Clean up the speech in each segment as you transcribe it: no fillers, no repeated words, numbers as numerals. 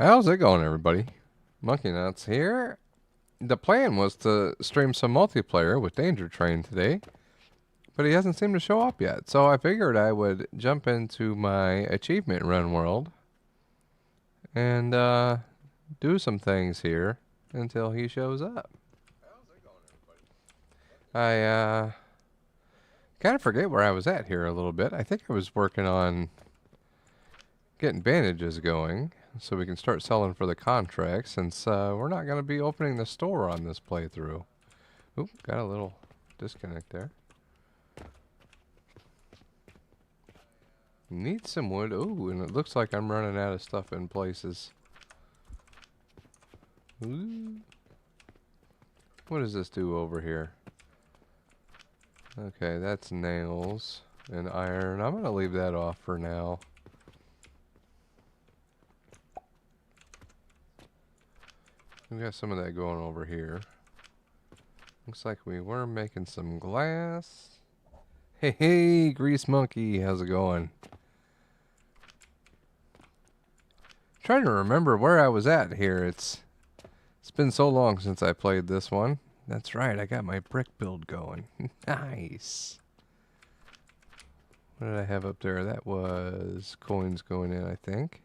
How's it going, everybody? Monkey Nuts here. The plan was to stream some multiplayer with Danger Train today, but he hasn't seemed to show up yet. So I figured I would jump into my achievement run world and do some things here until he shows up. I kind of forget where I was at here a little bit. I think I was working on getting bandages going so we can start selling for the contract since we're not going to be opening the store on this playthrough. Oop, got a little disconnect there. Need some wood. Ooh, and it looks like I'm running out of stuff in places. Ooh. What does this do over here? Okay, that's nails and iron. I'm going to leave that off for now. We got some of that going over here. Looks like we were making some glass. Hey, hey, Grease Monkey, how's it going? Trying to remember where I was at here. It's been so long since I played this one. That's right, I got my brick build going. Nice. What did I have up there? That was coins going in, I think.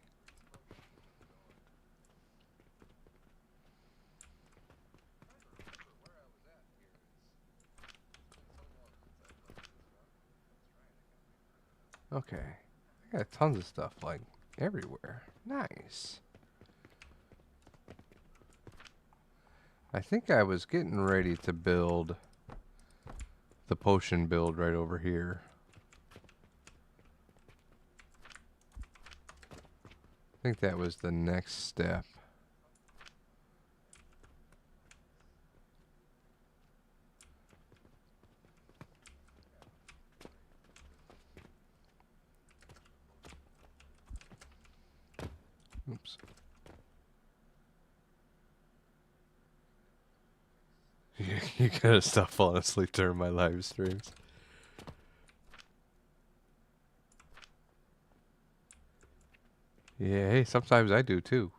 Okay. I got tons of stuff, like, everywhere. Nice. I think I was getting ready to build the potion build right over here. I think that was the next step. Oops. You gotta stop falling asleep during my live streams. Yeah, hey, sometimes I do too.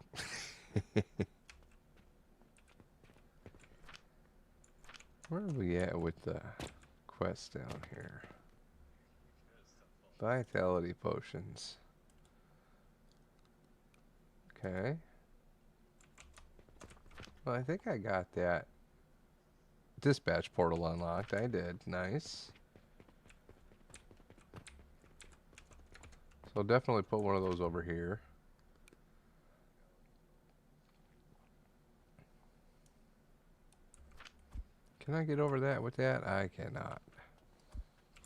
Where are we at with the quest down here? Vitality potions. Okay. Well, I think I got that dispatch portal unlocked. I did. Nice. So definitely put one of those over here. Can I get over that with that? I cannot.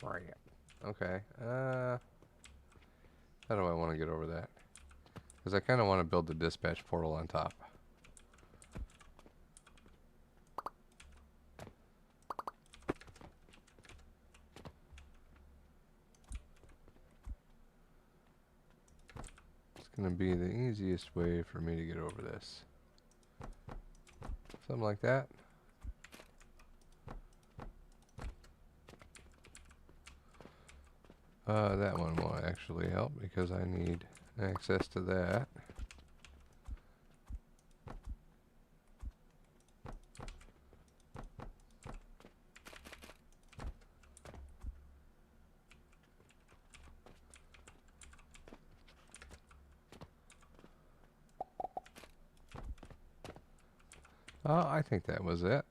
Right. Okay. How do I want to get over that? Because I kind of want to build the dispatch portal on top. It's going to be the easiest way for me to get over this. Something like that. That one will actually help because I need access to that. Oh, I think that was it.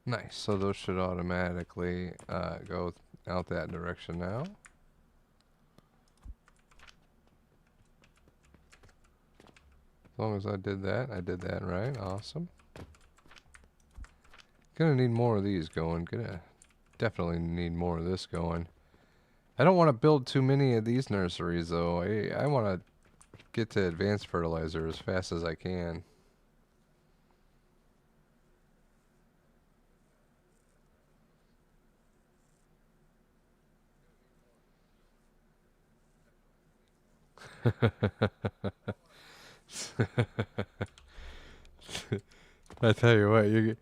Nice. So those should automatically go out that direction now. As long as I did that right. Awesome. Gonna need more of these going. Gonna definitely need more of this going. I don't want to build too many of these nurseries though. I want to get to advanced fertilizer as fast as I can. I tell you what, you're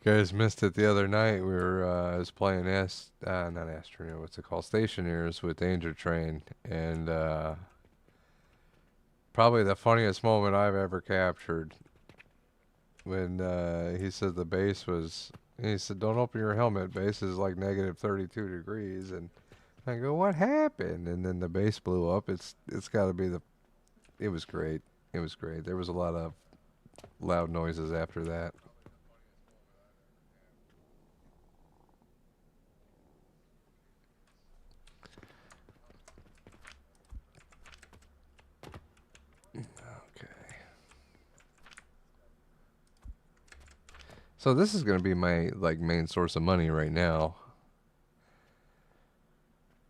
guys missed it the other night. We were I was playing not Astroneer, what's it called? Stationeers with Danger Train, and probably the funniest moment I've ever captured when he said the base was. He said, "Don't open your helmet. Base is like negative 32 degrees." And I go, "What happened?" And then the base blew up. It's got to be the. It was great. It was great. There was a lot of loud noises after that. Okay. So this is gonna be my like main source of money right now.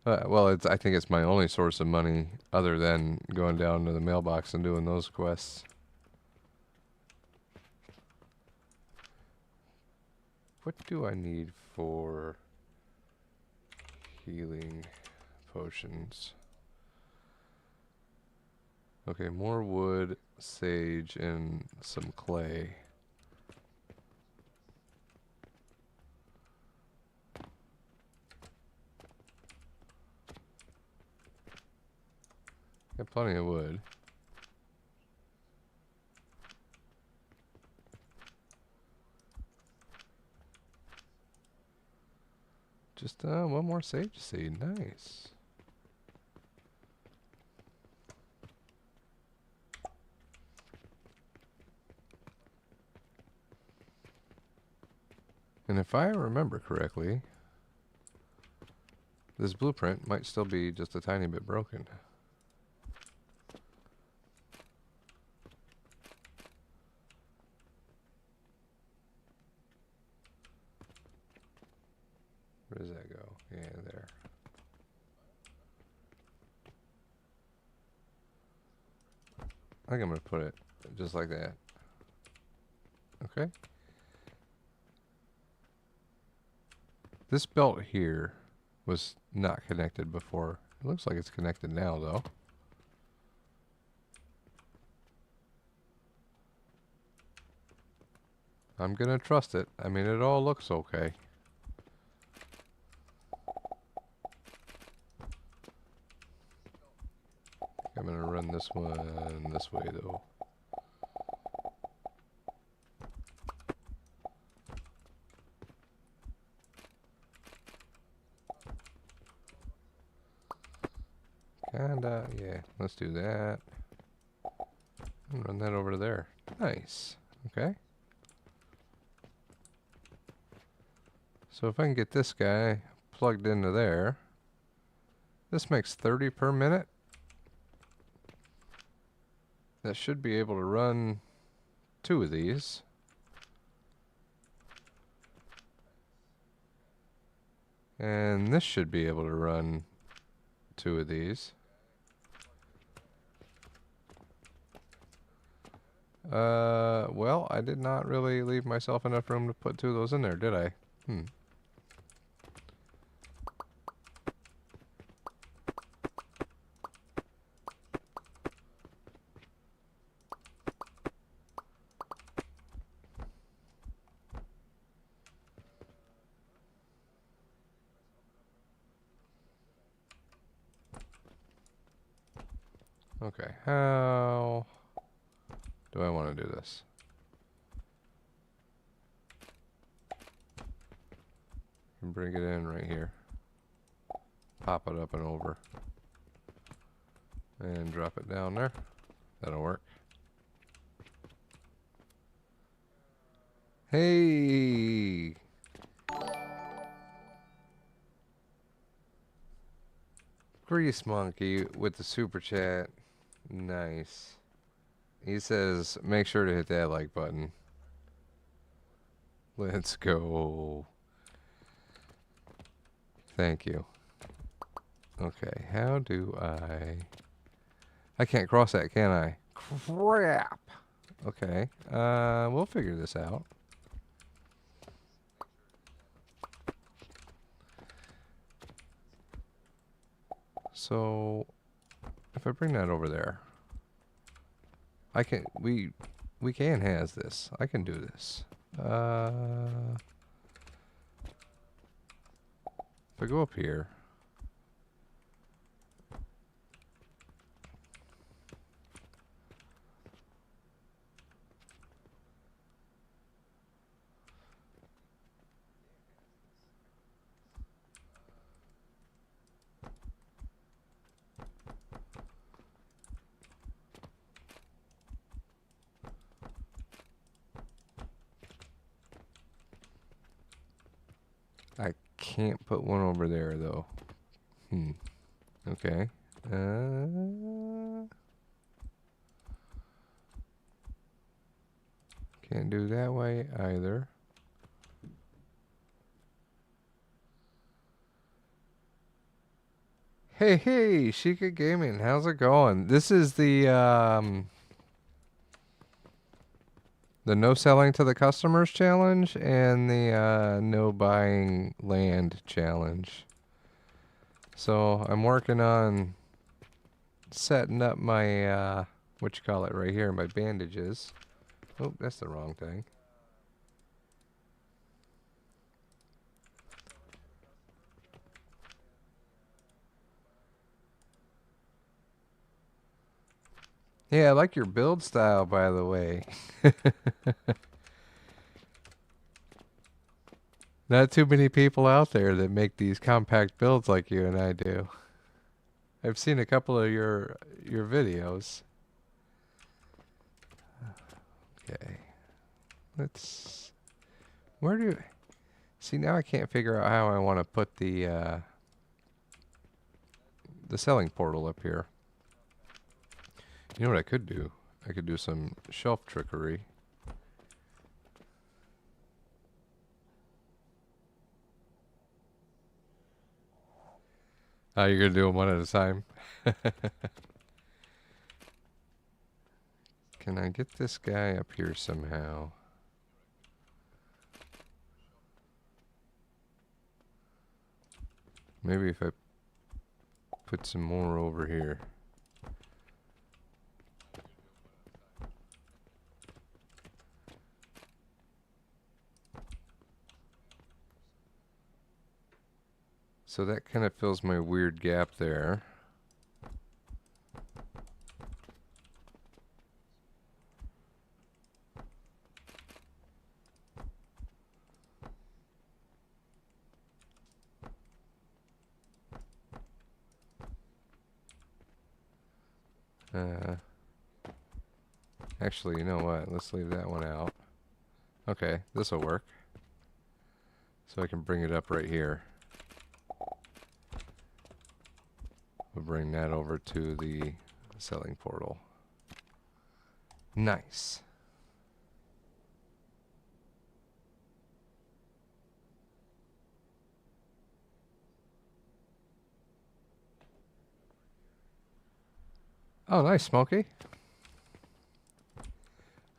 Well, I think it's my only source of money other than going down to the mailbox and doing those quests. What do I need for healing potions? Okay, more wood, sage, and some clay. Got plenty of wood. Just one more sage seed. Nice. And if I remember correctly, this blueprint might still be just a tiny bit broken. Where does that go? Yeah, there. I think I'm going to put it just like that. Okay. This belt here was not connected before. It looks like it's connected now, though. I'm going to trust it. I mean, it all looks okay. I'm going to run this one this way, though. Kinda, yeah, let's do that. And run that over to there. Nice. Okay. So if I can get this guy plugged into there, this makes 30 per minute. That should be able to run 2 of these. And this should be able to run 2 of these. Well, I did not really leave myself enough room to put 2 of those in there, did I? Okay, how do I want to do this? And bring it in right here. Pop it up and over. And drop it down there. That'll work. Hey! Grease Monkey with the super chat. Nice. He says, make sure to hit that like button. Let's go. Thank you. Okay, how do I can't cross that, can I? Crap! Okay, we'll figure this out. So, if I bring that over there, I can, we can has this. I can do this. If I go up here. I can't put one over there though. Okay. Can't do that way either. Hey, Sheikah Gaming, how's it going? This is the no selling to the customers challenge and the no buying land challenge. So I'm working on setting up my what you call it right here, my bandages. Oh, that's the wrong thing. Yeah, I like your build style, by the way. Not too many people out there that make these compact builds like you and I do. I've seen a couple of your videos. Okay. Let's... Where do... See, now I can't figure out how I want to put the selling portal up here. You know what I could do? I could do some shelf trickery. Oh, you're going to do them one at a time? Can I get this guy up here somehow? Maybe if I put some more over here. So that kind of fills my weird gap there. Actually, you know what? Let's leave that one out. Okay, this will work. So I can bring it up right here. We'll bring that over to the selling portal. Nice. Oh, nice, Smokey.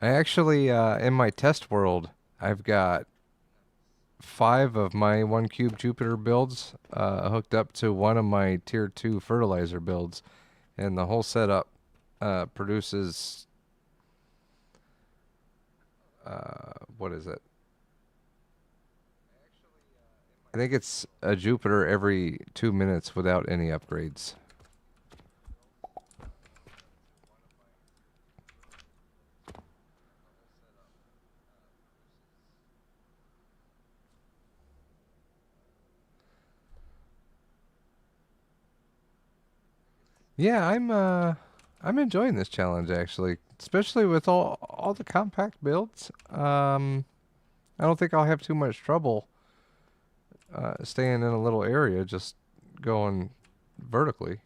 I actually, in my test world, I've got 5 of my 1 cube Jupiter builds hooked up to one of my tier 2 fertilizer builds, and the whole setup produces what is it? I think it's a Jupiter every 2 minutes without any upgrades. Yeah, I'm enjoying this challenge actually, especially with all the compact builds. I don't think I'll have too much trouble staying in a little area, just going vertically.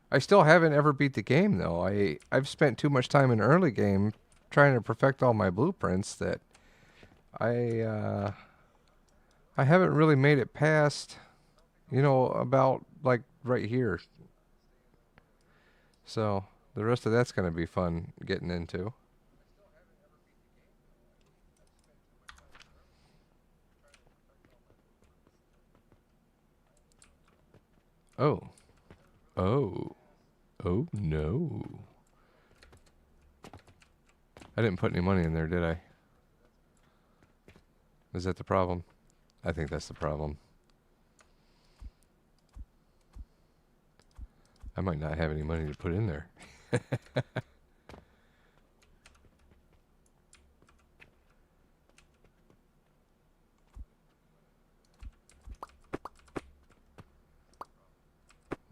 I still haven't ever beat the game though. I've spent too much time in early game trying to perfect all my blueprints that I haven't really made it past, you know, about like right here. So the rest of that's going to be fun getting into. Oh. Oh. Oh no. I didn't put any money in there, did I? Is that the problem? I think that's the problem. I might not have any money to put in there.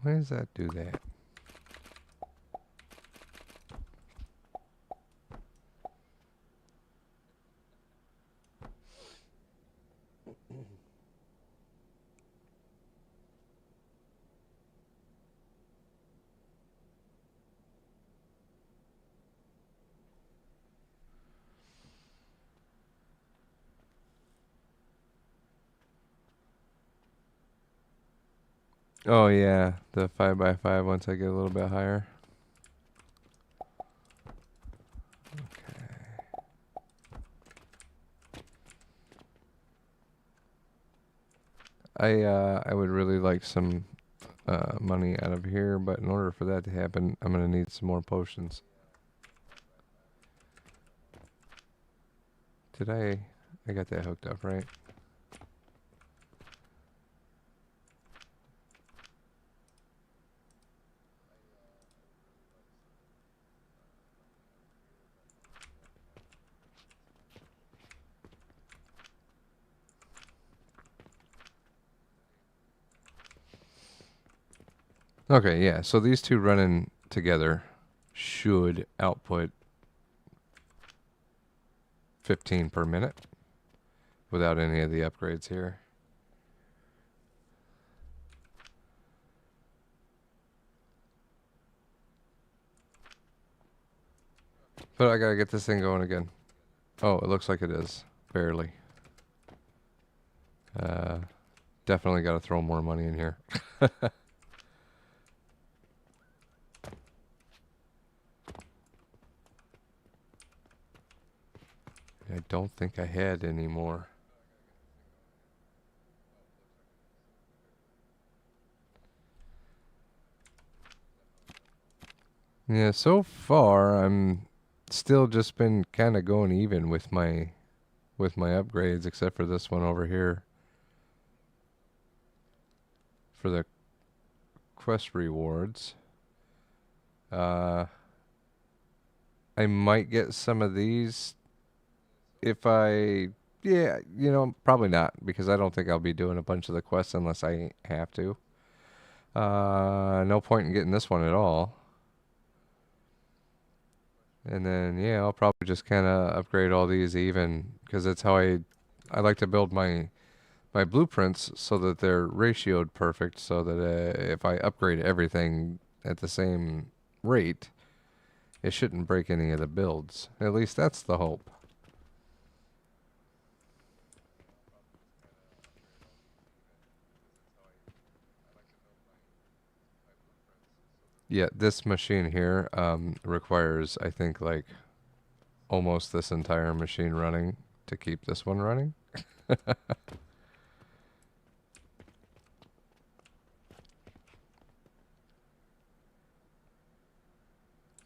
Why does that do that? Oh yeah, the 5x5 once I get a little bit higher. I would really like some money out of here, but in order for that to happen, I'm gonna need some more potions. Did I got that hooked up, right? Okay, yeah. So these two running together should output 15 per minute without any of the upgrades here. But I gotta get this thing going again. Oh, it looks like it is. Barely. Definitely gotta throw more money in here. I don't think I had any more. Yeah, so far I'm still just been kind of going even with my upgrades, except for this one over here for the quest rewards. I might get some of these if I, yeah, probably not, because I don't think I'll be doing a bunch of the quests unless I have to. No point in getting this one at all. And then, yeah, I'll probably just kind of upgrade all these even, because that's how I like to build my blueprints so that they're ratioed perfect, so that if I upgrade everything at the same rate, it shouldn't break any of the builds. At least that's the hope. Yeah, this machine here requires, I think, like almost this entire machine running to keep this one running. I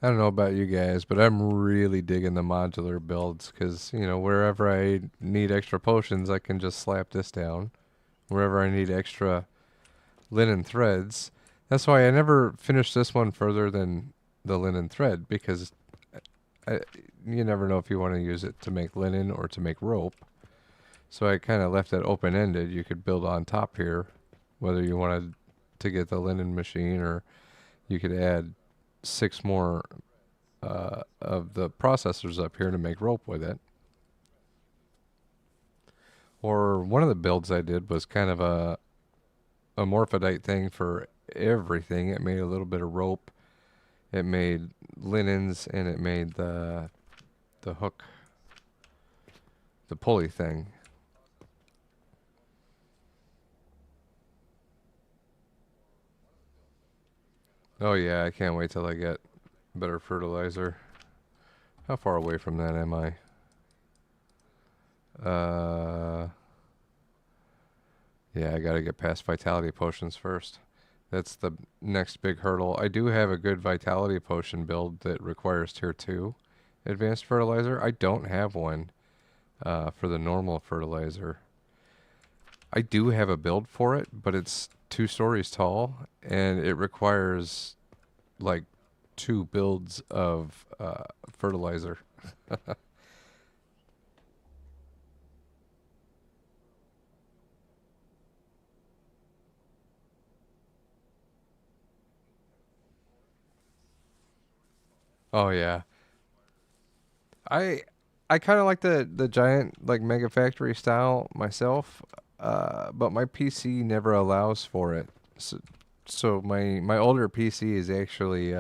don't know about you guys, but I'm really digging the modular builds because, wherever I need extra potions, I can just slap this down. Wherever I need extra linen threads. That's why I never finished this one further than the linen thread, because you never know if you want to use it to make linen or to make rope. So I kind of left it open-ended. You could build on top here, whether you wanted to get the linen machine, or you could add 6 more of the processors up here to make rope with it. Or one of the builds I did was kind of a morphodite thing for everything. It made a little bit of rope, it made linens, and it made the hook, the pulley thing. Oh yeah, I can't wait till I get better fertilizer. How far away from that am I? Yeah, I gotta get past vitality potions first. That's the next big hurdle. I do have a good vitality potion build that requires tier 2 advanced fertilizer. I don't have one for the normal fertilizer. I do have a build for it, but it's 2 stories tall, and it requires like 2 builds of fertilizer. Oh yeah, I I kind of like the giant like mega factory style myself, but my PC never allows for it. So my older PC is actually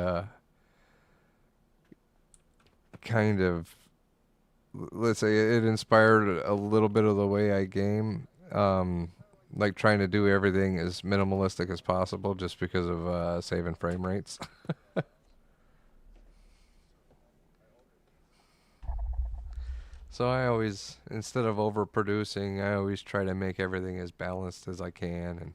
kind of, let's say, it inspired a little bit of the way I game. Like trying to do everything as minimalistic as possible just because of saving frame rates. So I always, instead of overproducing, I always try to make everything as balanced as I can, and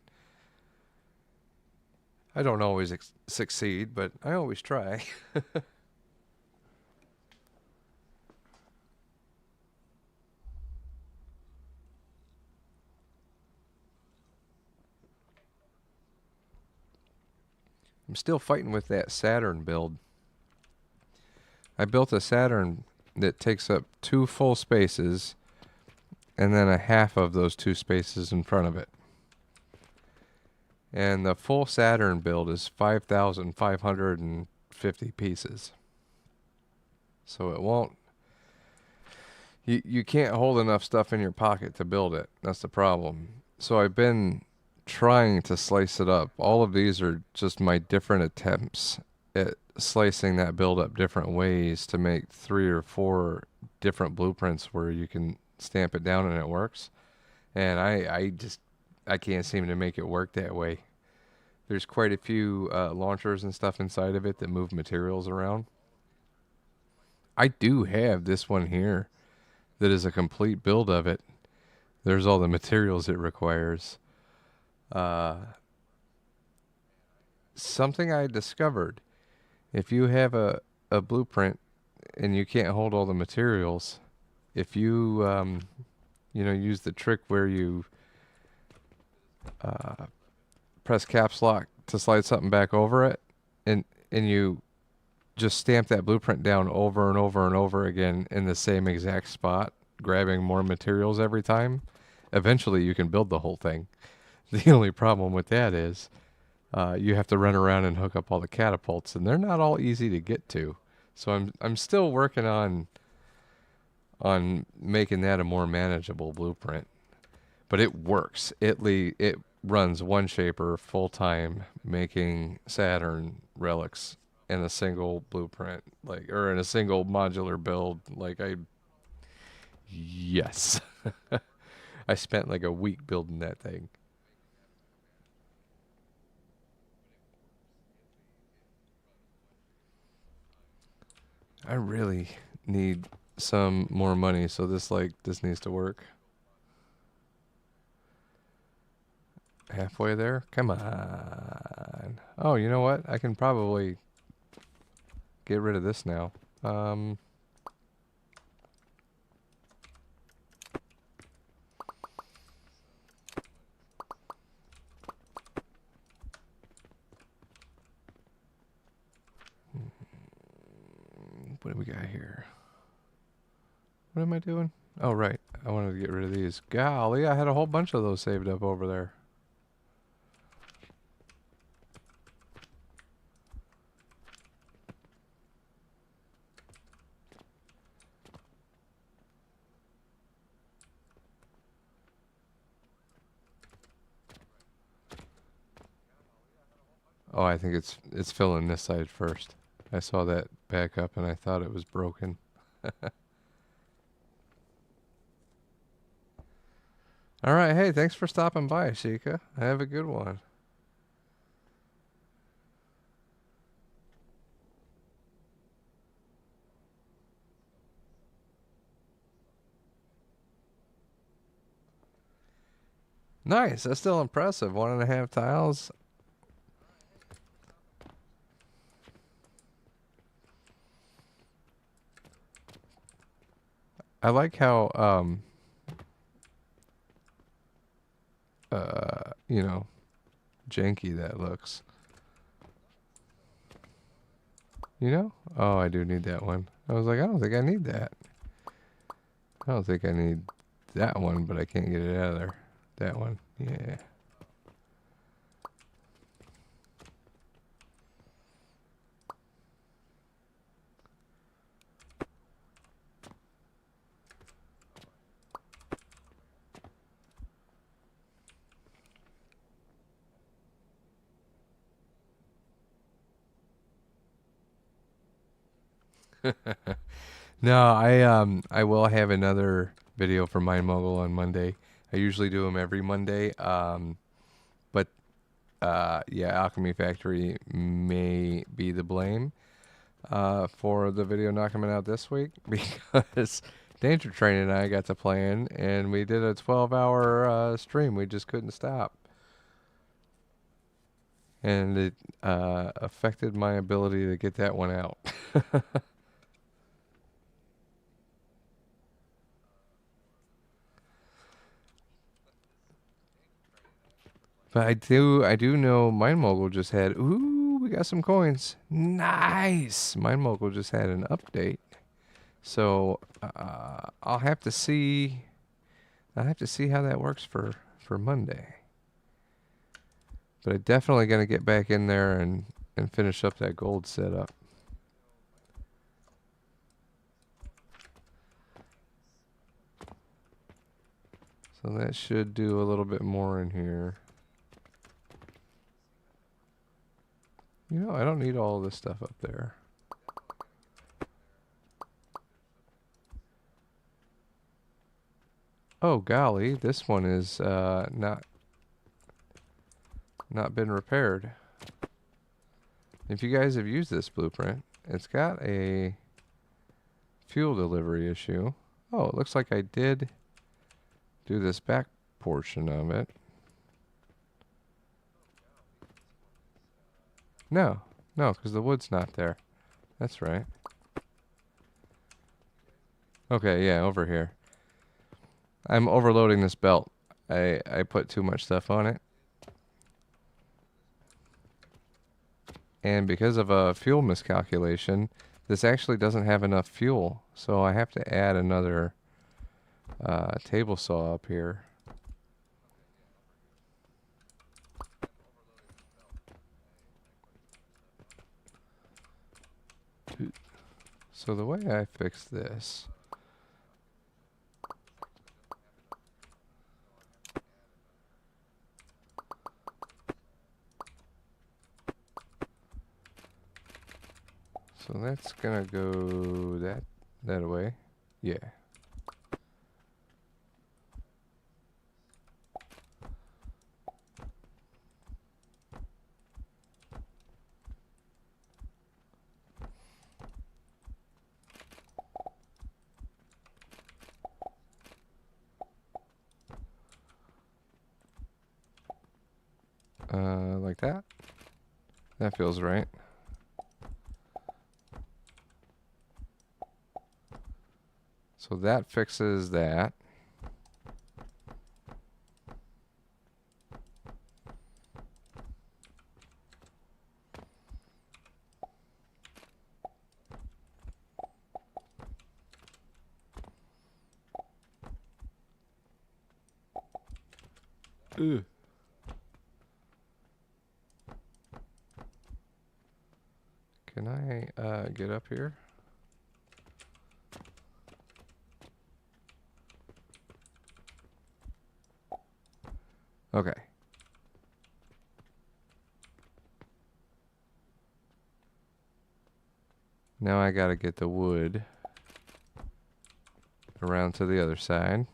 I don't always succeed, but I always try. I'm still fighting with that Saturn build. I built a Saturn that takes up 2 full spaces and then a half of those 2 spaces in front of it. And the full Saturn build is 5,550 pieces. So it won't, you can't hold enough stuff in your pocket to build it. That's the problem. So I've been trying to slice it up. All of these are just my different attempts at slicing that build up different ways to make 3 or 4 different blueprints where you can stamp it down and it works. And I can't seem to make it work that way. There's quite a few launchers and stuff inside of it that move materials around. I do have this one here that is a complete build of it. There's all the materials it requires. Uh, Something I discovered, if you have a blueprint and you can't hold all the materials, if you use the trick where you uh, press caps lock to slide something back over it, and you just stamp that blueprint down over and over and over again in the same exact spot, grabbing more materials every time, eventually you can build the whole thing. The only problem with that is you have to run around and hook up all the catapults, and they're not all easy to get to. So I'm still working on making that a more manageable blueprint. But it works. It runs one shaper full time, making Saturn relics in a single blueprint, like, or in a single modular build. Yes, I spent like a week building that thing. I really need some more money, so this needs to work. Halfway there? Come on. Oh, you know what? I can probably get rid of this now. Um, what do we got here? What am I doing? Oh, right. I wanted to get rid of these. Golly, I had a whole bunch of those saved up over there. Oh, I think it's filling this side first. I saw that back up and I thought it was broken. All right, hey, thanks for stopping by, Sheikah. Have a good one. Nice. That's still impressive. 1.5 tiles. I like how you know, janky that looks. You know? Oh, I do need that one. I was like, I don't think I need that. I don't think I need that one, but I can't get it out of there. That one. Yeah. No, I will have another video for Mind Mogul on Monday. I usually do them every Monday. But yeah, Alchemy Factory may be the blame for the video not coming out this week because Danger Train and I got to playing and we did a 12-hour stream. We just couldn't stop. And it affected my ability to get that one out. But I do know Mind Mogul just had, ooh, we got some coins. Nice. Mind Mogul just had an update. So I'll have to see. I'll have to see how that works for Monday. But I'm definitely gonna get back in there and finish up that gold setup. So that should do a little bit more in here. You know, I don't need all this stuff up there. Oh golly, this one is not been repaired. If you guys have used this blueprint, it's got a fuel delivery issue. Oh, it looks like I did do this back portion of it. No, no, because the wood's not there. That's right. Okay, yeah, over here. I'm overloading this belt. I put too much stuff on it. And because of a fuel miscalculation, this actually doesn't have enough fuel. So I have to add another table saw up here. So the way I fix this... So that's gonna go that away. Yeah. Like that. That feels right. So that fixes that. Ugh. Can I get up here? Okay. Now I gotta get the wood around to the other side.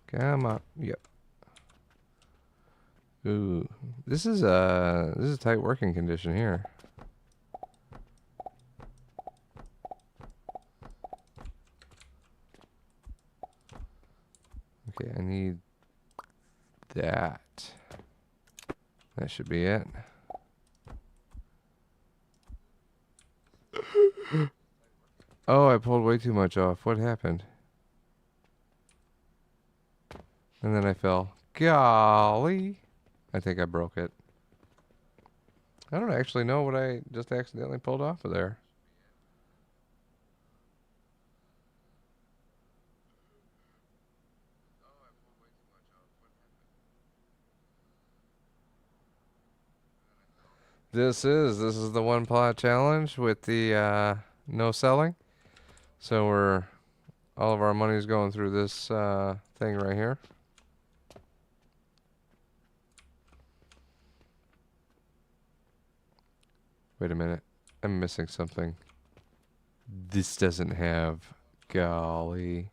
Come on. Yep. Ooh. This is a tight working condition here. Okay, I need that. That should be it. Oh, I pulled way too much off. What happened? And then I fell. Golly. I think I broke it. I don't actually know what I just accidentally pulled off of there. This is the one plot challenge with the no selling. So all of our money's going through this thing right here. Wait a minute. I'm missing something. This doesn't have. Golly.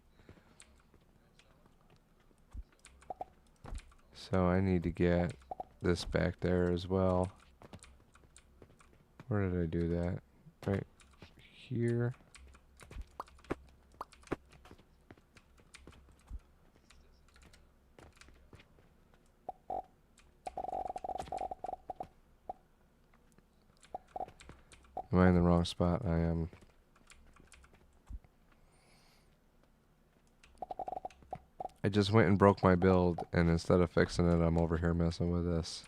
So I need to get this back there as well. Where did I do that? Right here. Am I in the wrong spot? I am. I just went and broke my build, and instead of fixing it, I'm over here messing with this.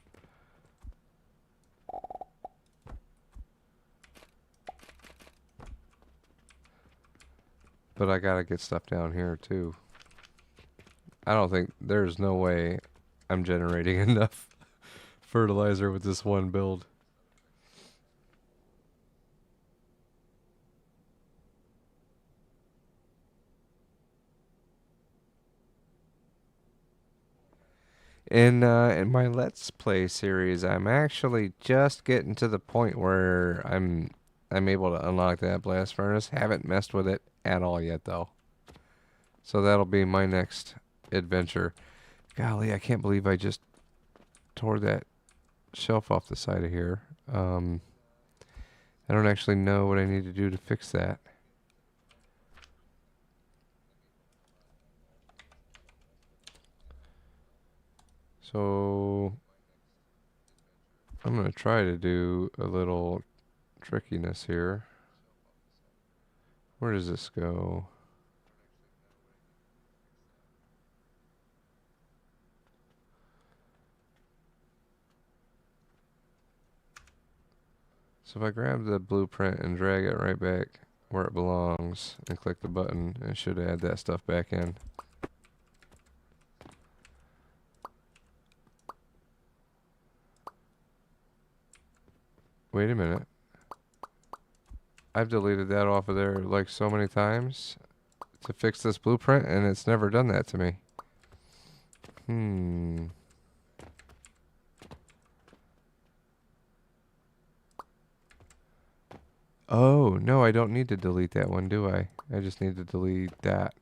But I gotta get stuff down here, too. I don't think... There's no way I'm generating enough fertilizer with this one build. In my Let's Play series, I'm actually just getting to the point where I'm able to unlock that blast furnace. Haven't messed with it at all yet, though. So that'll be my next adventure. Golly, I can't believe I just tore that shelf off the side of here. I don't actually know what I need to do to fix that. So I'm going to try to do a little trickiness here. Where does this go? So if I grab the blueprint and drag it right back where it belongs and click the button, it should add that stuff back in. Wait a minute. I've deleted that off of there like so many times to fix this blueprint, and it's never done that to me. Oh, no, I don't need to delete that one, do I? I just need to delete that.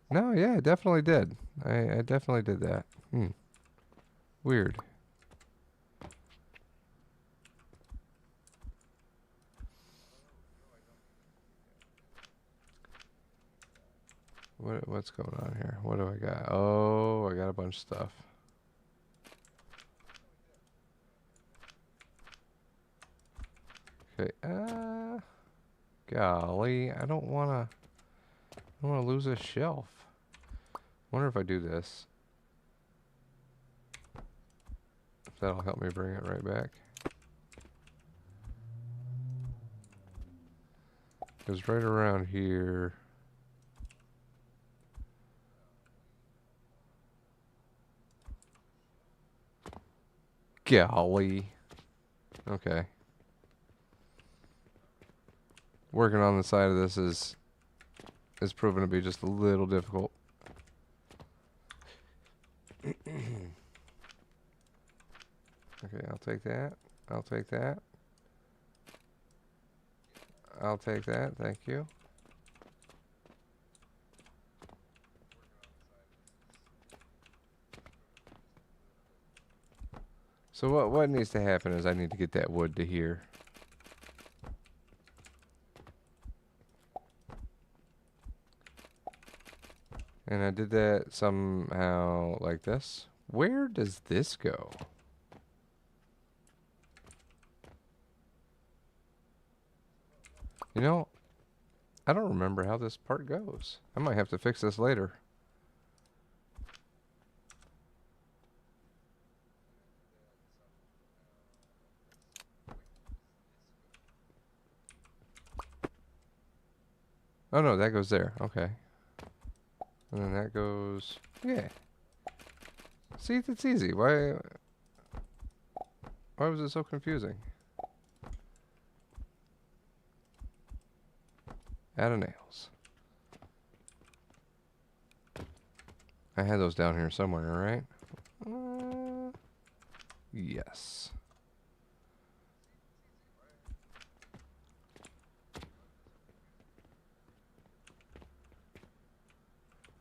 No, yeah, I definitely did. I definitely did that. Weird. What's going on here? What do I got? Oh, I got a bunch of stuff. Okay, golly, I don't wanna lose a shelf. Wonder if I do this. If that'll help me bring it right back. Because right around here. Golly. Okay. Working on the side of this is proven to be just a little difficult. Okay, I'll take that. I'll take that. I'll take that. Thank you. So what needs to happen is I need to get that wood to here. And I did that somehow like this. Where does this go? You know, I don't remember how this part goes. I might have to fix this later. Oh no, that goes there. Okay. And then that goes... Yeah. See, that's easy. Why was it so confusing? Add a nails. I had those down here somewhere, right? Yes.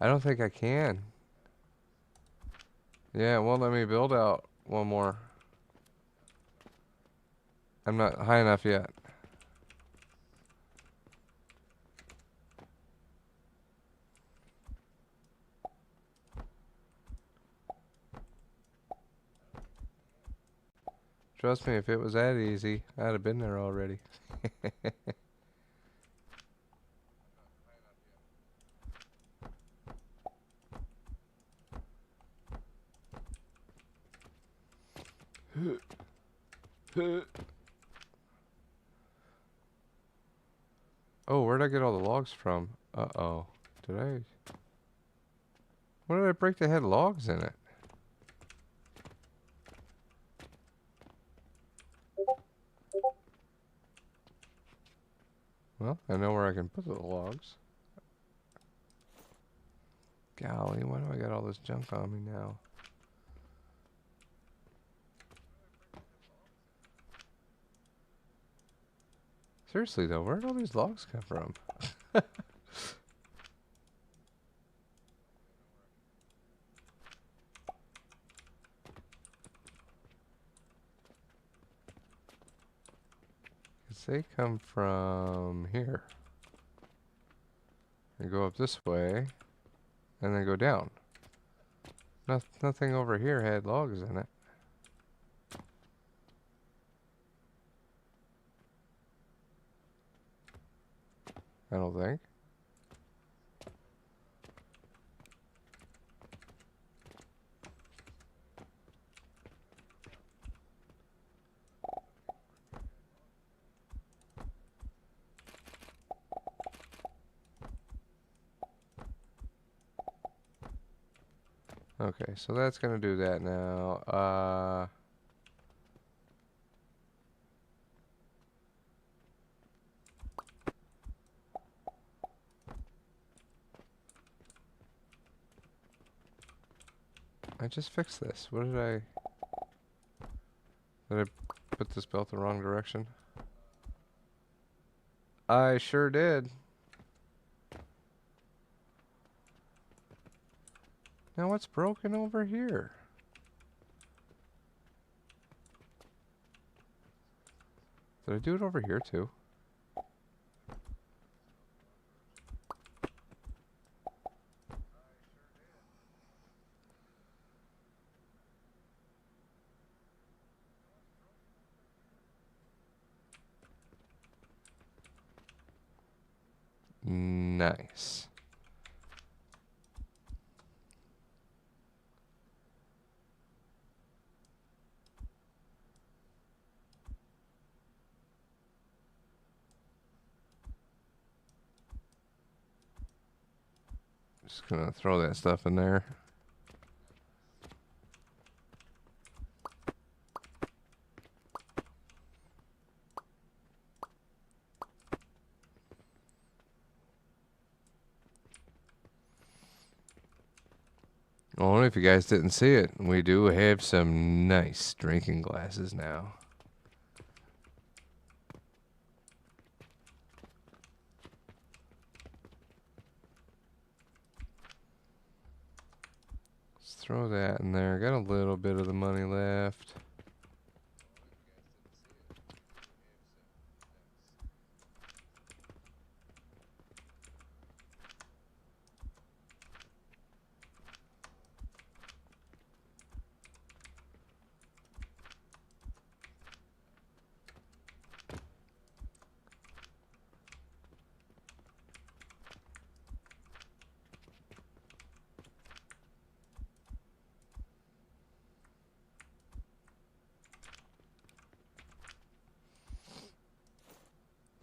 I don't think I can. Yeah, it won't let me build out one more. I'm not high enough yet. Trust me, if it was that easy, I'd have been there already. Oh, where'd I get all the logs from? Uh-oh. Did I... What did I break that had logs in it? Well, I know where I can put the logs. Golly, why do I got all this junk on me now? Seriously though, where'd all these logs come from? They come from here. And go up this way. And then go down. Nothing over here had logs in it. I don't think. Okay, so that's gonna do that now. I just fixed this. What did I... Did I put this belt the wrong direction? I sure did. Now what's broken over here? Did I do it over here too? Nice. Just gonna throw that stuff in there. I don't know if you guys didn't see it. We do have some nice drinking glasses now. Let's throw that in there. Got a little bit of the money left.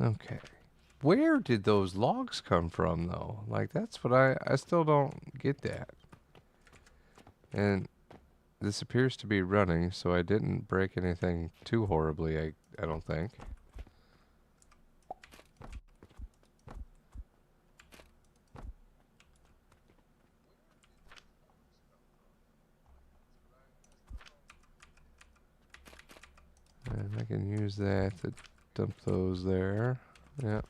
Okay. Where did those logs come from, though? Like, that's what I still don't get that. And this appears to be running, so I didn't break anything too horribly, I don't think. And I can use that to dump those there. Yeah.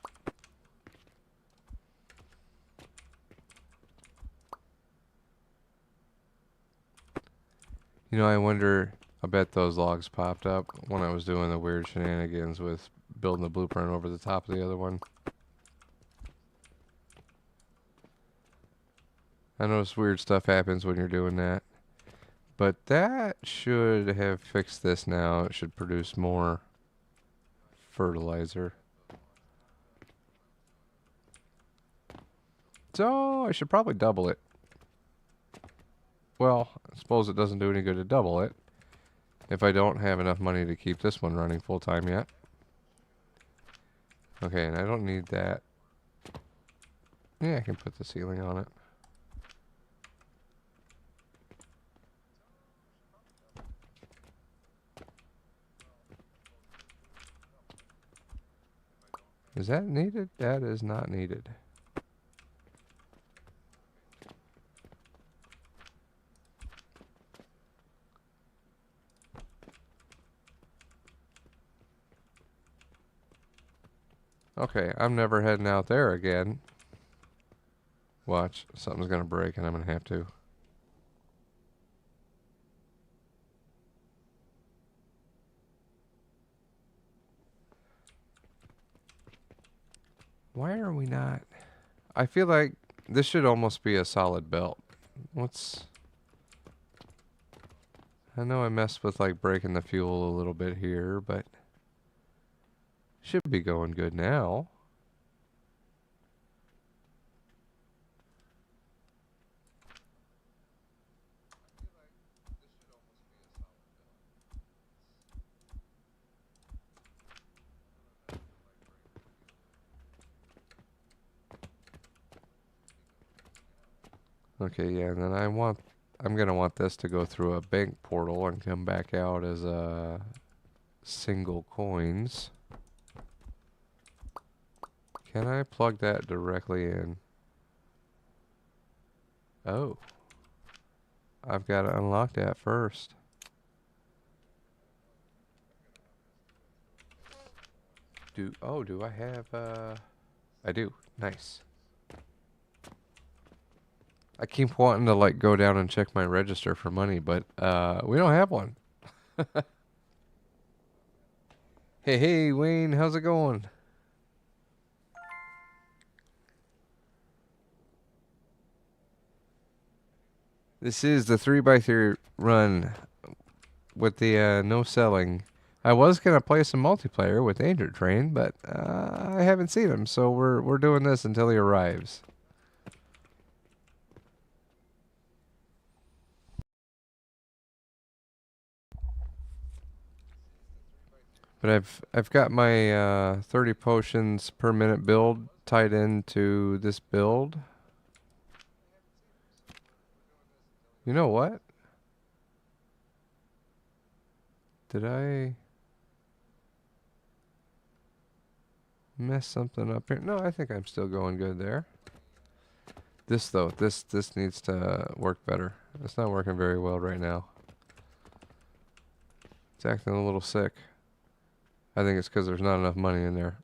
You know, I wonder, I bet those logs popped up when I was doing the weird shenanigans with building the blueprint over the top of the other one. I notice weird stuff happens when you're doing that. But that should have fixed this now. It should produce more fertilizer. So I should probably double it. Well, I suppose it doesn't do any good to double it if I don't have enough money to keep this one running full time yet. Okay, and I don't need that. Yeah, I can put the ceiling on it. Is that needed? That is not needed. Okay, I'm never heading out there again. Watch, something's gonna break and I'm gonna have to. Why are we not? I feel like this should almost be a solid belt. What's... I know I messed with like breaking the fuel a little bit here, but should be going good now. Okay, yeah, and then I'm gonna want this to go through a bank portal and come back out as single coins. Can I plug that directly in? Oh, I've got to unlock that first. Do I have I do. Nice. I keep wanting to like go down and check my register for money, but we don't have one. Hey, Wayne, how's it going? This is the 3x3 run with the no selling. I was gonna play some multiplayer with Danger Train, but I haven't seen him, so we're doing this until he arrives. But I've got my 30 potions per minute build tied into this build. You know what? Did I mess something up here? No, I think I'm still going good there. This though, this needs to work better. It's not working very well right now. It's acting a little sick. I think it's because there's not enough money in there.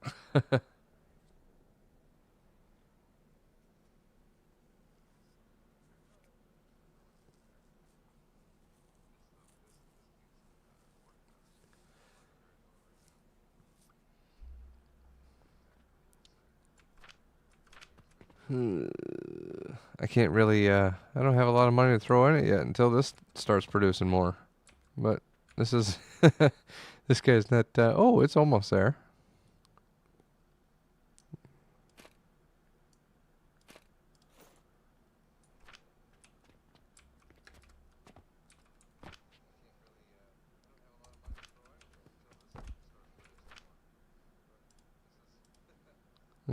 I can't really, I don't have a lot of money to throw in it yet until this starts producing more. But this is, this guy's not, oh, it's almost there.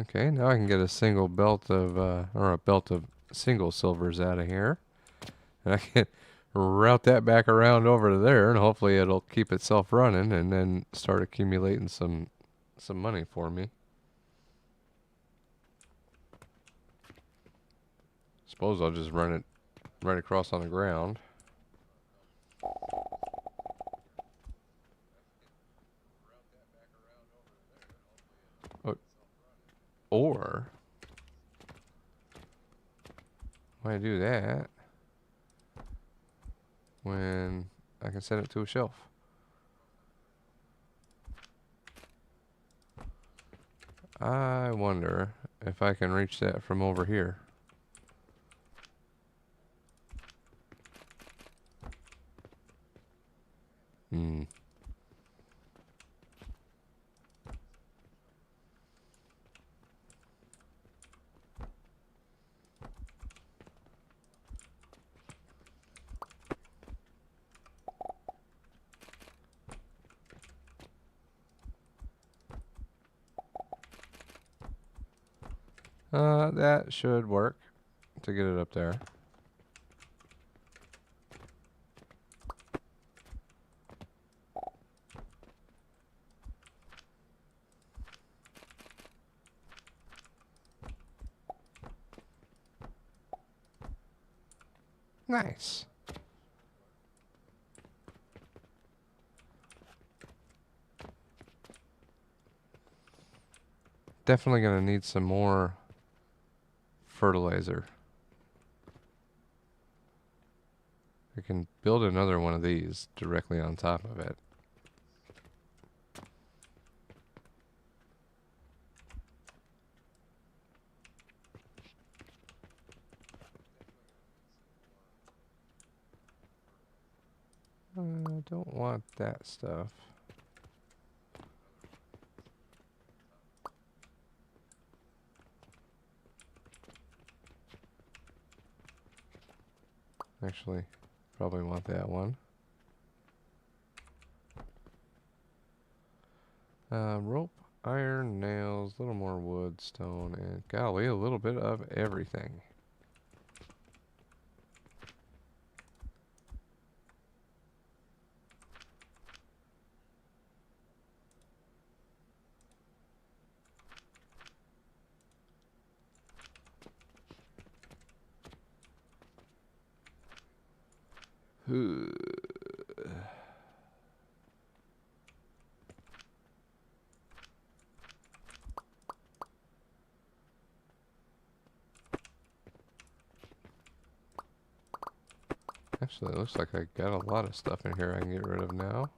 Okay, now I can get a single belt of, or a belt of single silvers out of here. And I can route that back around over to there, and hopefully it'll keep itself running and then start accumulating some money for me. Suppose I'll just run it right across on the ground. Or why do that when I can set it to a shelf? I wonder if I can reach that from over here. Hmm. That should work to get it up there. Nice. Definitely gonna need some more fertilizer. I can build another one of these directly on top of it. I don't want that stuff. Actually, probably want that one. Rope, iron, nails, a little more wood, stone, and golly, a little bit of everything. Actually, it looks like I got a lot of stuff in here I can get rid of now.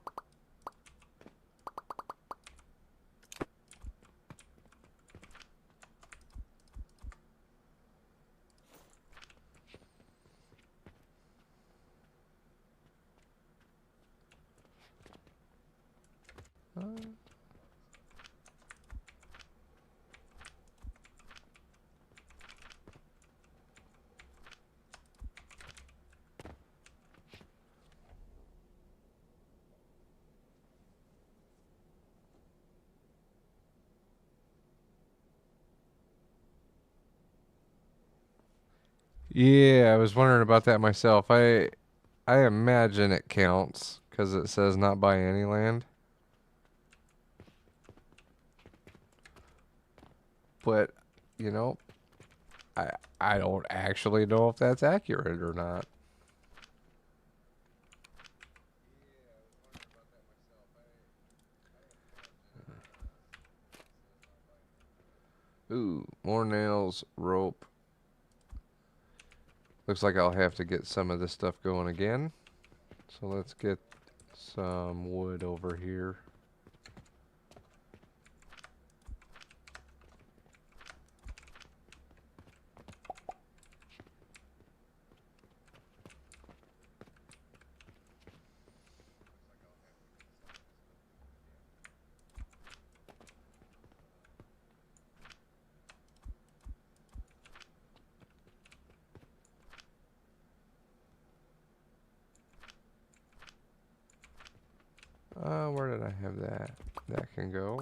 Yeah, I was wondering about that myself. I imagine it counts because it says not buy any land. But, you know, I I don't actually know if that's accurate or not. Ooh, more nails, rope. Looks like I'll have to get some of this stuff going again. So let's get some wood over here. Where did I have that? That can go.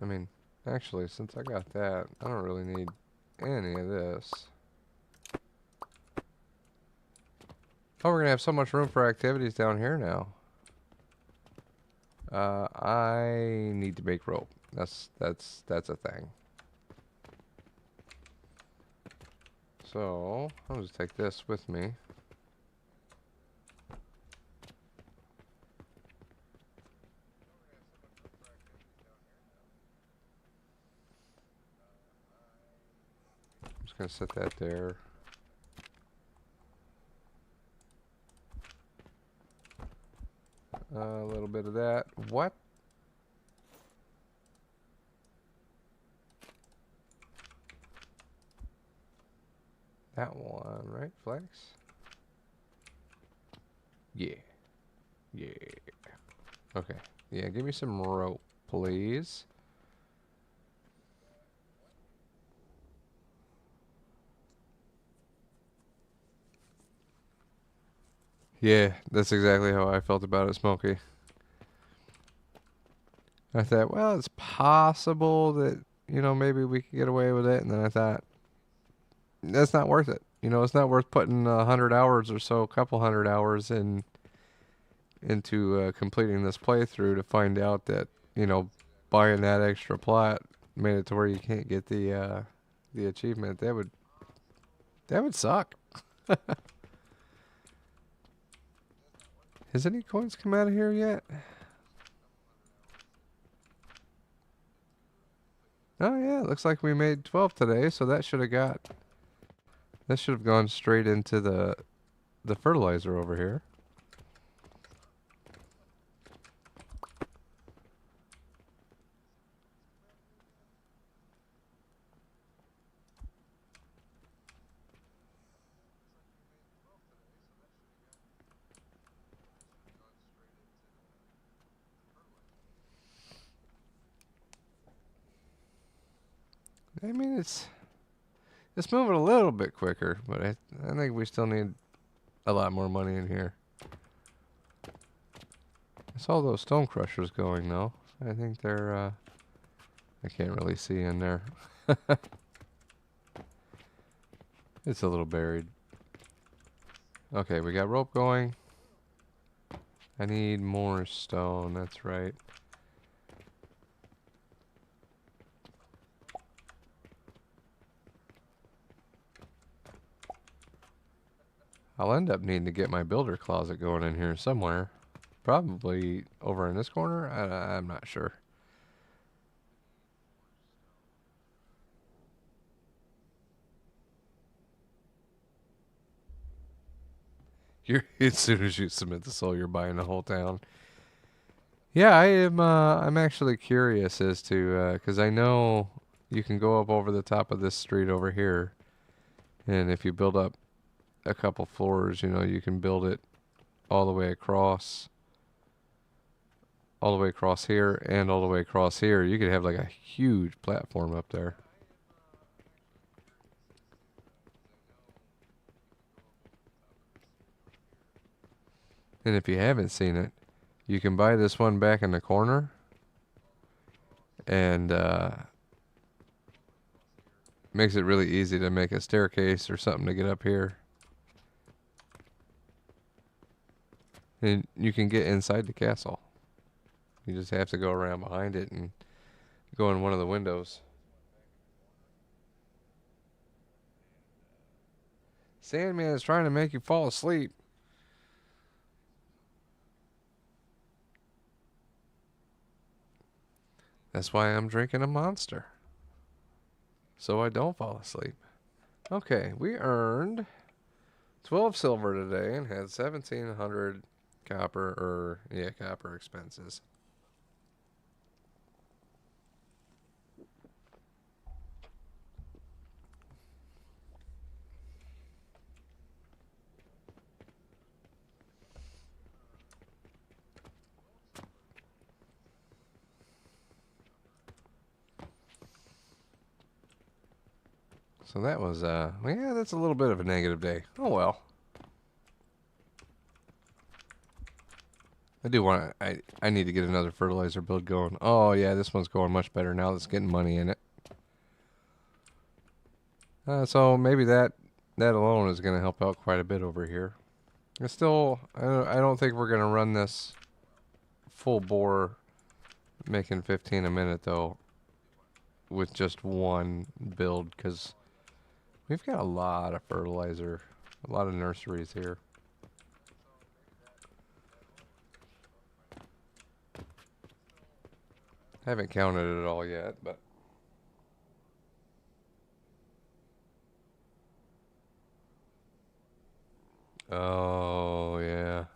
I mean, actually, since I got that, I don't really need any of this. Oh, we're gonna have so much room for activities down here now. I need to make rope. That's a thing. So I'll just take this with me. I'm just gonna set that there. A little bit of that. What? That one, right? Flex? Yeah. Yeah. Okay. Yeah, give me some rope, please. Yeah, that's exactly how I felt about it, Smokey. I thought, well, it's possible that, maybe we could get away with it. And then I thought, that's not worth it. It's not worth putting 100 hours or so, a couple 100 hours into completing this playthrough to find out that, buying that extra plot made it to where you can't get the achievement. That would suck. Has any coins come out of here yet? Oh yeah, looks like we made 12 today, so that should have gone straight into the fertilizer over here. I mean, it's moving a little bit quicker, but I think we still need a lot more money in here. I saw those stone crushers going though. I think they're I can't really see in there. It's a little buried. Okay, we got rope going. I need more stone, that's right. I'll end up needing to get my builder closet going in here somewhere. Probably over in this corner? I'm not sure. As soon as you submit the soul, you're buying the whole town. Yeah, I am. I'm actually curious as to because I know you can go up over the top of this street over here, and if you build up a couple floors, you can build it all the way across, here, and all the way across here. You could have like a huge platform up there. And if you haven't seen it, you can buy this one back in the corner, and makes it really easy to make a staircase or something to get up here. And you can get inside the castle. You just have to go around behind it and go in one of the windows. Sandman is trying to make you fall asleep. That's why I'm drinking a Monster. So I don't fall asleep. Okay, we earned 12 silver today and had 1,700 copper expenses. So that was, yeah, that's a little bit of a negative day. Oh well. I do want to. I need to get another fertilizer build going. Oh yeah, this one's going much better now. That's getting money in it. So maybe that alone is going to help out quite a bit over here. It's still, I don't think we're going to run this full bore, making 15 a minute though, with just one build, because we've got a lot of fertilizer, a lot of nurseries here. Haven't counted it all yet, but oh yeah,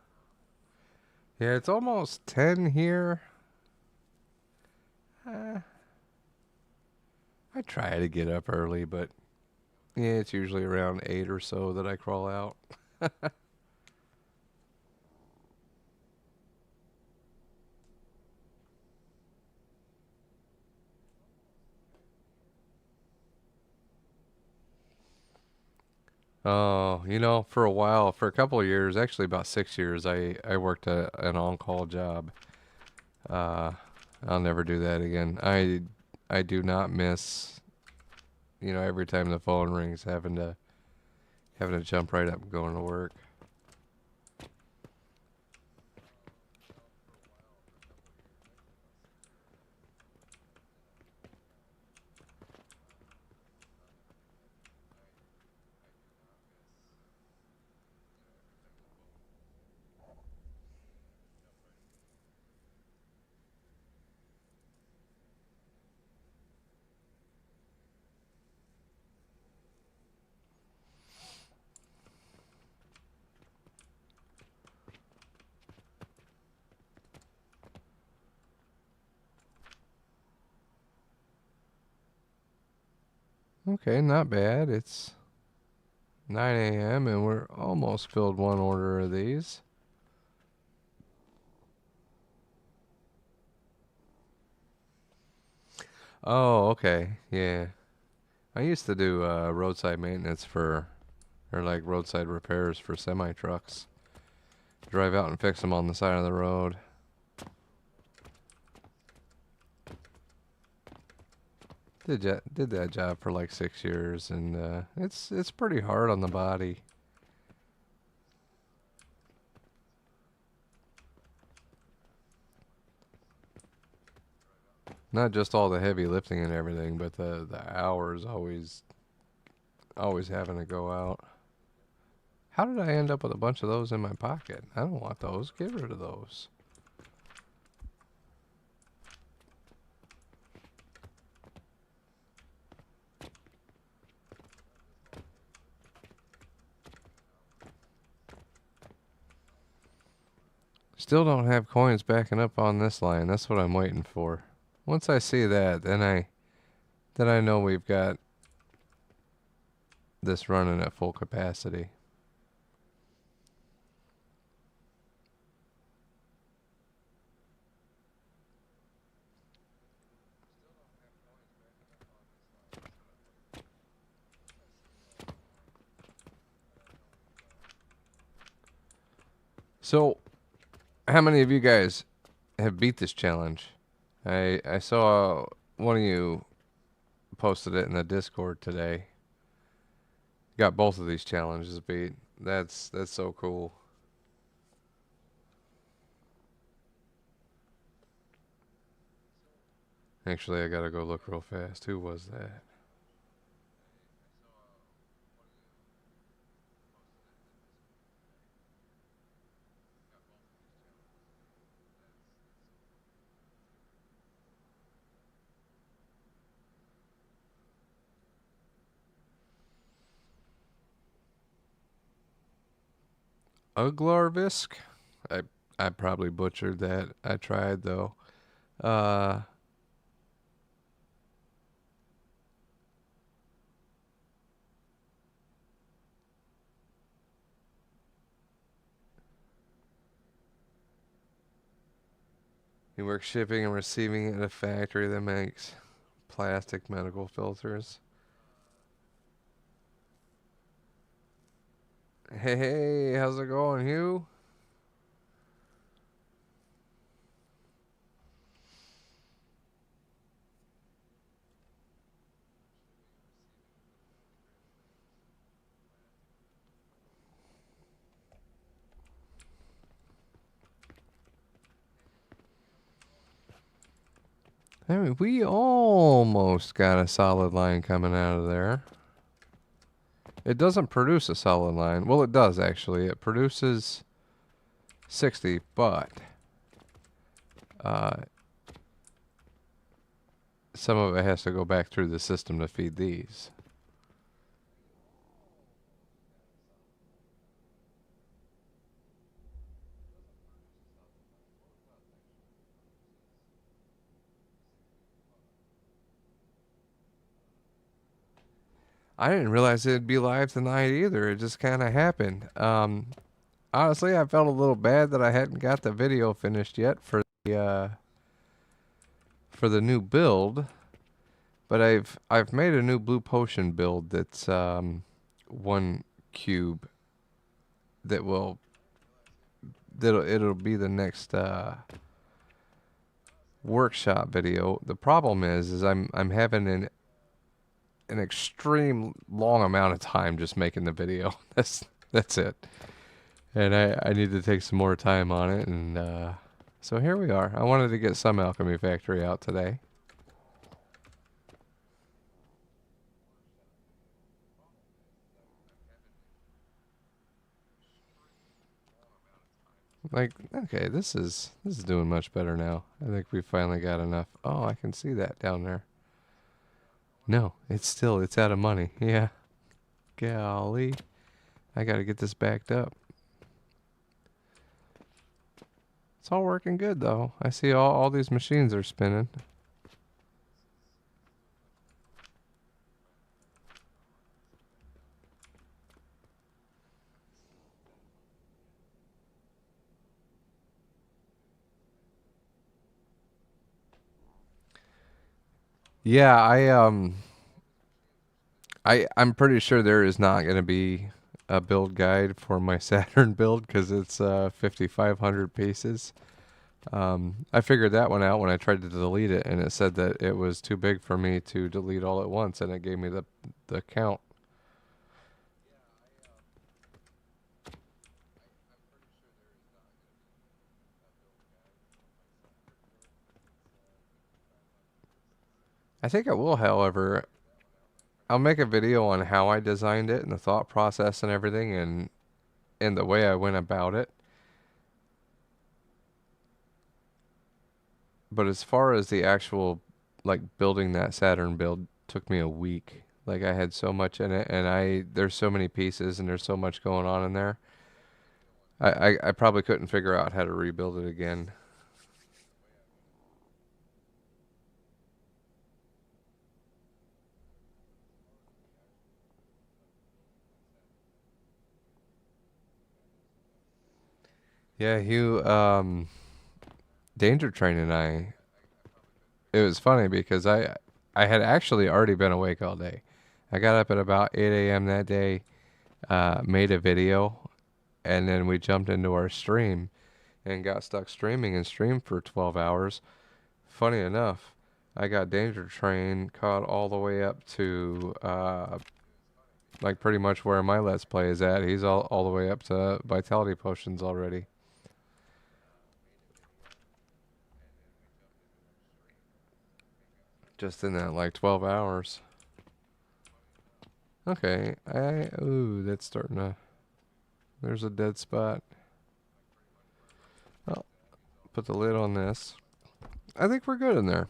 yeah. It's almost 10 here. Uh, I try to get up early, but yeah, it's usually around 8 or so that I crawl out. Oh, for a while, for a couple of years, actually about 6 years, I worked an on-call job. Uh, I'll never do that again. I do not miss, every time the phone rings, having to jump right up and going to work. Okay, not bad. It's 9 a.m. and we're almost filled one order of these. Oh, okay. Yeah. I used to do roadside maintenance or like roadside repairs for semi trucks. Drive out and fix them on the side of the road. Did that job for like 6 years, and it's pretty hard on the body. Not just all the heavy lifting and everything, but the hours always having to go out. How did I end up with a bunch of those in my pocket? I don't want those. Get rid of those. Still don't have coins backing up on this line. That's what I'm waiting for. Once I see that, then I know we've got this running at full capacity. So, how many of you guys have beat this challenge? I saw one of you posted it in the Discord today. Got both of these challenges beat. That's so cool. Actually, I gotta go look real fast. Who was that? Uglarvisk? I I probably butchered that. I tried though. Uh, he works shipping and receiving at a factory that makes plastic medical filters. Hey, how's it going, Hugh? I mean, we almost got a solid line coming out of there. It doesn't produce a solid line. Well, it does actually. It produces 60, but uh, some of it has to go back through the system to feed these. I didn't realize it'd be live tonight either. It just kind of happened. Honestly, I felt a little bad that I hadn't got the video finished yet for the new build, but I've made a new blue potion build that's one cube that it'll be the next workshop video. The problem is I'm having an extreme long amount of time just making the video. That's it. And I need to take some more time on it, and so here we are. I wanted to get some Alchemy Factory out today. Like, okay, this is doing much better now. I think we finally got enough. Oh, I can see that down there. No, it's out of money. Yeah. Golly. I got to get this backed up. It's all working good though. I see all these machines are spinning. Yeah, I'm pretty sure there is not going to be a build guide for my Saturn build because it's 5,500 pieces. I figured that one out when I tried to delete it, and it said that it was too big for me to delete all at once, and it gave me the count. I think I will, however, I'll make a video on how I designed it and the thought process and everything, and the way I went about it. But as far as the actual, like, building that Saturn build took me a week. Like, I had so much in it, and there's so many pieces and there's so much going on in there. I probably couldn't figure out how to rebuild it again. Yeah, Danger Train and it was funny because I had actually already been awake all day. I got up at about 8 a.m. that day, made a video, and then we jumped into our stream and got stuck streaming and streamed for 12 hours. Funny enough, I got Danger Train caught all the way up to like pretty much where my Let's Play is at. He's all the way up to Vitality Potions already. Just in that like 12 hours. Okay, ooh, that's starting to, there's a dead spot. Well, put the lid on this. I think we're good in there.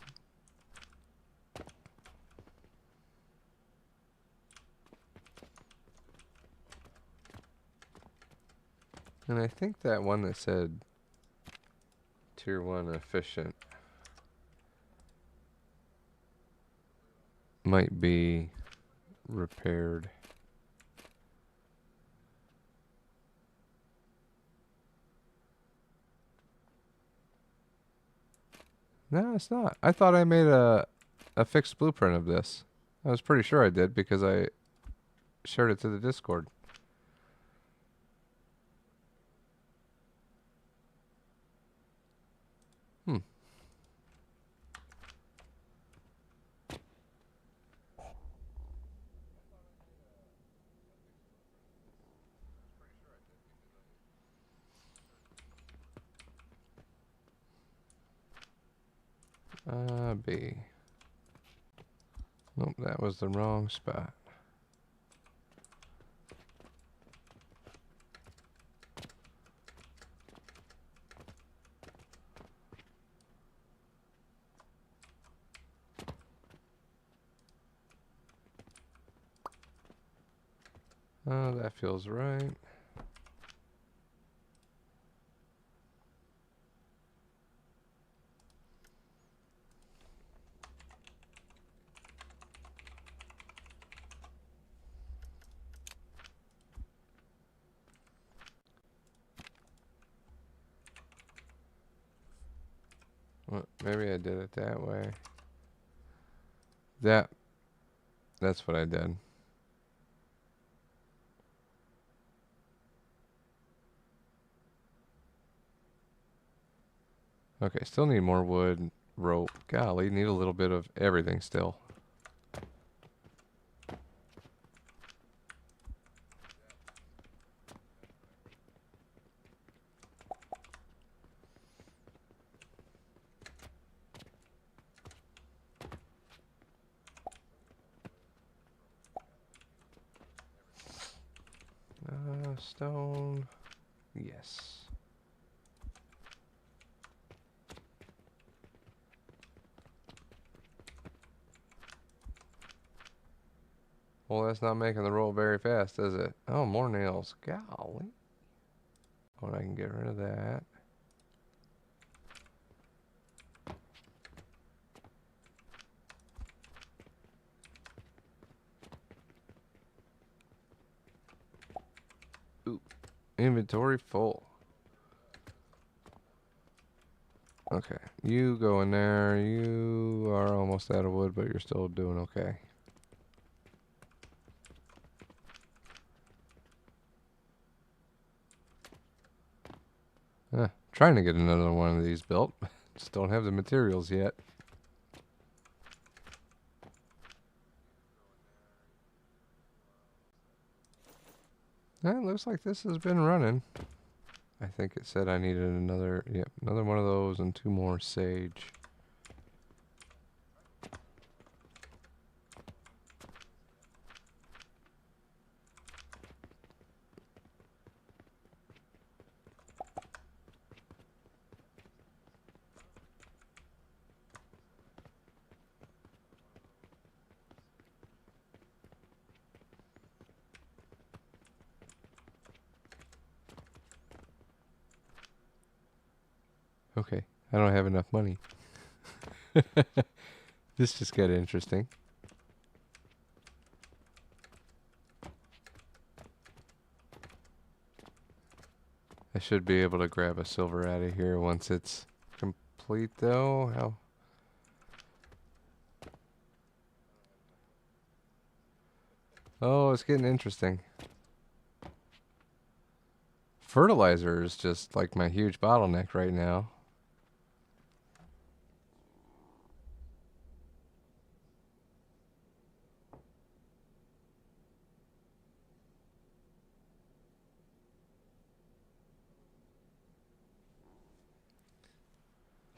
And I think that one that said Tier 1 efficient might be repaired. No, it's not. I thought I made a fixed blueprint of this. I was pretty sure I did because I shared it to the Discord. Hmm. to be. Nope, that was the wrong spot. Oh, that feels right. Well, maybe I did it that way. That's what I did. Okay, still need more wood, rope. Golly, need a little bit of everything still. Stone. Yes. Well, that's not making the roll very fast, is it? Oh, more nails. Golly. Oh, I can get rid of that. Oop. Inventory full. Okay, you go in there. You are almost out of wood, but you're still doing okay. Trying to get another one of these built. Just don't have the materials yet. It looks like this has been running. I think it said I needed another, yep, another one of those and 2 more sage. Okay, I don't have enough money. This just got interesting. I should be able to grab a silver out of here once it's complete, though. How? Oh, it's getting interesting. Fertilizer is just like my huge bottleneck right now.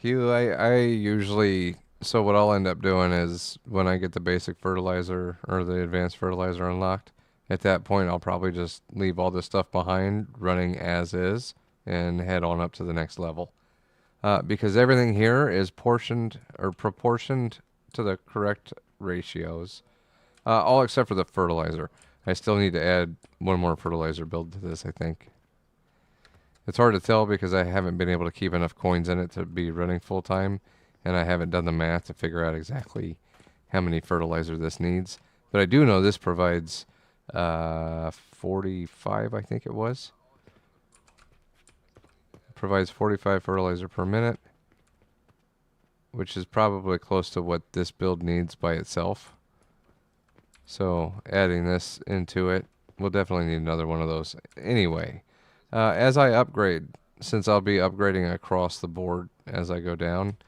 Hugh, I usually, so what I'll end up doing is when I get the basic fertilizer or the advanced fertilizer unlocked, at that point I'll probably just leave all this stuff behind running as is and head on up to the next level. Because everything here is portioned or proportioned to the correct ratios, all except for the fertilizer. I still need to add one more fertilizer build to this, I think. It's hard to tell because I haven't been able to keep enough coins in it to be running full time, and I haven't done the math to figure out exactly how many fertilizer this needs. But I do know this provides 45, I think it was. It provides 45 fertilizer per minute, which is probably close to what this build needs by itself. So adding this into it, we'll definitely need another one of those. Anyway, as I upgrade, since I'll be upgrading across the board as I go down,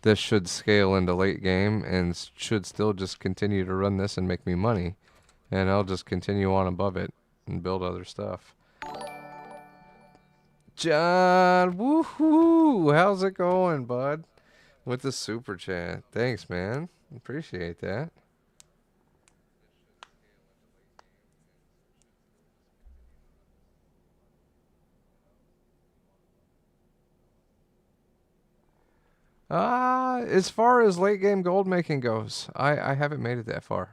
this should scale into late game and should still just continue to run this and make me money. And I'll just continue on above it and build other stuff. John, woohoo! How's it going, bud? with the super chat. Thanks, man. Appreciate that. As far as late game gold making goes, I haven't made it that far.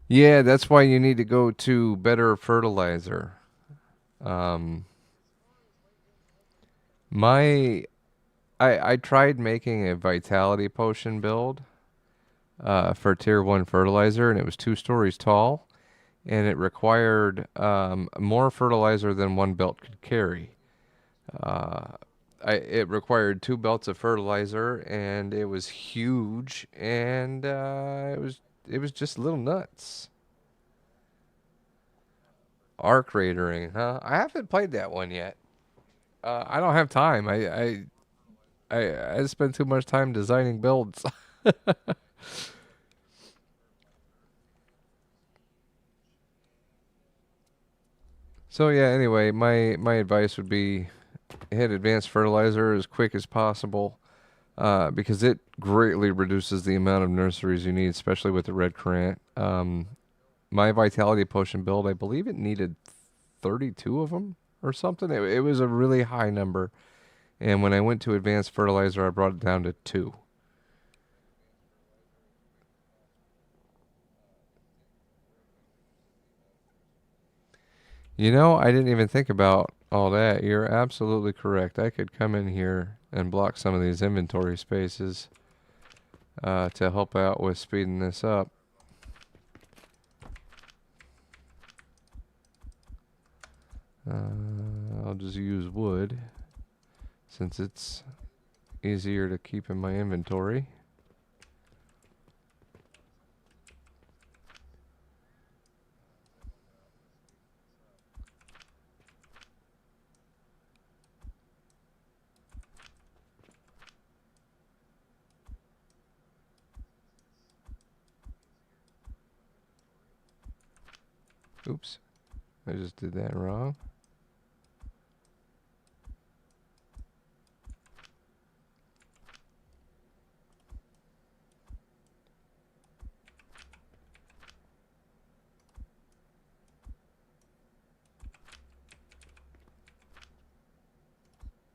Yeah, that's why you need to go to better fertilizer. Um, my I tried making a vitality potion build for tier 1 fertilizer, and it was 2 stories tall, and it required more fertilizer than one belt could carry. Uh, it required 2 belts of fertilizer, and it was huge, and it was just little nuts. Arc Raidering, huh? I haven't played that one yet. I don't have time. I spend too much time designing builds. So yeah, anyway, my advice would be hit advanced fertilizer as quick as possible, because it greatly reduces the amount of nurseries you need, especially with the red currant. My vitality potion build, I believe it needed 32 of them or something. It was a really high number, and when I went to advanced fertilizer, I brought it down to 2. You know, I didn't even think about all that. You're absolutely correct. I could come in here and block some of these inventory spaces to help out with speeding this up. I'll just use wood since it's easier to keep in my inventory. Oops, I just did that wrong.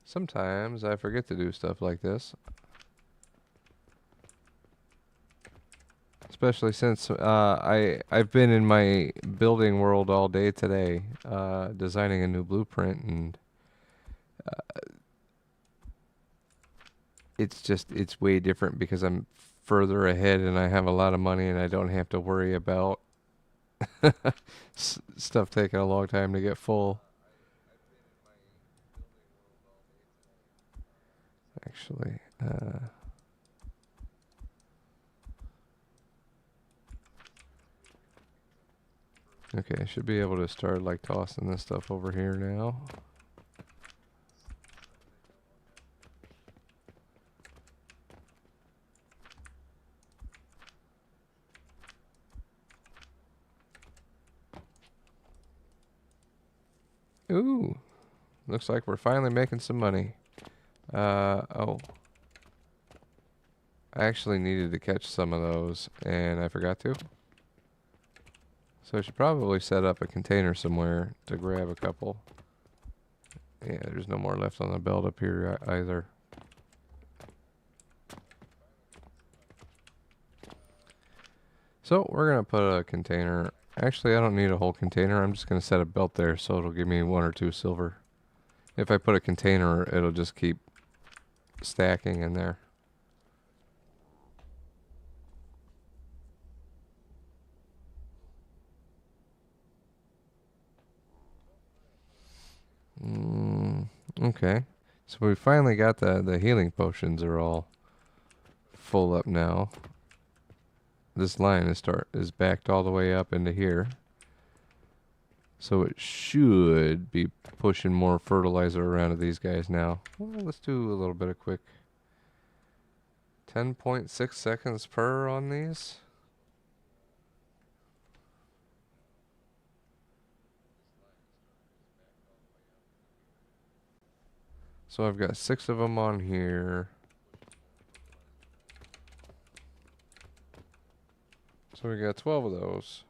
Sometimes I forget to do stuff like this, especially since I've been in my building world all day today, designing a new blueprint, and it's way different because I'm further ahead and I have a lot of money and I don't have to worry about stuff taking a long time to get full. Actually, okay, I should be able to start like tossing this stuff over here now. Ooh, looks like we're finally making some money. Oh, I actually needed to catch some of those and I forgot to. So I should probably set up a container somewhere to grab a couple. Yeah, there's no more left on the belt up here either. So we're going to put a container. Actually, I don't need a whole container. I'm just going to set a belt there so it'll give me 1 or 2 silver. If I put a container, it'll just keep stacking in there. Okay. So we finally got the healing potions are all full up now. This line is backed all the way up into here. So it should be pushing more fertilizer around to these guys now. Well, let's do a little bit of quick 10.6 seconds per on these. So I've got 6 of them on here. So we got 12 of those.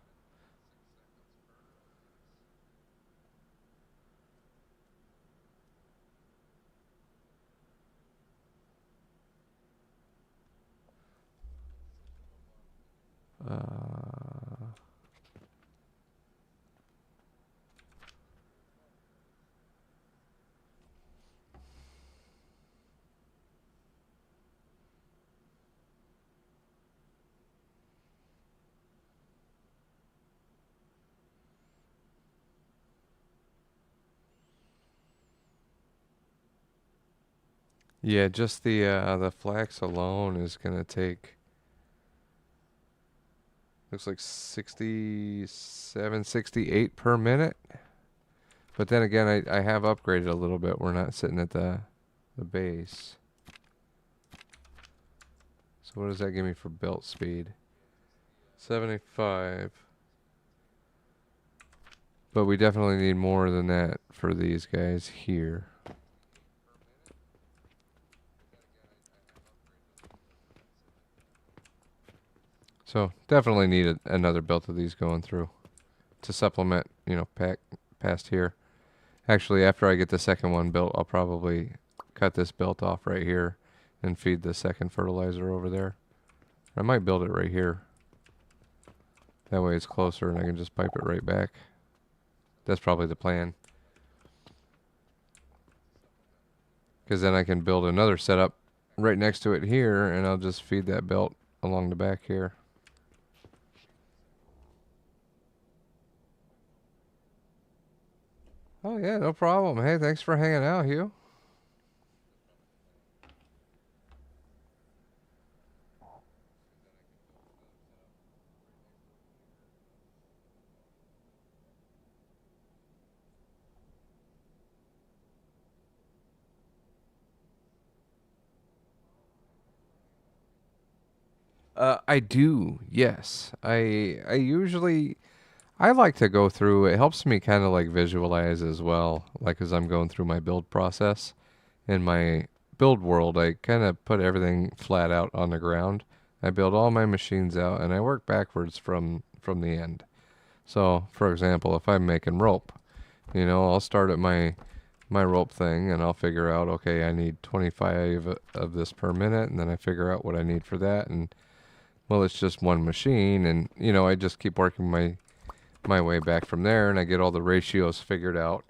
Yeah, just the flax alone is gonna take, looks like 67, 68 per minute. But then again, I have upgraded a little bit. We're not sitting at the base. So what does that give me for belt speed? 75. But we definitely need more than that for these guys here. So definitely need another belt of these going through to supplement, past here. Actually, after I get the second one built, I'll probably cut this belt off right here and feed the second fertilizer over there. I might build it right here. That way it's closer and I can just pipe it right back. That's probably the plan. Because then I can build another setup right next to it here and I'll just feed that belt along the back here. Oh yeah, no problem. Hey, thanks for hanging out, Hugh. I do, yes. I usually I like to go through. It helps me kind of like visualize as well, like as I'm going through my build process. In my build world, I kind of put everything flat out on the ground. I build all my machines out, and I work backwards from the end. So, for example, if I'm making rope, I'll start at my rope thing, and I'll figure out, okay, I need 25 of this per minute, and then I figure out what I need for that, and well, it's just one machine, and I just keep working my way back from there, and I get all the ratios figured out.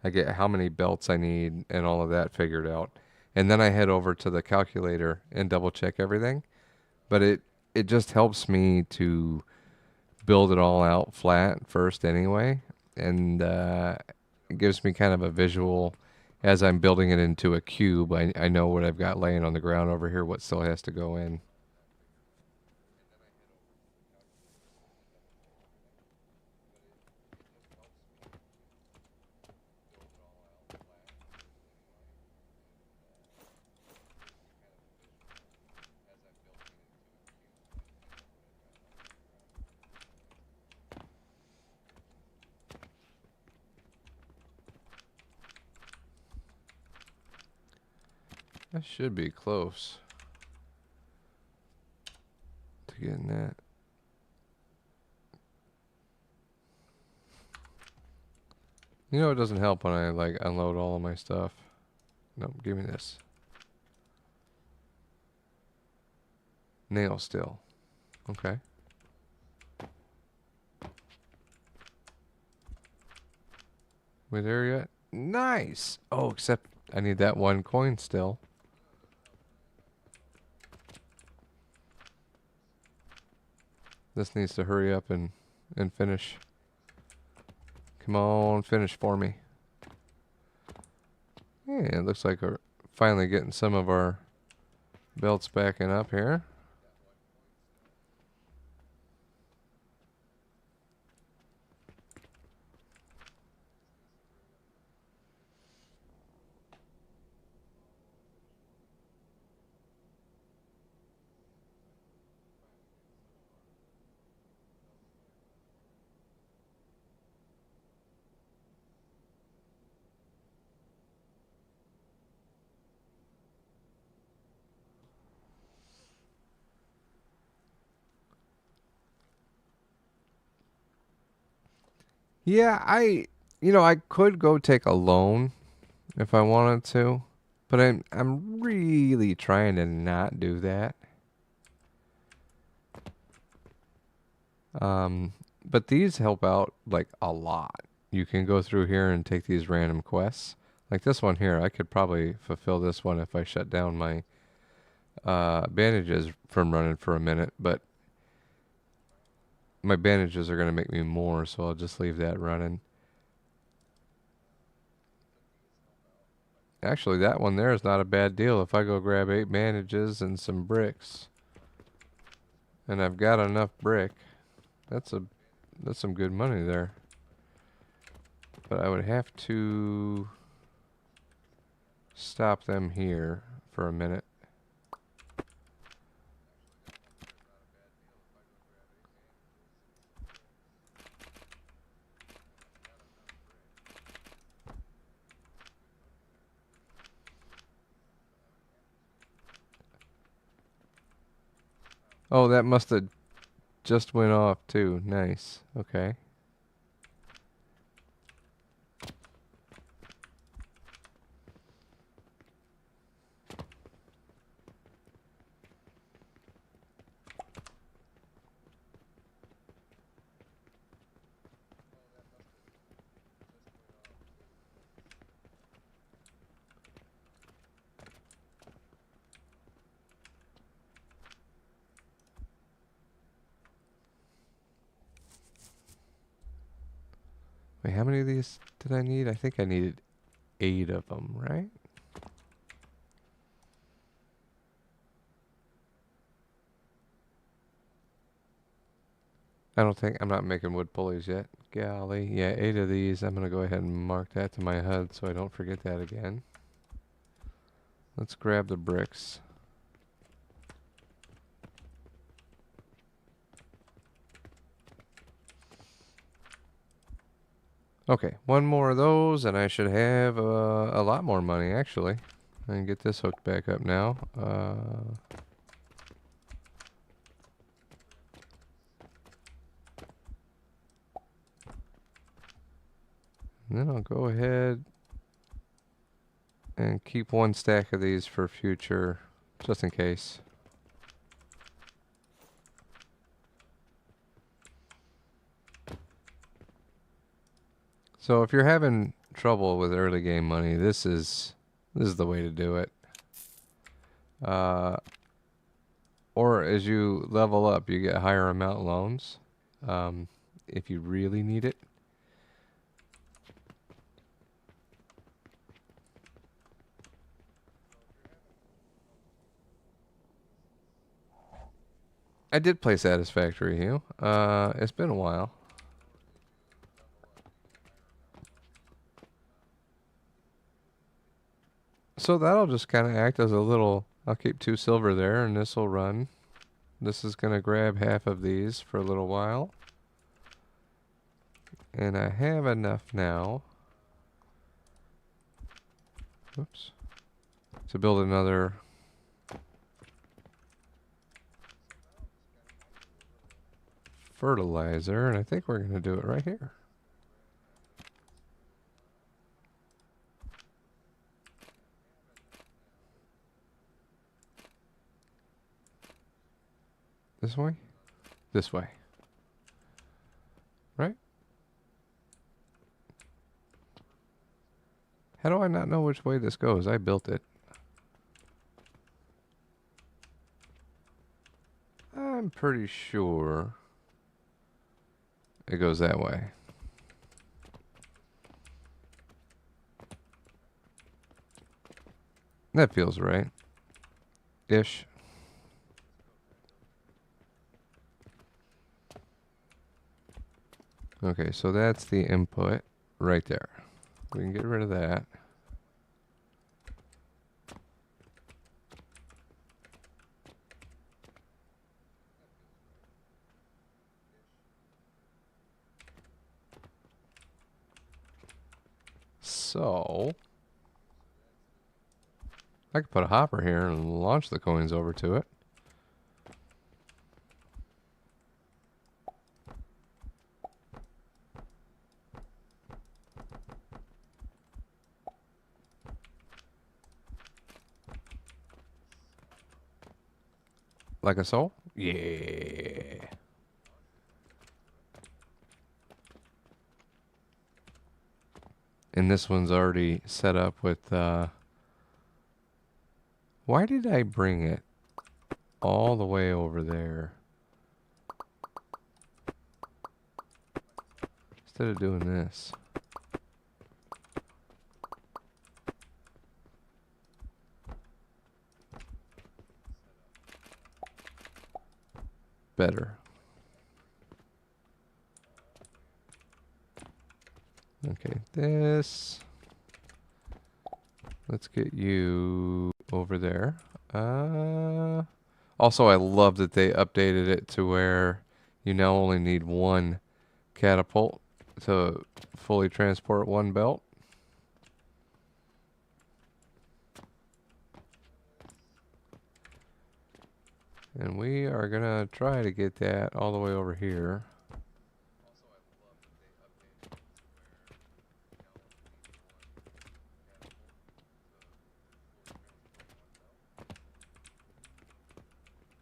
I get how many belts I need and all of that figured out. And then I head over to the calculator and double check everything. But it just helps me to build it all out flat first anyway. And it gives me kind of a visual as I'm building it into a cube. I know what I've got laying on the ground over here, what still has to go in. I should be close to getting that. It doesn't help when I like unload all of my stuff. No, give me this. Nail still. Okay. We there yet? Nice. Oh, except I need that one coin still. This needs to hurry up and finish. Come on, finish for me. Yeah, it looks like we're finally getting some of our belts backing up here. Yeah, I could go take a loan if I wanted to, but I'm really trying to not do that. Um, but these help out like a lot. You can go through here and take these random quests. Like this one here, I could probably fulfill this one if I shut down my bandages from running for a minute, but my bandages are going to make me more, so I'll just leave that running. Actually, that one there is not a bad deal. If I go grab 8 bandages and some bricks, and I've got enough brick, that's a that's some good money there. But I would have to stop them here for a minute. Oh, that must have just went off too. Nice. Okay. Wait, how many of these did I need? I think I needed 8 of them, right? I'm not making wood pulleys yet. Golly. Yeah, 8 of these. I'm going to go ahead and mark that to my HUD so I don't forget that again. Let's grab the bricks. Okay, one more of those and I should have a lot more money actually. I can get this hooked back up now. And then I'll go ahead and keep 1 stack of these for future, just in case. So if you're having trouble with early game money, this is the way to do it. Or as you level up, you get higher amount loans if you really need it. I did play Satisfactory, Hugh. It's been a while. So that'll just kind of act as a little... I'll keep 2 silver there, and this will run. This is going to grab half of these for a little while. And I have enough now. Oops. To build another... fertilizer, and I think we're going to do it right here. This way? This way. Right? How do I not know which way this goes? I built it. I'm pretty sure it goes that way. That feels right. Ish. Okay, so that's the input right there. We can get rid of that. So I could put a hopper here and launch the coins over to it. Like a soul? Yeah. And this one's already set up with, why did I bring it all the way over there? Instead of doing this. Better. Okay, this. Let's get you over there. Also, I love that they updated it to where you now only need one catapult to fully transport one belt. And we are going to try to get that all the way over here.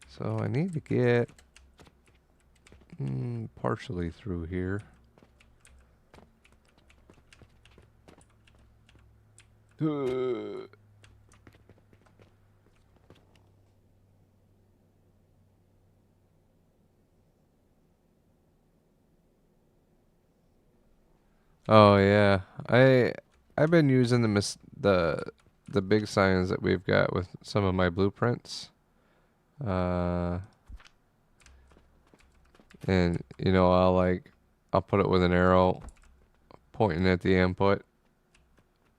So I need to get partially through here. Oh yeah, I've been using the big signs that we've got with some of my blueprints. And you know, I'll put it with an arrow pointing at the input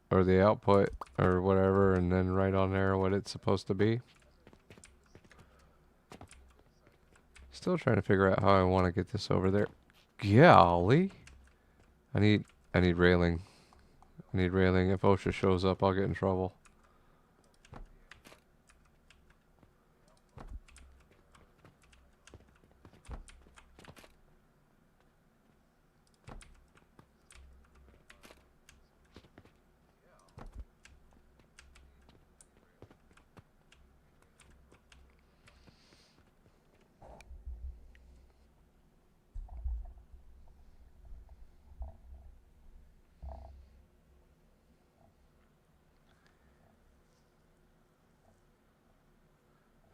or the output or whatever, and then write on there what it's supposed to be. Still trying to figure out how I want to get this over there. Golly, I need railing. I need railing. If OSHA shows up, I'll get in trouble.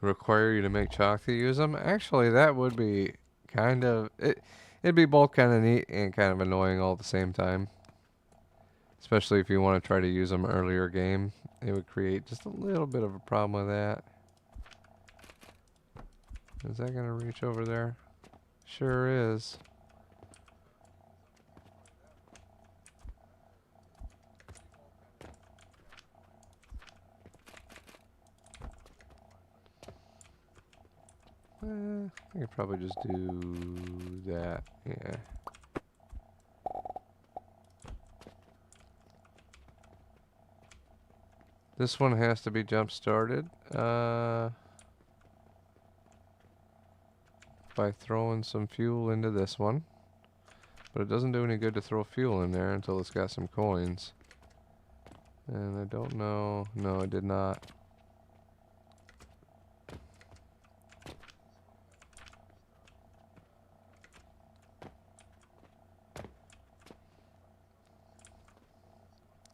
Require you to make chalk to use them? Actually, that would be kind of it'd be both kind of neat and kind of annoying all at the same time. Especially if you want to try to use them earlier game, it would create just a little bit of a problem with that. Is that gonna reach over there? Sure is. I could probably just do that. Yeah. This one has to be jump started by throwing some fuel into this one. But it doesn't do any good to throw fuel in there until it's got some coins. And I don't know. No, it did not.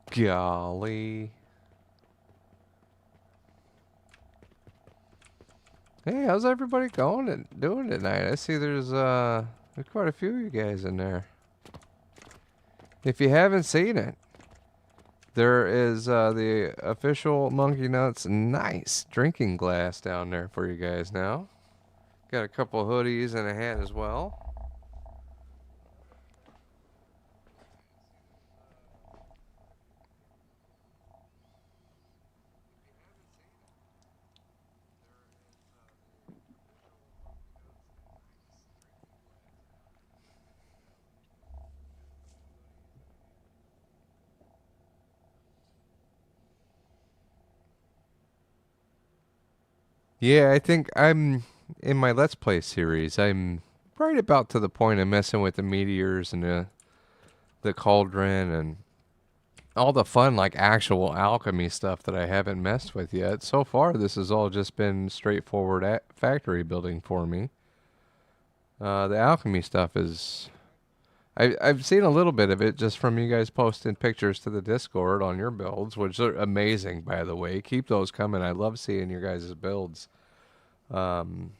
Golly. Hey, how's everybody going and doing tonight? I see there's quite a few of you guys in there. If you haven't seen it, there is the official Monkey Nuts nice drinking glass down there for you guys now. Got a couple hoodies and a hat as well. Yeah, I think I'm in my Let's Play series. I'm right about to the point of messing with the meteors and the cauldron, and all the fun, like actual alchemy stuff that I haven't messed with yet. So far, this has all just been straightforward factory building for me. The alchemy stuff is. I've seen a little bit of it just from you guys posting pictures to the Discord on your builds, which are amazing, by the way. Keep those coming. I love seeing your guys' builds. Um,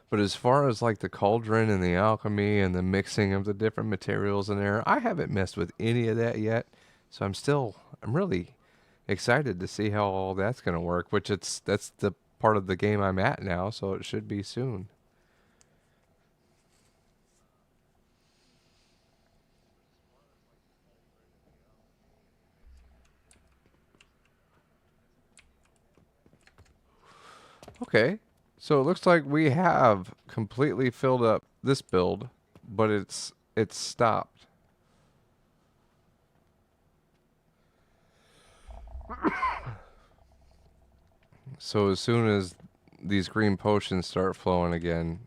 but as far as like the cauldron and the alchemy and the mixing of the different materials in there, I haven't messed with any of that yet. So I'm really excited to see how all that's going to work, that's the part of the game I'm at now, so it should be soon. Okay. So it looks like we have completely filled up this build, but it's stopped. So as soon as these green potions start flowing again,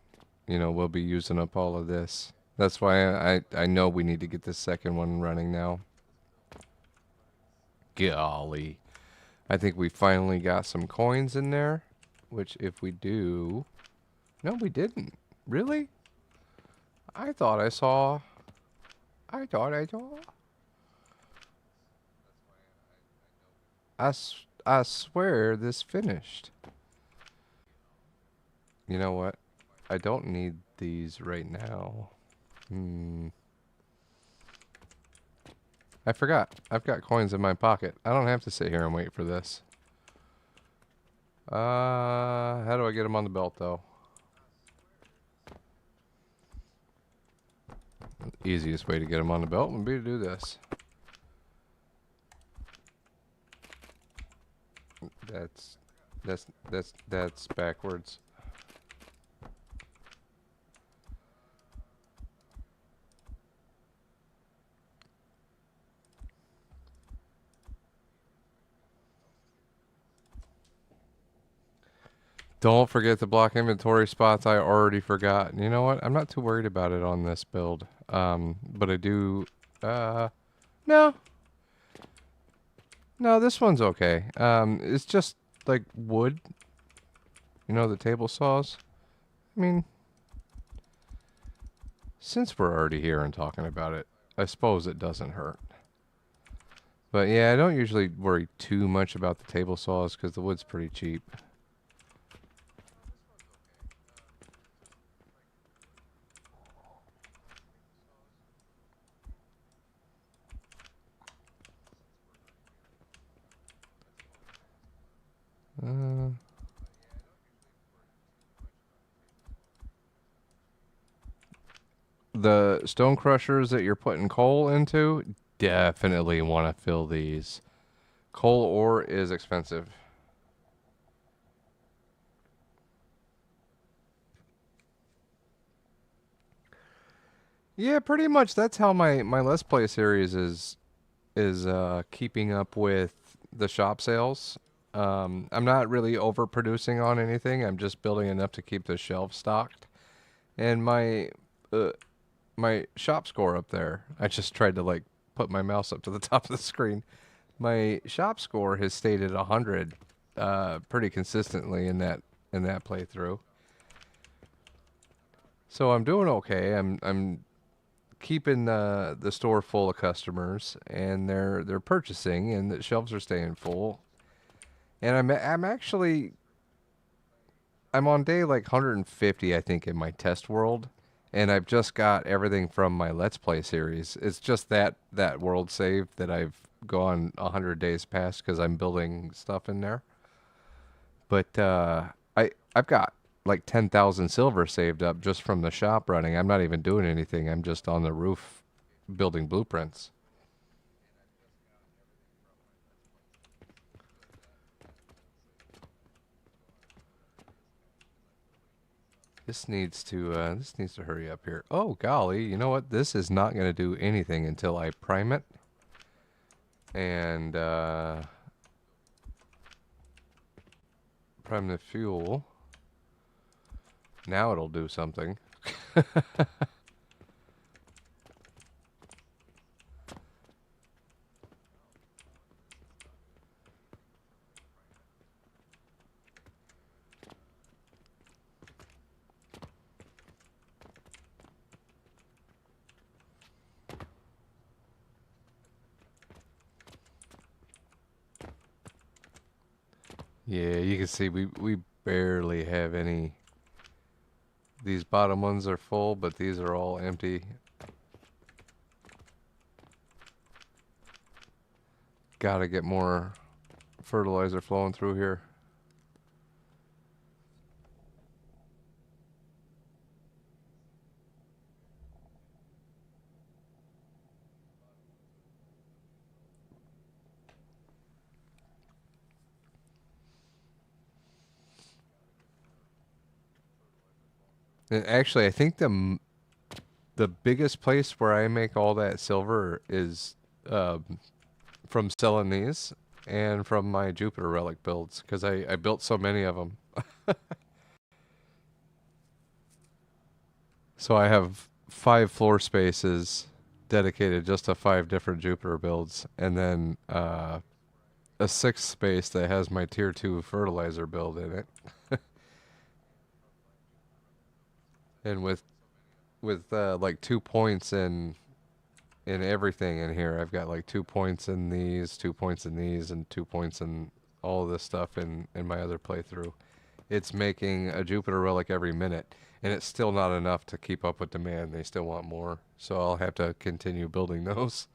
we'll be using up all of this. That's why I know we need to get this second one running now. Golly. I think we finally got some coins in there, which if we do... No, we didn't. Really? I thought I saw... I thought I saw... I swear this finished. You know what? I don't need these right now. I forgot. I've got coins in my pocket. I don't have to sit here and wait for this. How do I get them on the belt, though? The easiest way to get them on the belt would be to do this. That's backwards. Don't forget to block inventory spots. I already forgot. You know what? I'm not too worried about it on this build. But I do... No. No, this one's okay. It's just, like, wood. You know, the table saws. I mean... Since we're already here and talking about it, I suppose it doesn't hurt. But yeah, I don't usually worry too much about the table saws because the wood's pretty cheap. The stone crushers that you're putting coal into, definitely want to fill these. Coal ore is expensive. Yeah, pretty much that's how my Let's Play series is keeping up with the shop sales. I'm not really overproducing on anything. I'm just building enough to keep the shelves stocked. And my shop score up there, I just tried to like put my mouse up to the top of the screen. My shop score has stayed at 100 pretty consistently in that playthrough. So I'm doing okay. I'm keeping the store full of customers, and they're purchasing, and the shelves are staying full. And I'm on day like 150, I think, in my test world, and I've just got everything from my Let's Play series. It's just that world save that I've gone 100 days past because I'm building stuff in there. But I've got like 10,000 silver saved up just from the shop running. I'm not even doing anything. I'm just on the roof building blueprints. This needs to hurry up here. Oh golly, you know what? This is not going to do anything until I prime it. And prime the fuel. Now it'll do something. Yeah, you can see we barely have any. These bottom ones are full, but these are all empty. Gotta get more fertilizer flowing through here. And actually, I think the biggest place where I make all that silver is from selling these and from my Jupiter relic builds because I built so many of them. So I have 5 floor spaces dedicated just to 5 different Jupiter builds, and then a sixth space that has my tier 2 fertilizer build in it. And with like 2 points in everything in here, I've got like 2 points in these, 2 points in these, and 2 points in all of this stuff in my other playthrough. It's making a Jupiter relic every minute, and it's still not enough to keep up with demand. They still want more, so I'll have to continue building those.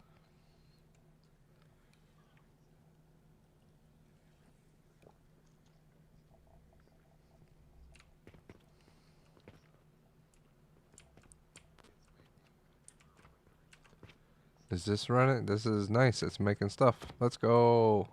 Is this running? This is nice. It's making stuff. Let's go.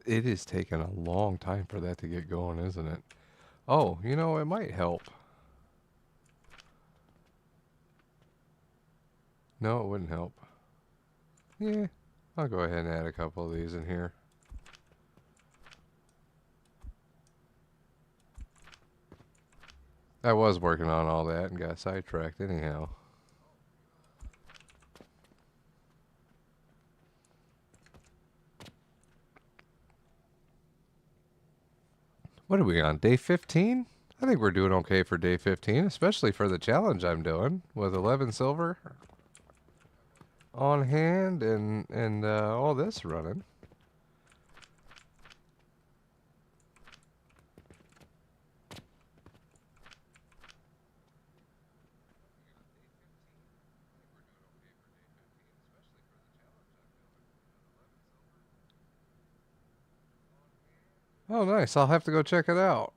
It is taking a long time for that to get going, isn't it? Oh, it might help. No, it wouldn't help. Yeah, I'll go ahead and add a couple of these in here. I was working on all that and got sidetracked anyhow. What are we on? Day 15? I think we're doing okay for day 15, especially for the challenge I'm doing with 11 silver on hand and all this running. Oh, nice. I'll have to go check it out.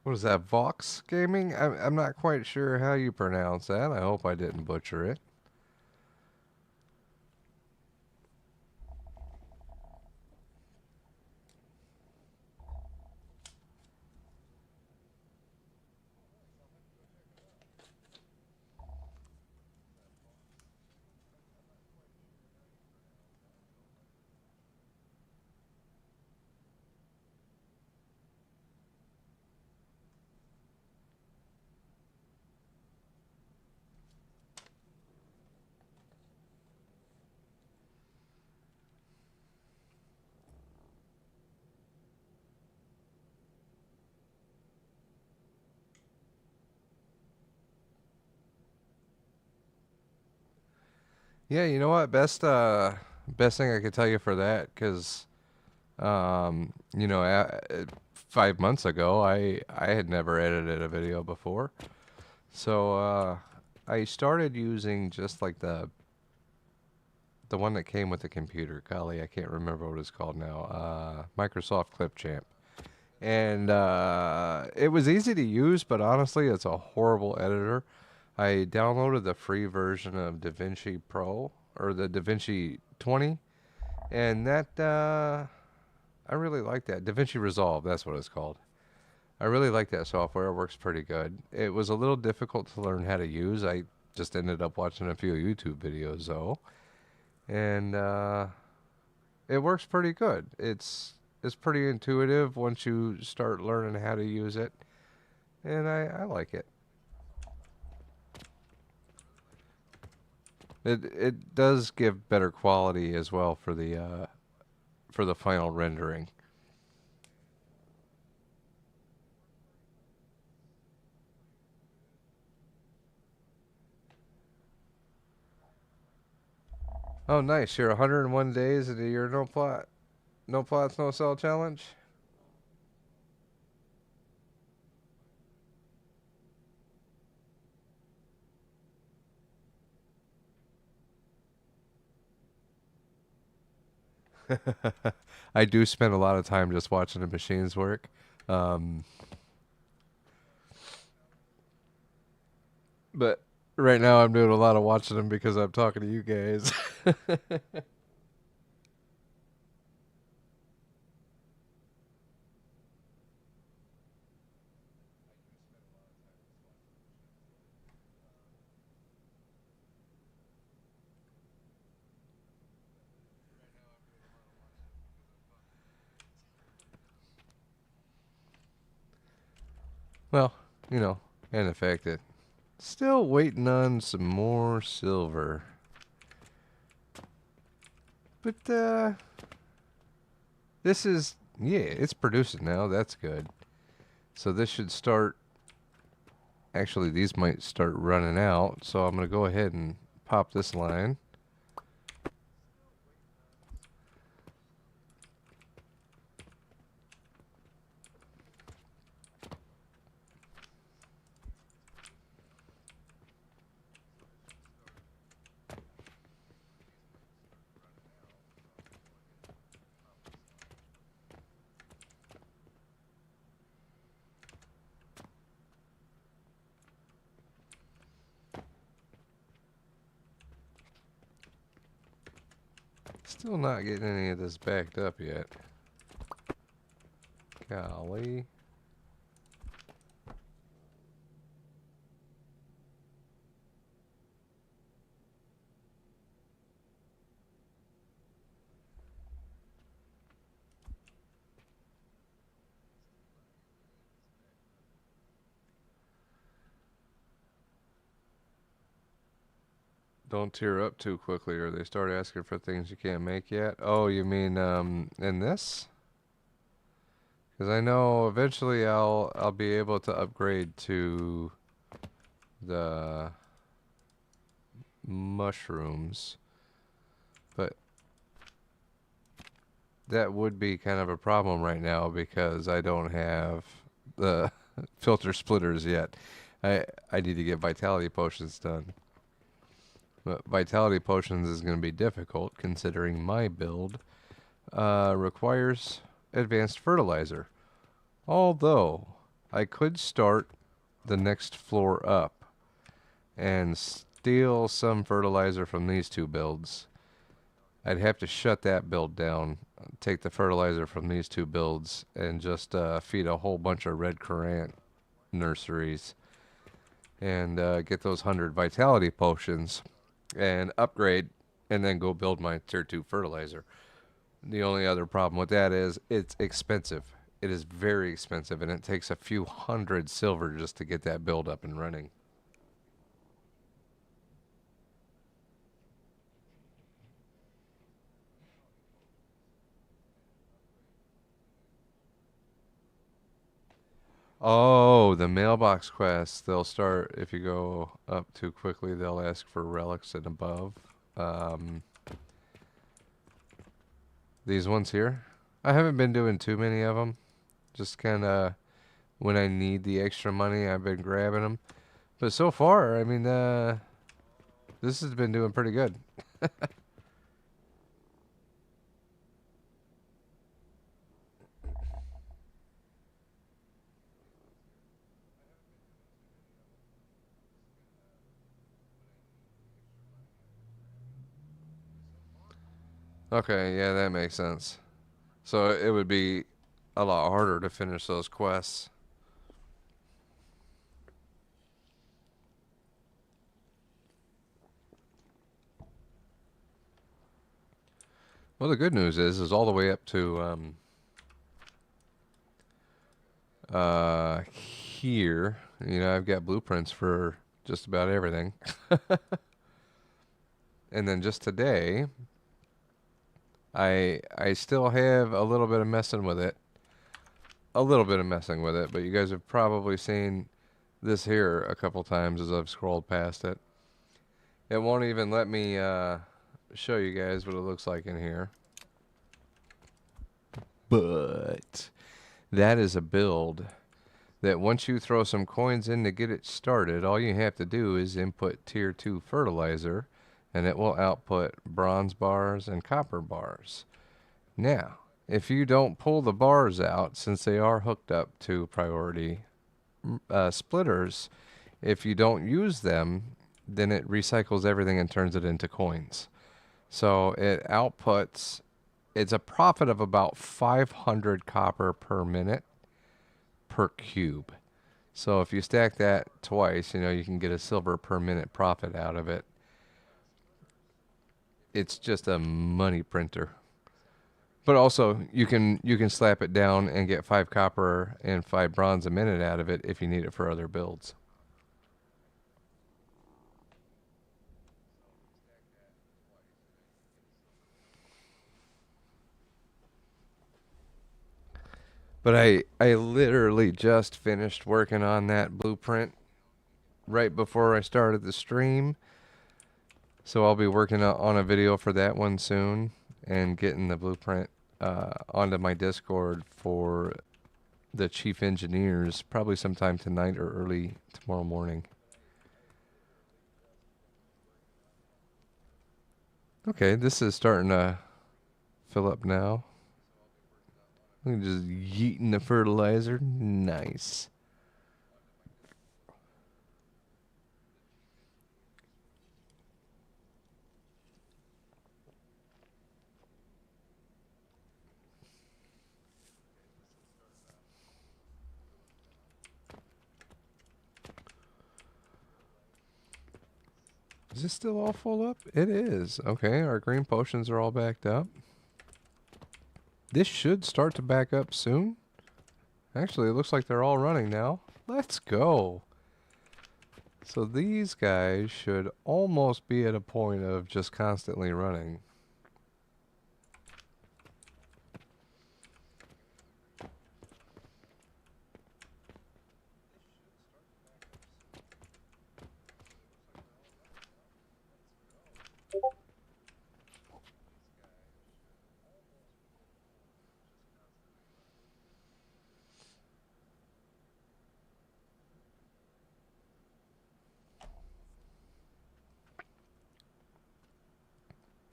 What is that, Vox Gaming? I'm not quite sure how you pronounce that. I hope I didn't butcher it. Yeah, you know what? Best thing I could tell you for that, because 5 months ago, I had never edited a video before, so I started using just like the one that came with the computer. Golly, I can't remember what it's called now. Microsoft Clipchamp, and it was easy to use, but honestly, it's a horrible editor. I downloaded the free version of DaVinci Pro or the DaVinci 20, and that I really like that. DaVinci Resolve, that's what it's called. I really like that software. It works pretty good. It was a little difficult to learn how to use. I just ended up watching a few YouTube videos though, and it works pretty good. It's pretty intuitive once you start learning how to use it, and I like it. It does give better quality as well for the final rendering. Oh, nice! You're 101 days into your no plots, no cell challenge. I do spend a lot of time just watching the machines work. Um, but right now I'm doing a lot of watching them because I'm talking to you guys. Well, you know, and the fact that still waiting on some more silver. But this is yeah, it's producing now. That's good. So this should start. Actually, these might start running out. So I'm gonna go ahead and pop this line. Still not getting any of this backed up yet. Golly. Don't tear up too quickly or they start asking for things you can't make yet. Oh, you mean in this? Because I know eventually I'll be able to upgrade to the mushrooms, but that would be kind of a problem right now because I don't have the filter splitters yet. I need to get vitality potions done. But vitality potions is going to be difficult considering my build requires advanced fertilizer. Although I could start the next floor up and steal some fertilizer from these two builds. I'd have to shut that build down, take the fertilizer from these two builds, and just feed a whole bunch of red currant nurseries and get those 100 vitality potions and upgrade and then go build my tier 2 fertilizer. The only other problem with that is it's expensive. It is very expensive and it takes a few hundred silver just to get that build up and running. Oh, the mailbox quests. They'll start if you go up too quickly. They'll ask for relics and above. Um, these ones here. I haven't been doing too many of them. Just kind of when I need the extra money, I've been grabbing them. But so far, I mean, this has been doing pretty good. Okay, yeah, that makes sense. So it would be a lot harder to finish those quests. Well, the good news is all the way up to here. You know, I've got blueprints for just about everything. And then just today, I still have a little bit of messing with it. A little bit of messing with it, but you guys have probably seen this here a couple times as I've scrolled past it. It won't even let me show you guys what it looks like in here. But that is a build that once you throw some coins in to get it started, all you have to do is input tier 2 fertilizer and it will output bronze bars and copper bars. Now, if you don't pull the bars out, since they are hooked up to priority splitters, if you don't use them, then it recycles everything and turns it into coins. So it outputs, it's a profit of about 500 copper per minute per cube. So if you stack that twice, you know, you can get a silver per minute profit out of it. It's just a money printer. But also you can slap it down and get 5 copper and 5 bronze a minute out of it if you need it for other builds. But I literally just finished working on that blueprint right before I started the stream. So I'll be working on a video for that one soon and getting the blueprint onto my Discord for the chief engineers probably sometime tonight or early tomorrow morning. Okay, this is starting to fill up now. I'm just yeeting the fertilizer. Nice. Is this still all full up? It is. Okay, our green potions are all backed up. This should start to back up soon. Actually, it looks like they're all running now. Let's go. So these guys should almost be at a point of just constantly running.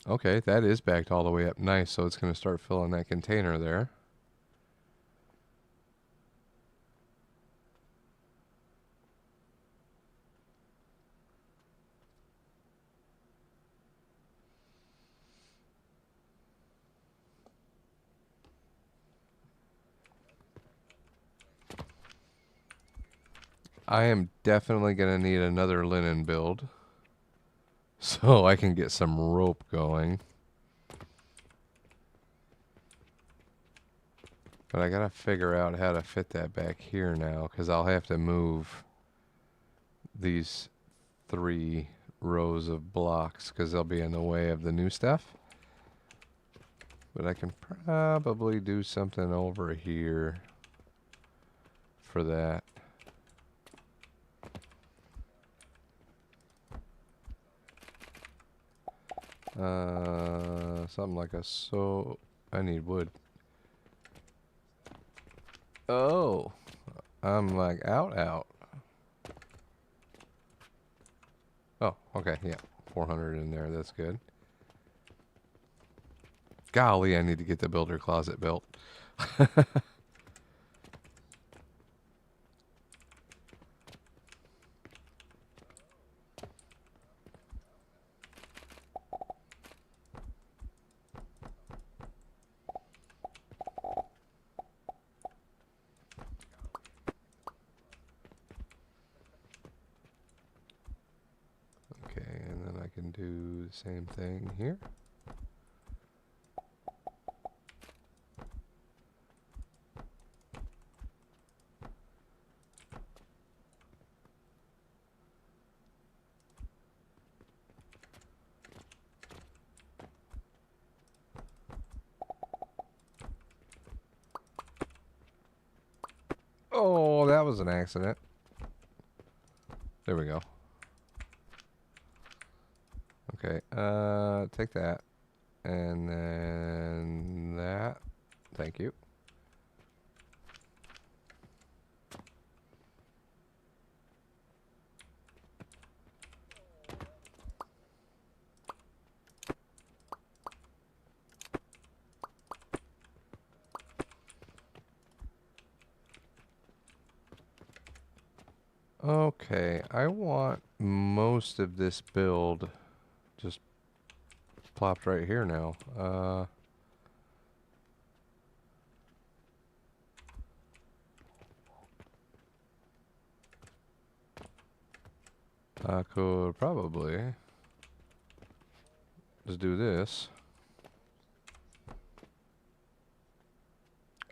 Okay, that is backed all the way up. Nice, so it's going to start filling that container there. I am definitely going to need another linen build so I can get some rope going. But I got to figure out how to fit that back here now because I'll have to move these 3 rows of blocks because they'll be in the way of the new stuff. But I can probably do something over here for that. Something like a I need wood. Oh, I'm like out. Oh, okay, yeah, 400 in there. That's good. Golly, I need to get the builder closet built. Okay, and then I can do the same thing here. was an accident. There we go. Okay, take that. And then that. Thank you. Okay, I want most of this build just plopped right here now. I could probably just do this.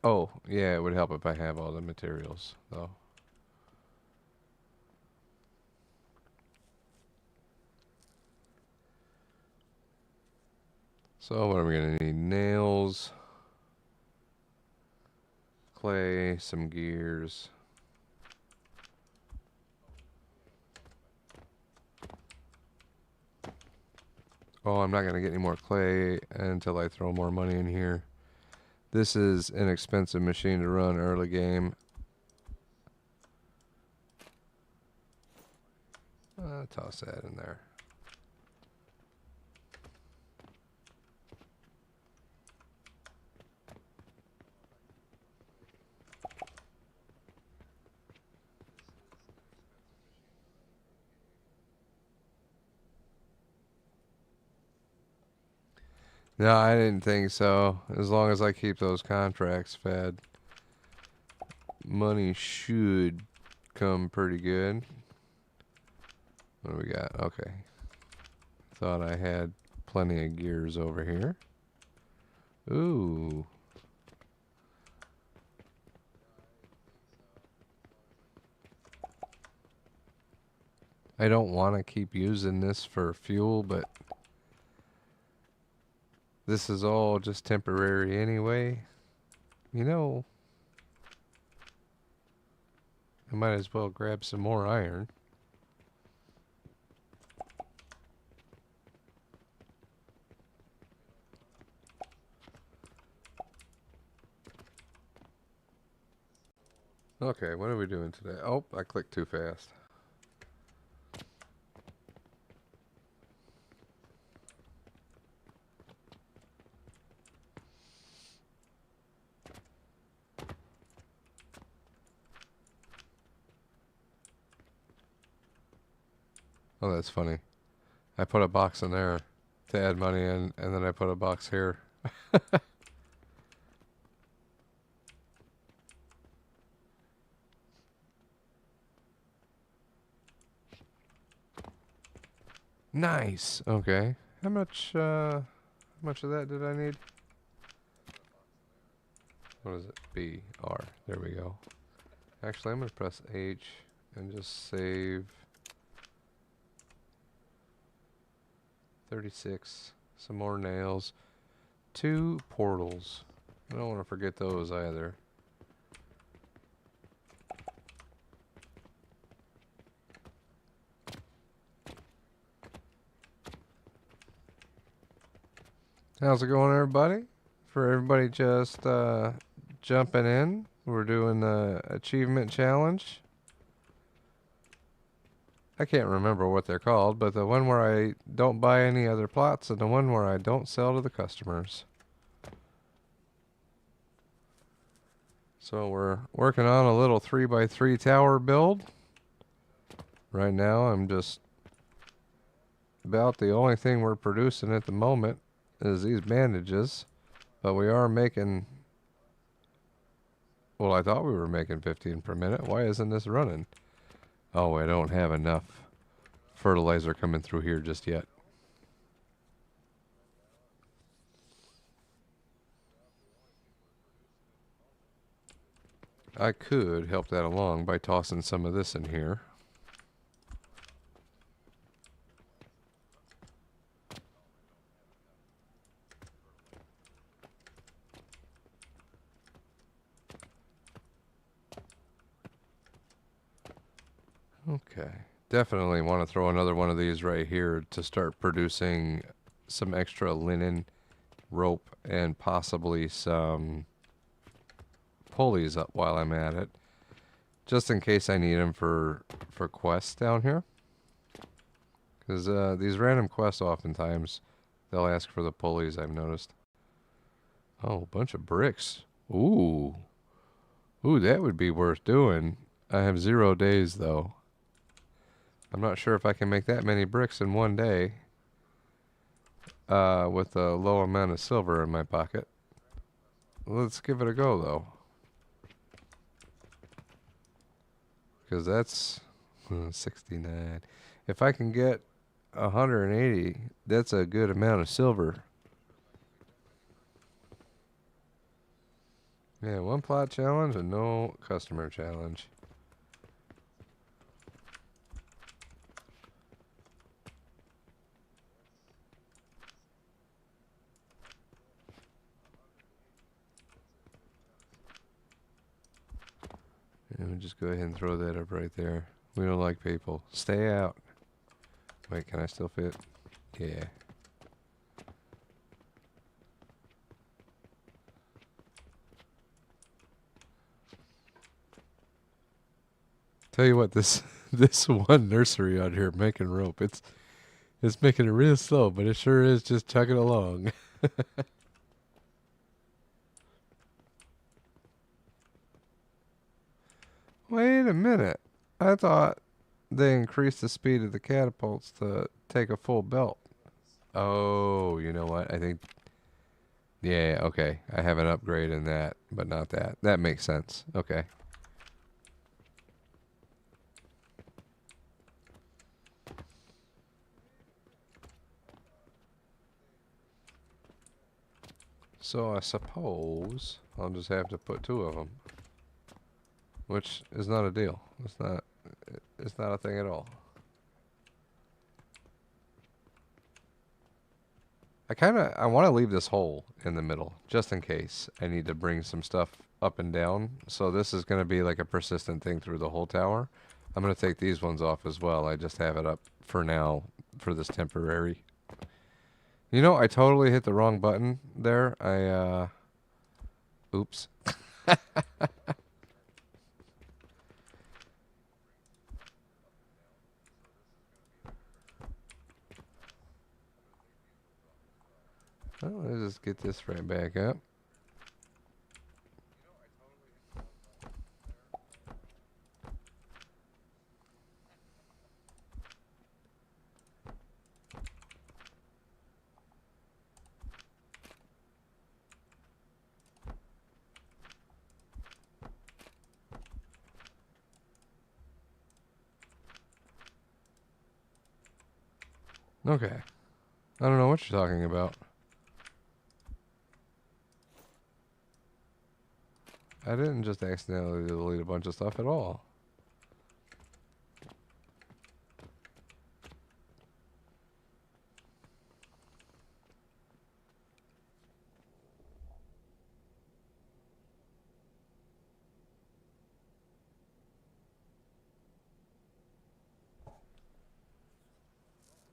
Oh, yeah, it would help if I have all the materials, though. So what are we gonna need? Nails, clay, some gears. Oh, I'm not gonna get any more clay until I throw more money in here. This is an expensive machine to run early game. Toss that in there. No, I didn't think so. As long as I keep those contracts fed, money should come pretty good. What do we got? Okay. Thought I had plenty of gears over here. Ooh. I don't want to keep using this for fuel, but this is all just temporary anyway. You know, I might as well grab some more iron. Okay, what are we doing today? Oh, I clicked too fast. Oh, that's funny. I put a box in there to add money in, and then I put a box here. Nice. Okay. How much of that did I need? What is it? B, R. There we go. Actually, I'm going to press H and just save 36. Some more nails. 2 portals. I don't want to forget those either. How's it going, everybody? For everybody just jumping in, we're doing the achievement challenge. I can't remember what they're called, but the one where I don't buy any other plots and the one where I don't sell to the customers. So we're working on a little 3x3 tower build. Right now I'm just about the only thing we're producing at the moment is these bandages. But we are making, well, I thought we were making 15 per minute. Why isn't this running? Oh, I don't have enough fertilizer coming through here just yet. I could help that along by tossing some of this in here. Okay. Definitely want to throw another one of these right here to start producing some extra linen, rope, and possibly some pulleys up while I'm at it. Just in case I need them for quests down here. Because these random quests oftentimes, they'll ask for the pulleys, I've noticed. Oh, a bunch of bricks. Ooh. Ooh, that would be worth doing. I have 0 days, though. I'm not sure if I can make that many bricks in one day. With a low amount of silver in my pocket. Let's give it a go, though. Because that's 69. If I can get 180, that's a good amount of silver. Yeah, 1 plot challenge and no customer challenge. And we'll just go ahead and throw that up right there. We don't like people. Stay out. Wait, can I still fit? Yeah. Tell you what, this this one nursery out here making rope, it's making it real slow, but it sure is just chugging along. Wait a minute. I thought they increased the speed of the catapults to take a full belt. Oh, you know what? I think, yeah, okay. I have an upgrade in that, but not that. That makes sense. Okay. So I suppose I'll just have to put 2 of them, which is not a deal. It's not a thing at all. I want to leave this hole in the middle just in case I need to bring some stuff up and down. So this is going to be like a persistent thing through the whole tower. I'm going to take these ones off as well. I just have it up for now for this temporary. You know, I totally hit the wrong button there. Oops. Well, let's just get this right back up. Okay. I don't know what you're talking about. I didn't just accidentally delete a bunch of stuff at all.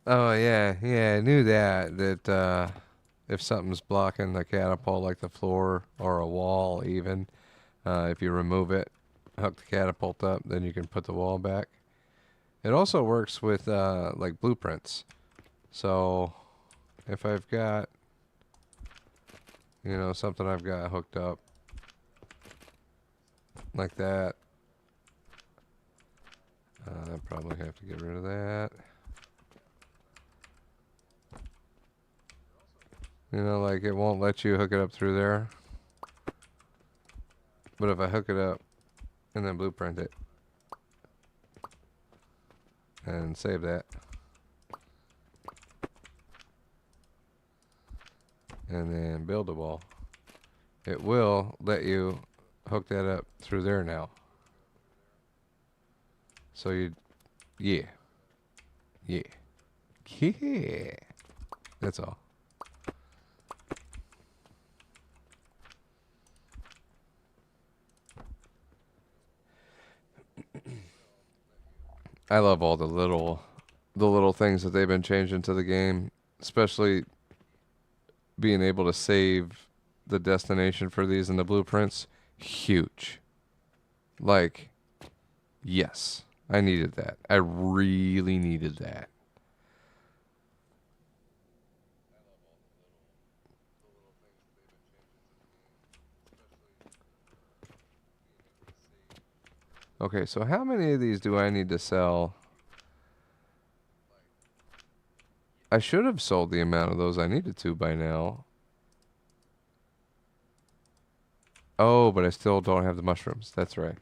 Oh yeah, yeah, I knew that if something's blocking the catapult like the floor or a wall even, if you remove it, hook the catapult up, then you can put the wall back. It also works with like blueprints. So if I've got, you know, something I've got hooked up like that, I probably have to get rid of that. You know, like it won't let you hook it up through there. But if I hook it up and then blueprint it and save that, and then build a wall, it will let you hook that up through there now. So yeah, yeah, yeah. That's all. I love all the little things that they've been changing to the game, especially being able to save the destination for these in the blueprints. Huge. Like, yes, I needed that. I really needed that. Okay, so how many of these do I need to sell? I should have sold the amount of those I needed to by now. Oh, but I still don't have the mushrooms. That's right.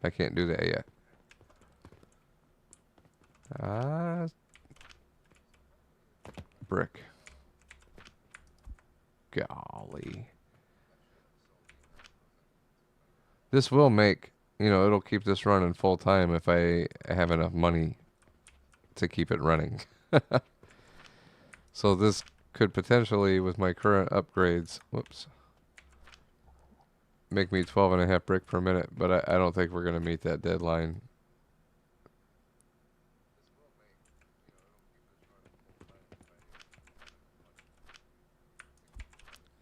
I can't do that yet. Ah, brick. Golly. This will make, it'll keep this running full time if I have enough money to keep it running. So this could potentially, with my current upgrades, whoops, make me 12.5 brick per minute, but I don't think we're going to meet that deadline.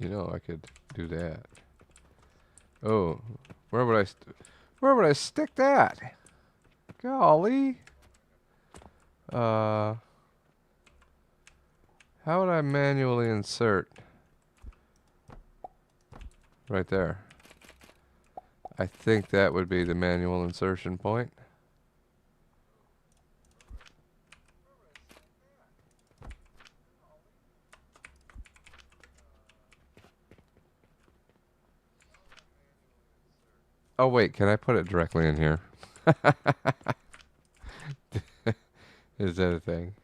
I could do that. Oh, where would I stick that? Golly. How would I manually insert? Right there. I think that would be the manual insertion point. Oh wait, can I put it directly in here? Is that a thing?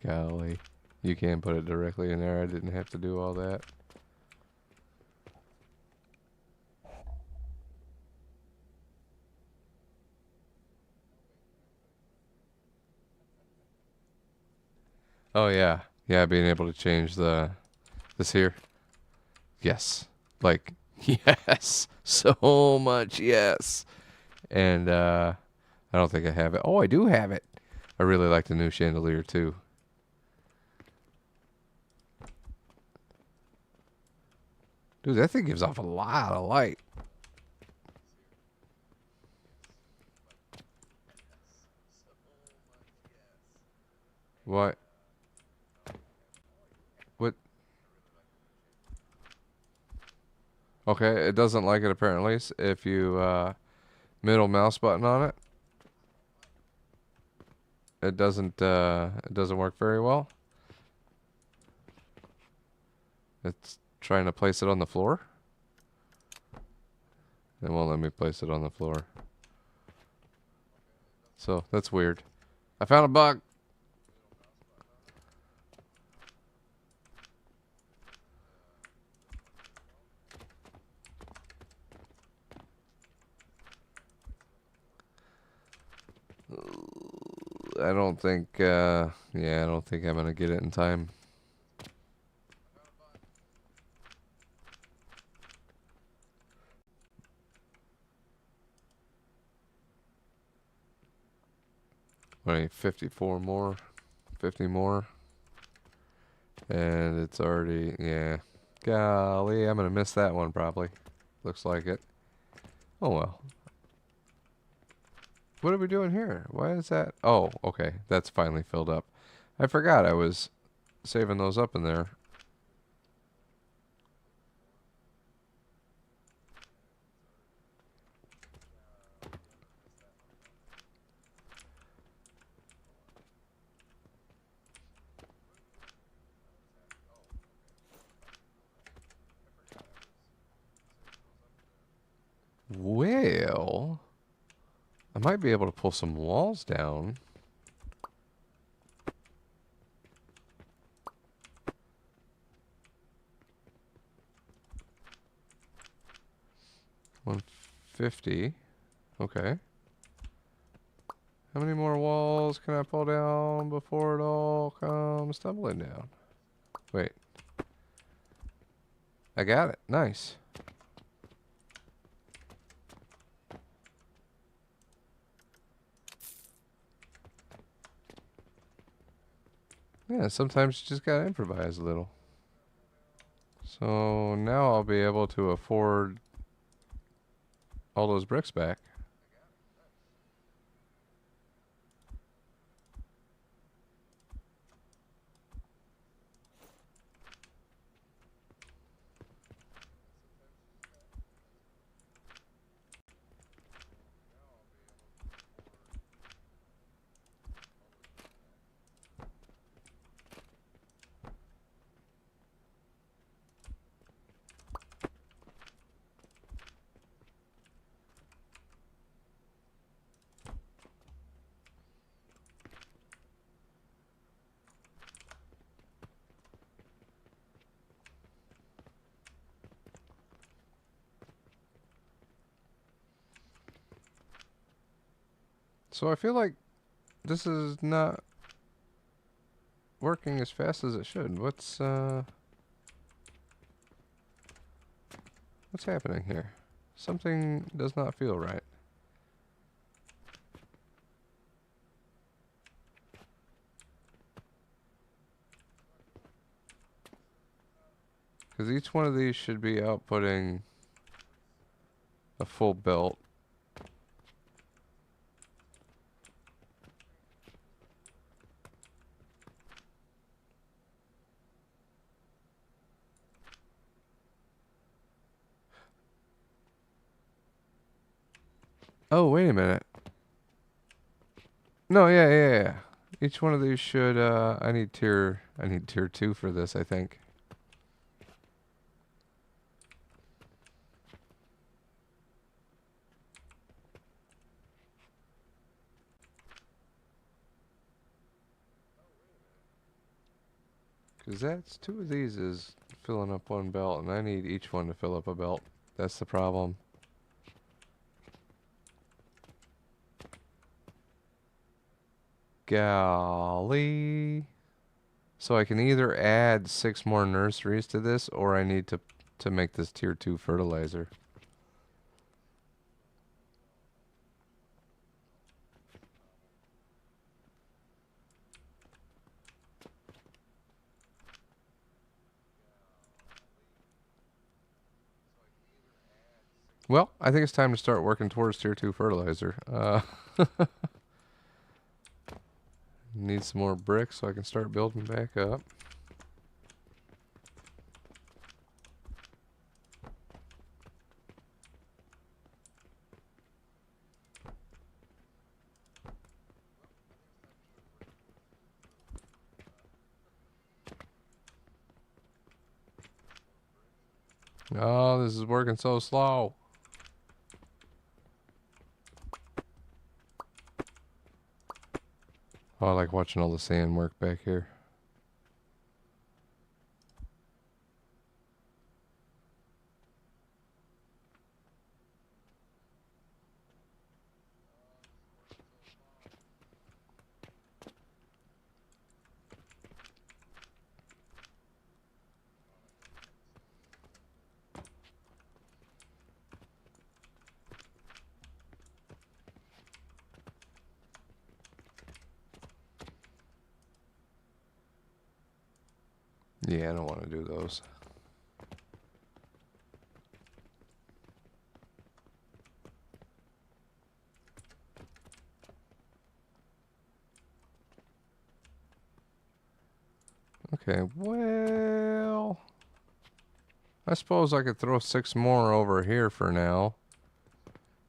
Golly. You can put it directly in there. I didn't have to do all that. Oh yeah. Yeah, being able to change this here. Yes. Like yes. So much yes. And I don't think I have it. Oh, I do have it. I really like the new chandelier too. Dude, that thing gives off a lot of light. What? What? Okay, it doesn't like it apparently. If you middle mouse button on it, it doesn't work very well. It's trying to place it on the floor. It won't let me place it on the floor. So that's weird. I found a bug. I don't think, yeah, I don't think I'm gonna get it in time. I need 54 more, 50 more, and it's already, yeah. Golly, I'm gonna miss that one probably. Looks like it. Oh well. What are we doing here? Why is that? Oh, okay. That's finally filled up. I forgot I was saving those up in there. Well, I might be able to pull some walls down. $150. Okay. How many more walls can I pull down before it all comes tumbling down? Wait. I got it. Nice. Yeah, sometimes you just gotta improvise a little. So now I'll be able to afford all those bricks back. So I feel like this is not working as fast as it should. What's happening here? Something does not feel right. Because each one of these should be outputting a full belt. Oh, wait a minute. No, yeah. Each one of these should, I need tier 2 for this, I think. Because that's 2 of these is filling up one belt, and I need each one to fill up a belt. That's the problem. Golly. So I can either add 6 more nurseries to this, or I need to make this tier 2 fertilizer. Well, I think it's time to start working towards tier 2 fertilizer. Need some more bricks so I can start building back up. Oh, this is working so slow. Oh, I like watching all the sand work back here. Yeah, I don't want to do those. Okay, well, I suppose I could throw 6 more over here for now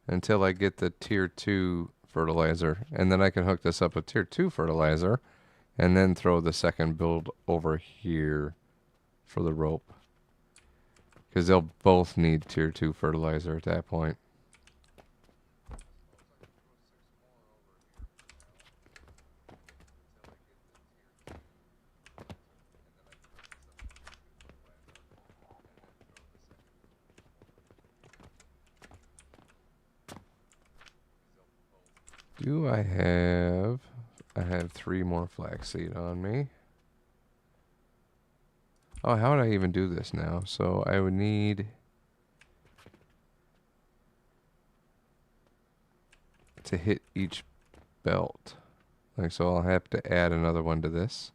until I get the tier 2 fertilizer. And then I can hook this up with tier 2 fertilizer and then throw the second build over here for the rope. Because they'll both need tier 2 fertilizer at that point. Do I have... I have 3 more flaxseed on me. Oh, how would I even do this now? So I would need to hit each belt. Like, so I'll have to add another one to this.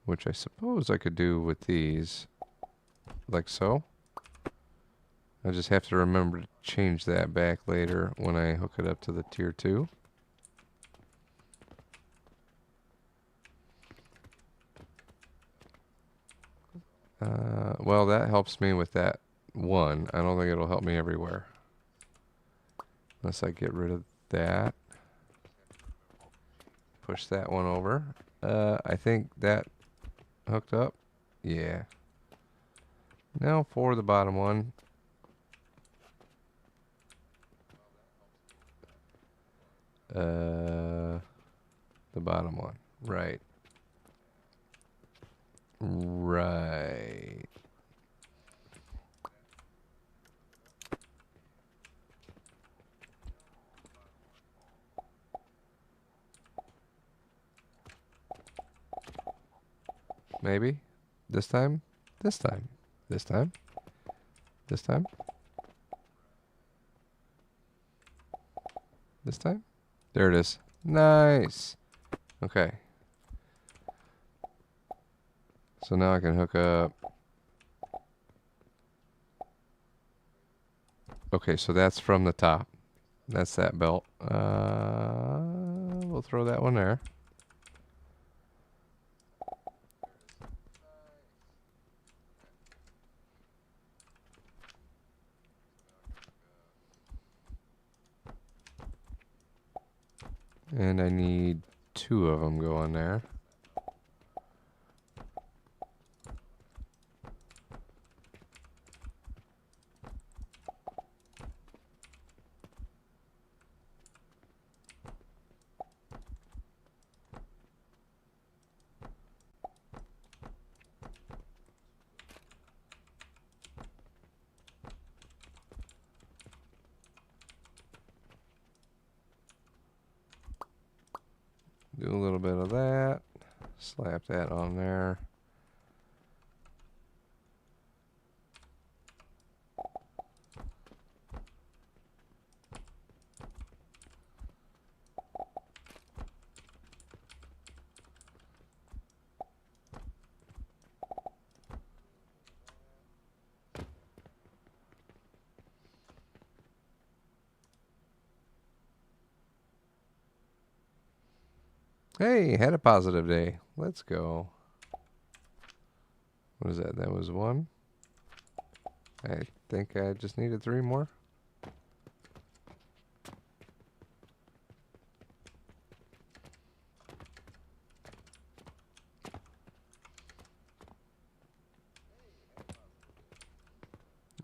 which I suppose I could do with these, like so. I just have to remember to change that back later when I hook it up to the tier 2. Well, that helps me with that one. I don't think it'll help me everywhere. Unless I get rid of that. Push that one over. I think that hooked up. Yeah. Now for the bottom one. The bottom one. Right. Right. Maybe. This time. This time. This time. This time. This time. There it is. Nice. Okay. So now I can hook up. Okay, so that's from the top. That's that belt. We'll throw that one there. And I need 2 of them going there. Do a little bit of that. Slap that on there. Hey, had a positive day. Let's go. What is that? That was 1. I think I just needed 3 more.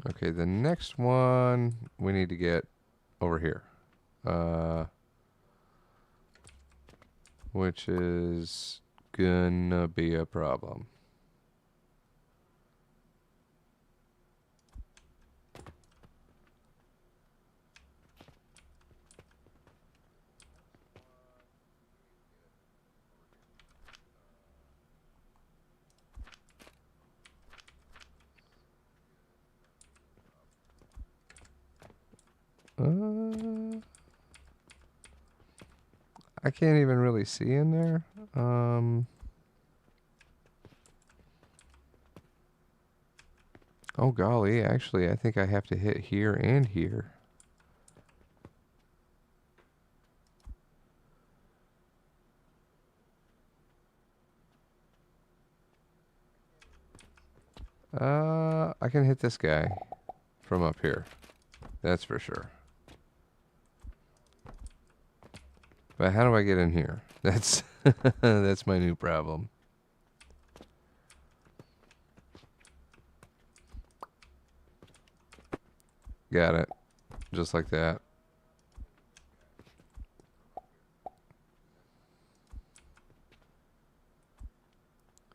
Okay, the next one we need to get over here. Which is gonna be a problem. I can't even really see in there. Oh golly, actually I think I have to hit here and here. I can hit this guy from up here. That's for sure. But how do I get in here? That's that's my new problem. Got it. Just like that.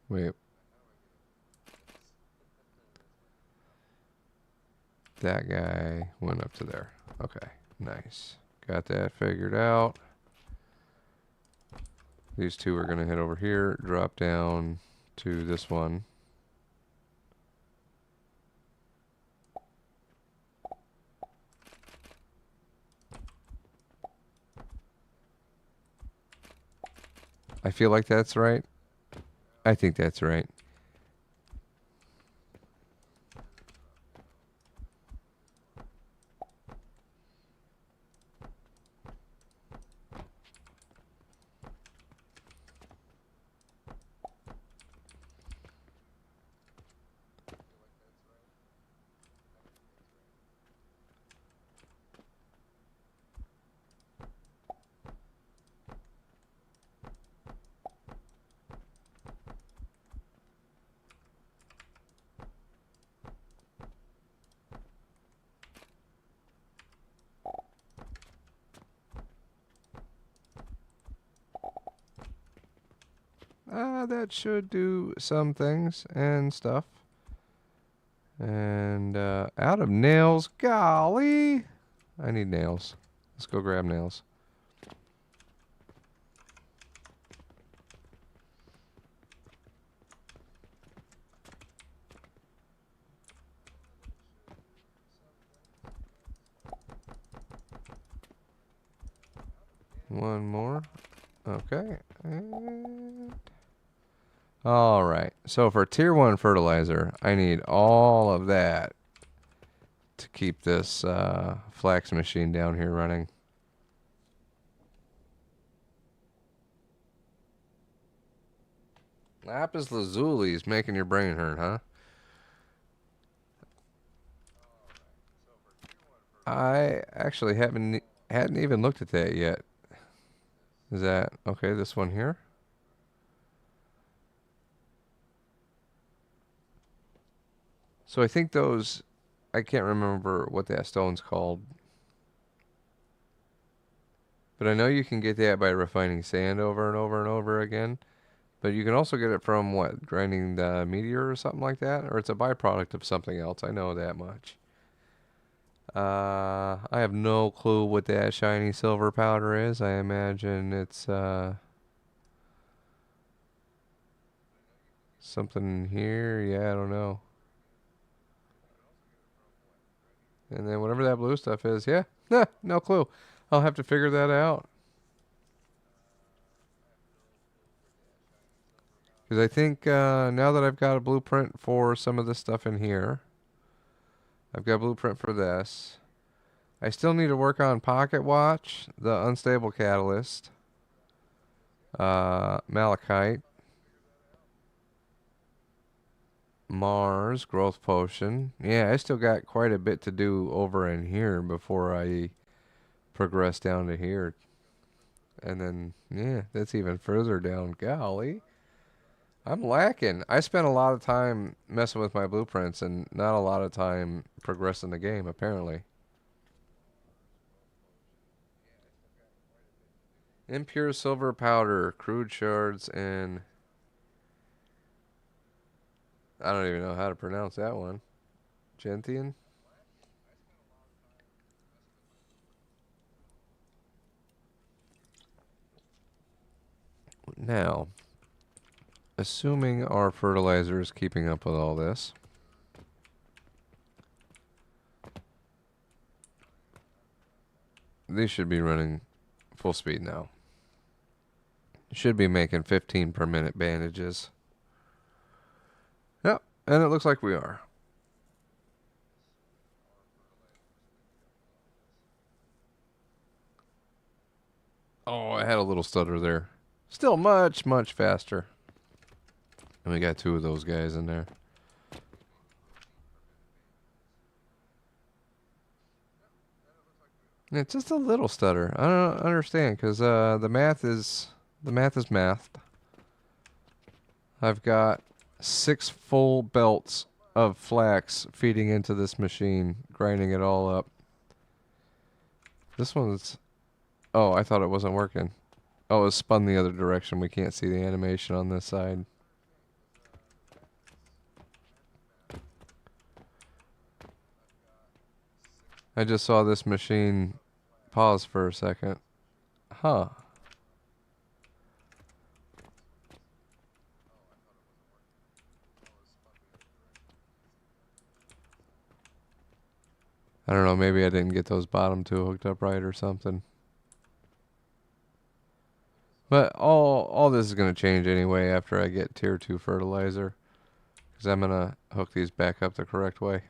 Wait. That guy went up to there. Okay, nice. Got that figured out. These 2 are going to hit over here, drop down to this one. I feel like that's right. I think that's right. That should do some things and stuff. And out of nails. Golly. I need nails. Let's go grab nails. One more. Okay. And all right. So for tier 1 fertilizer, I need all of that to keep this flax machine down here running. Lapis lazuli is making your brain hurt, huh? I actually hadn't even looked at that yet. Is that okay? This one here. So I think those. I can't remember what that stone's called, but I know you can get that by refining sand over and over and over again. But you can also get it from what? Grinding the meteor or something like that? Or it's a byproduct of something else. I know that much. I have no clue what that shiny silver powder is. I imagine it's something here. Yeah, I don't know. And then whatever that blue stuff is, yeah, no clue. I'll have to figure that out. Because I think now that I've got a blueprint for some of this stuff in here, I've got a blueprint for this. I still need to work on Pocket Watch, the Unstable Catalyst, Malachite, Mars, Growth Potion. Yeah, I still got quite a bit to do over in here before I progress down to here. And then, yeah, that's even further down. Golly. I'm lacking. I spent a lot of time messing with my blueprints and not a lot of time progressing the game, apparently. Impure silver powder, crude shards, and I don't even know how to pronounce that one. Gentian? Now, assuming our fertilizer is keeping up with all this, these should be running full speed now. Should be making 15 per minute bandages. Yep, and it looks like we are. Oh, I had a little stutter there. Still much, much faster. And we got two of those guys in there. It's just a little stutter. I don't understand because the math is math. I've got 6 full belts of flax feeding into this machine, grinding it all up. This one's... Oh, I thought it wasn't working. Oh, it's spun the other direction. We can't see the animation on this side. I just saw this machine pause for a second. Huh. I don't know, maybe I didn't get those bottom two hooked up right or something. But all this is going to change anyway after I get tier 2 fertilizer. Because I'm going to hook these back up the correct way.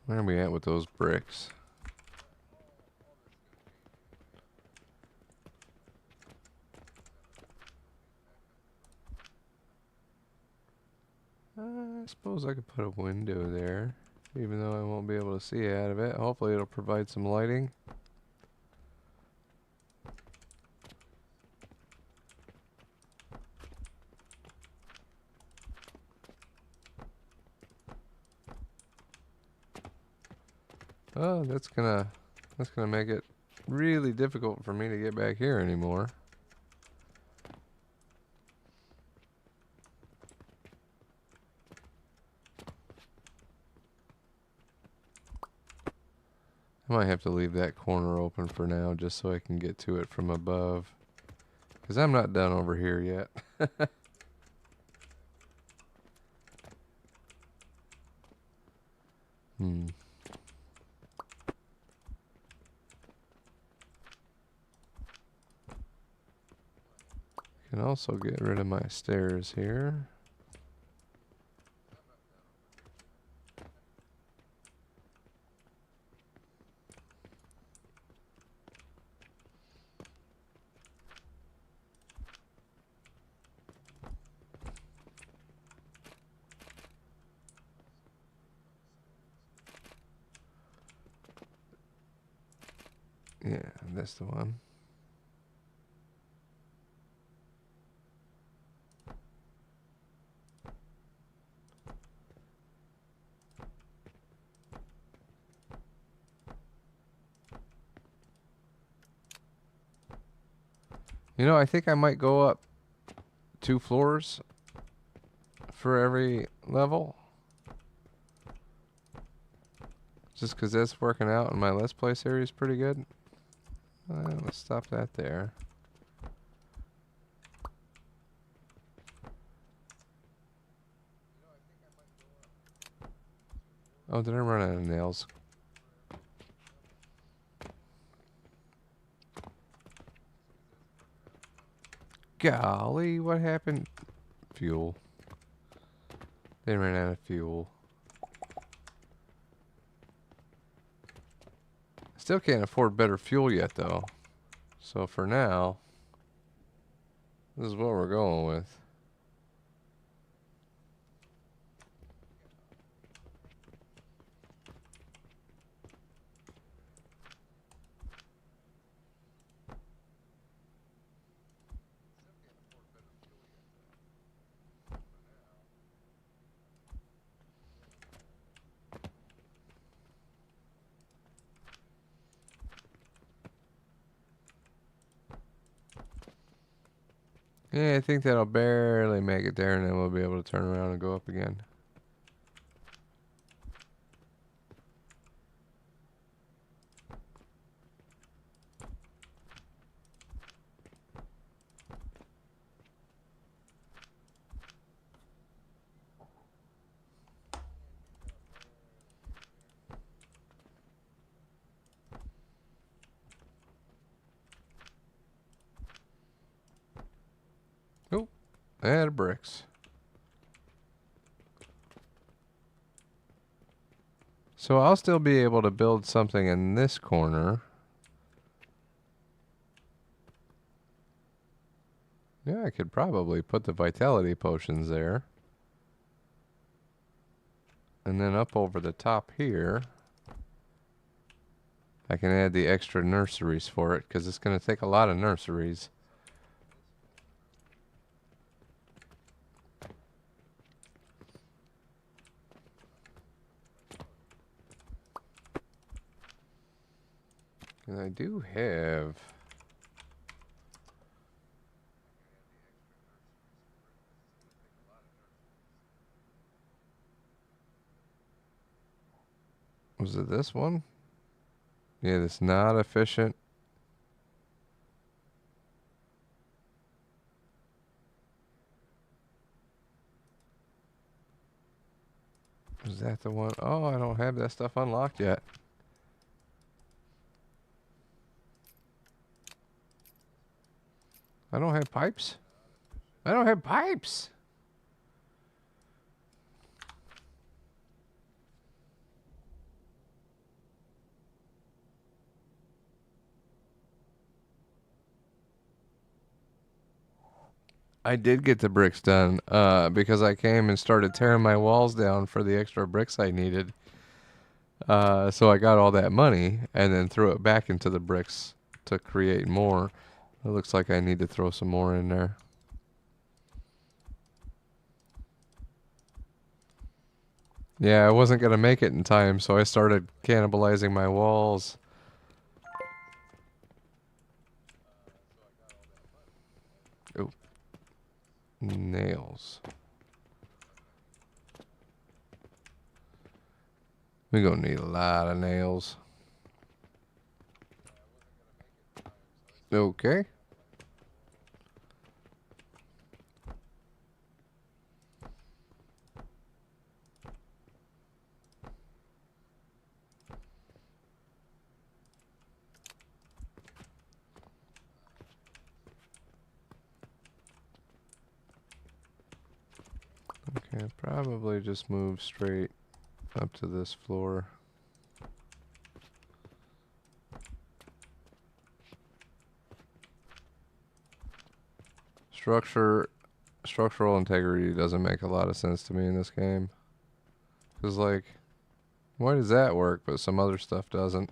Where are we at with those bricks? I suppose I could put a window there, even though I won't be able to see out of it. Hopefully it'll provide some lighting. Oh, that's gonna make it really difficult for me to get back here anymore. I might have to leave that corner open for now just so I can get to it from above. Because I'm not done over here yet. Can also get rid of my stairs here. Yeah, that's the one. You know, I think I might go up 2 floors for every level. Just because that's working out and my Let's Play series is pretty good. Let's stop that there. Oh, did I run out of nails? Golly, what happened? Fuel. They ran out of fuel. Still can't afford better fuel yet, though. So for now, this is what we're going with. Yeah, I think that'll barely make it there, and then we'll be able to turn around and go up again. Oh, and bricks. So I'll still be able to build something in this corner. Yeah, I could probably put the vitality potions there. And then up over the top here, I can add the extra nurseries for it, because it's going to take a lot of nurseries. And I do have... Was it this one? Yeah, it's not efficient. Was that the one? Oh, I don't have that stuff unlocked yet. I don't have pipes. I don't have pipes. I did get the bricks done because I came and started tearing my walls down for the extra bricks I needed. So I got all that money and then threw it back into the bricks to create more. It looks like I need to throw some more in there. Yeah, I wasn't going to make it in time, so I started cannibalizing my walls. Oh, nails. We're going to need a lot of nails. Okay. Okay, probably just move straight up to this floor. Structural integrity doesn't make a lot of sense to me in this game. Cause like, why does that work, but some other stuff doesn't?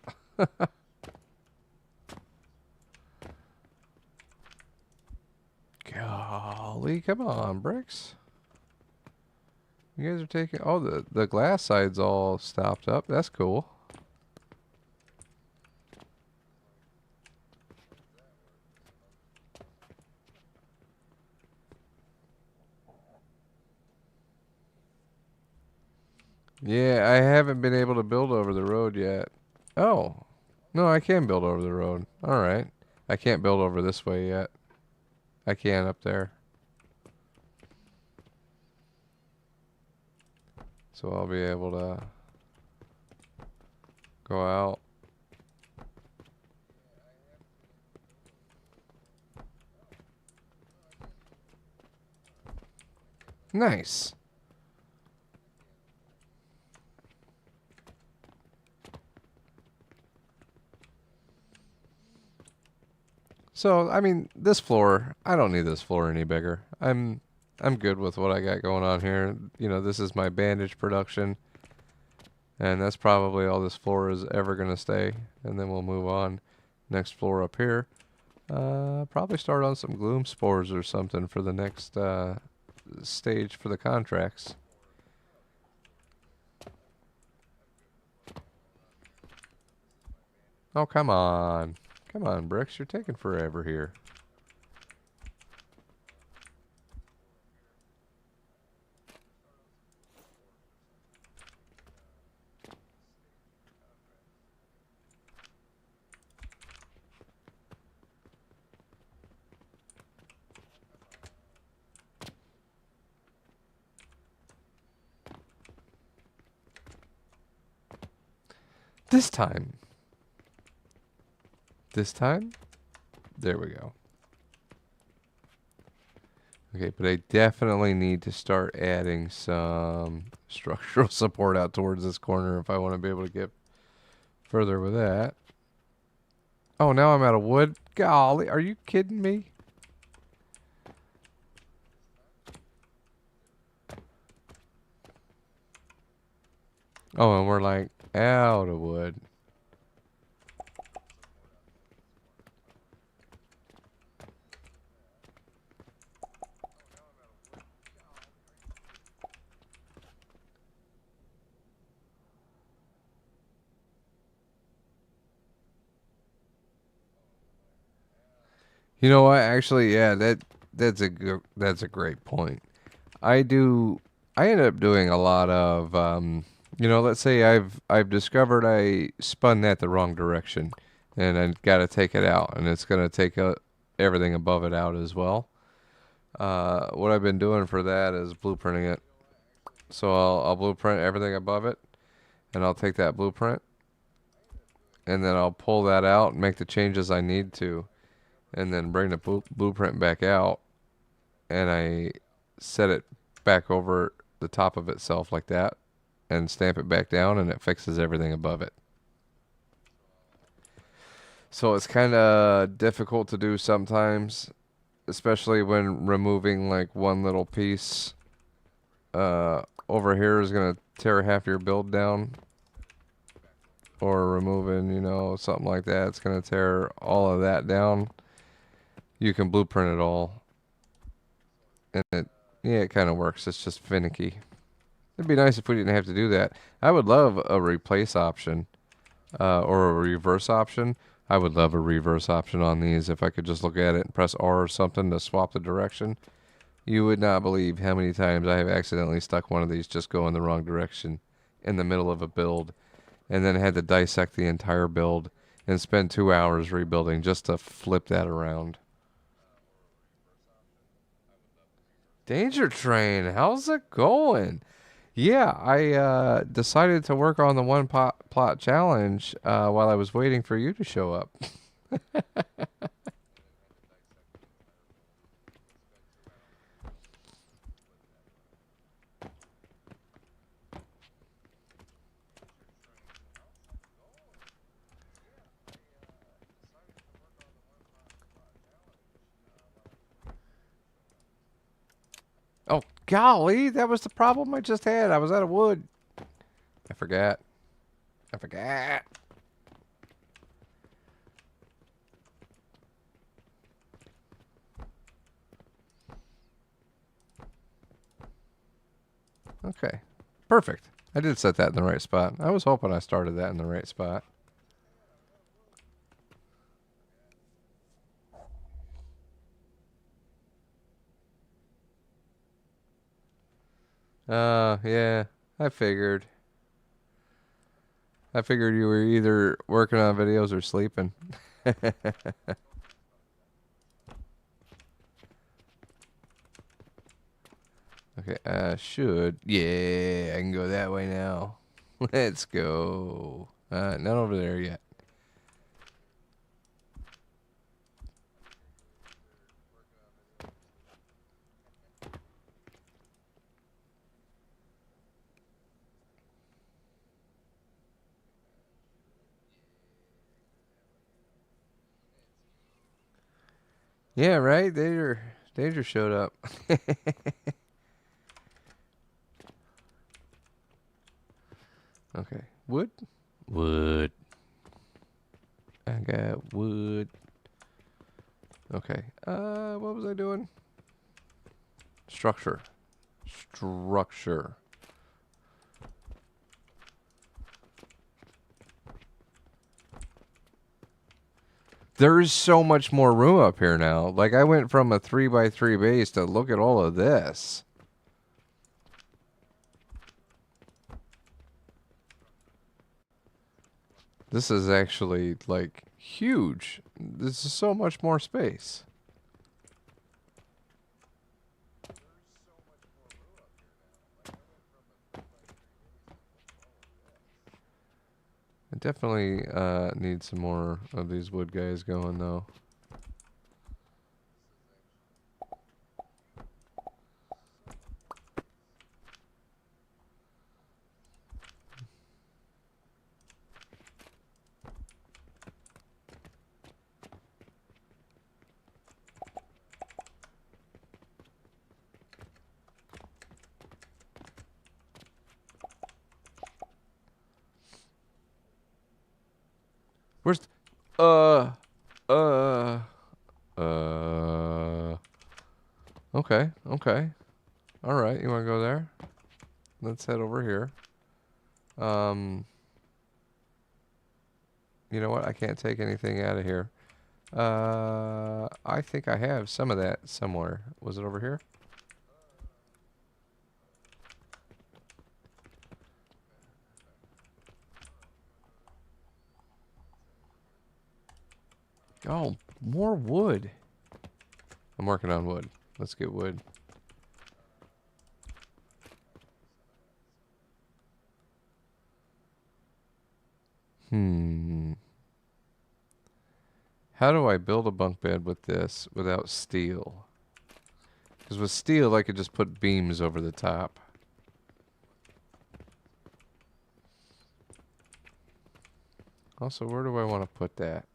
Golly, come on, bricks. You guys are taking... Oh, the glass side's all stopped up. That's cool. Yeah, I haven't been able to build over the road yet. Oh. No, I can build over the road. Alright. I can't build over this way yet. I can up there. So I'll be able to go out. Nice. So, I mean, this floor, I don't need this floor any bigger. I'm good with what I got going on here. You know, this is my bandage production. And that's probably all this floor is ever going to stay. And then we'll move on. Next floor up here. Probably start on some gloom spores or something for the next stage for the contracts. Oh, come on. Come on, Bricks. You're taking forever here. This time. This time? There we go. Okay, but I definitely need to start adding some structural support out towards this corner if I want to be able to get further with that. Oh, now I'm out of wood? Golly, are you kidding me? Oh, and we're like out of wood. You know what? Actually, yeah, that's a great point. I do. I end up doing a lot of, you know, let's say I've discovered I spun that the wrong direction, and I got to take it out, and it's gonna take everything above it out as well. What I've been doing for that is blueprinting it. So I'll blueprint everything above it, and I'll take that blueprint, and then I'll pull that out and make the changes I need to, and then bring the blueprint back out, and I set it back over the top of itself like that, and stamp it back down, and it fixes everything above it. So it's kind of difficult to do sometimes, especially when removing like one little piece. Over here is gonna tear half your build down, or removing, something like that. It's gonna tear all of that down. You can blueprint it all, and it kind of works. It's just finicky. It'd be nice if we didn't have to do that. I would love a replace option, or a reverse option. I would love a reverse option on these if I could just look at it and press R or something to swap the direction. You would not believe how many times I have accidentally stuck one of these just going the wrong direction in the middle of a build, and then had to dissect the entire build and spend 2 hours rebuilding just to flip that around. Danger Train, how's it going? Yeah, I decided to work on the one plot challenge while I was waiting for you to show up. Oh, golly, that was the problem I just had. I was out of wood. I forgot. I forgot. Okay, perfect. I did set that in the right spot. I was hoping I started that in the right spot. Yeah, I figured. I figured you were either working on videos or sleeping. Okay, should. Yeah, I can go that way now. Let's go. Not over there yet. Yeah, right? Danger showed up. Okay. Wood? Wood. I got wood. Okay. What was I doing? Structure. Structure. There is so much more room up here now. Like, I went from a 3x3 base to look at all of this. This is actually, like, huge. This is so much more space. I definitely need some more of these wood guys going, though. Where's... Uh... Uh... Uh... Okay, okay. Alright, you want to go there? Let's head over here. You know what? I can't take anything out of here. I think I have some of that somewhere. Was it over here? Oh, more wood. I'm working on wood. Let's get wood. Hmm. How do I build a bunk bed with this without steel? Because with steel, I could just put beams over the top. Also, where do I want to put that?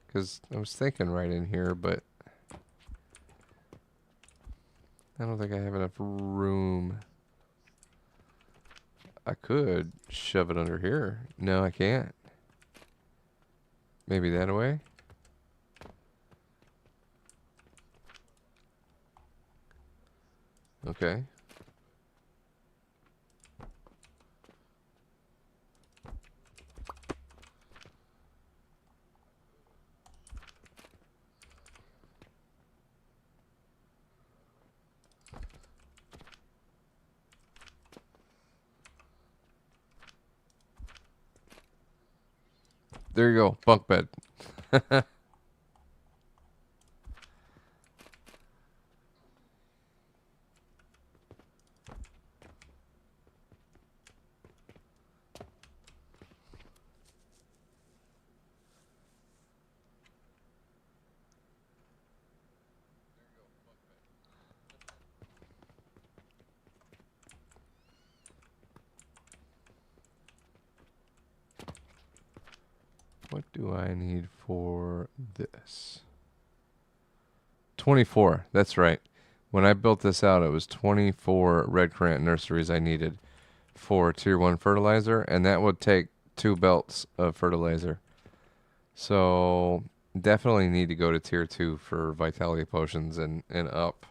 Because I was thinking right in here, but I don't think I have enough room. I could shove it under here. No, I can't. Maybe that way? Okay. There you go. Bunk bed. What do I need for this? 24. That's right. When I built this out, it was 24 red currant nurseries I needed for tier 1 fertilizer, and that would take 2 belts of fertilizer. So definitely need to go to tier 2 for vitality potions and up.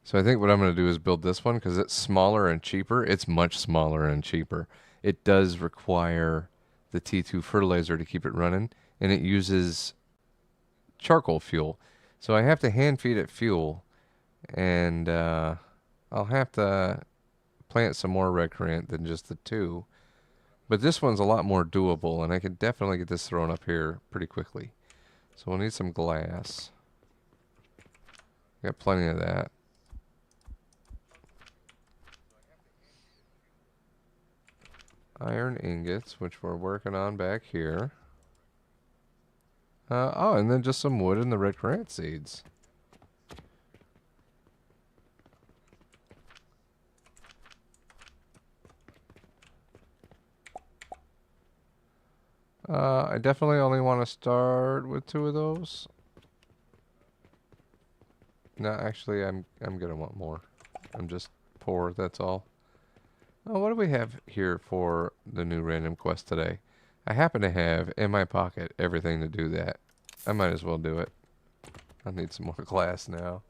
So I think what I'm going to do is build this one because it's smaller and cheaper. It's much smaller and cheaper. It does require the T2 fertilizer to keep it running, and it uses charcoal fuel. So I have to hand feed it fuel, and I'll have to plant some more red currant than just the 2. But this one's a lot more doable, and I could definitely get this thrown up here pretty quickly. So we'll need some glass. Got plenty of that. Iron ingots, which we're working on back here. Oh, and then just some wood and the red currant seeds. I definitely only want to start with 2 of those. No, actually, I'm gonna want more. I'm just poor, that's all. Oh, what do we have here for the new random quest today? I happen to have in my pocket everything to do that. I might as well do it. I need some more glass now.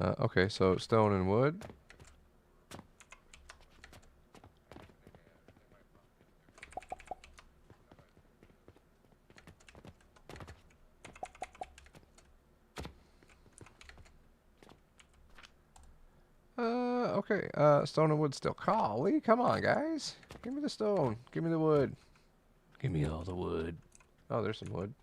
Okay, so stone and wood. Okay, stone and wood still. Golly, come on, guys. Give me the stone. Give me the wood. Give me all the wood. Oh, there's some wood.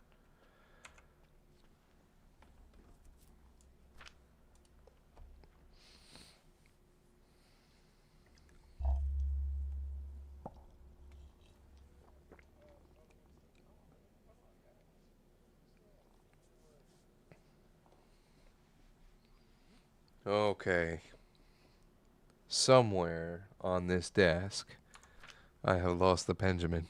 Okay. Somewhere on this desk, I have lost the Benjamin.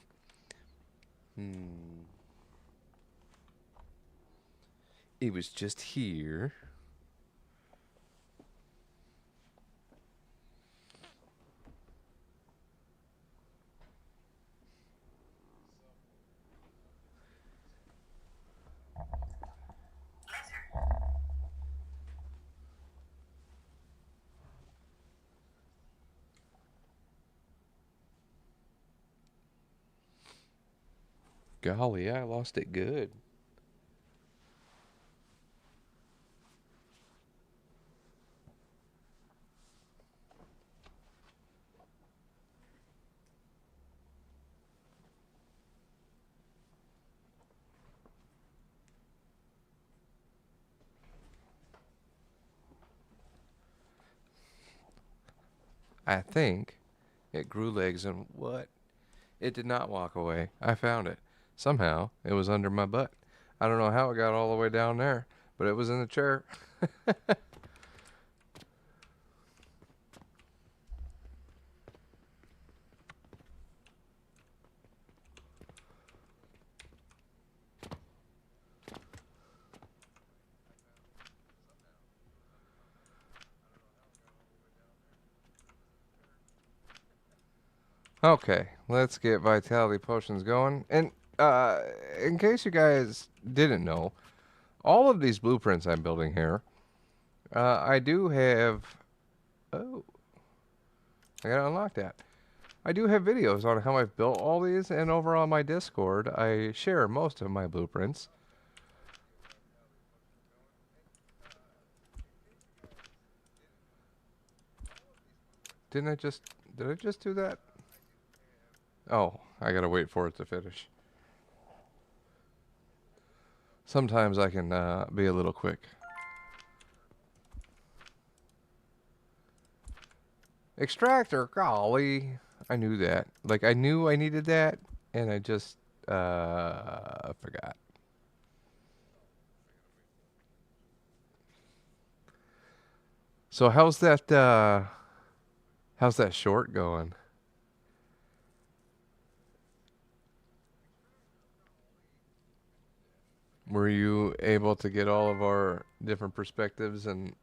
It was just here. Golly, I lost it good. I think it grew legs and what? It did not walk away. I found it. Somehow, it was under my butt. I don't know how it got all the way down there, but it was in the chair. Okay, let's get vitality potions going. And in case you guys didn't know, all of these blueprints I'm building here, I do have. Oh, I gotta unlock that. I do have videos on how I've built all these, and over on my Discord, I share most of my blueprints. Didn't I just? Did I just do that? Oh, I gotta wait for it to finish. Sometimes I can be a little quick. Extractor, golly. I knew that. Like, I knew I needed that, and I just forgot. So how's that short going? Were you able to get all of our different perspectives and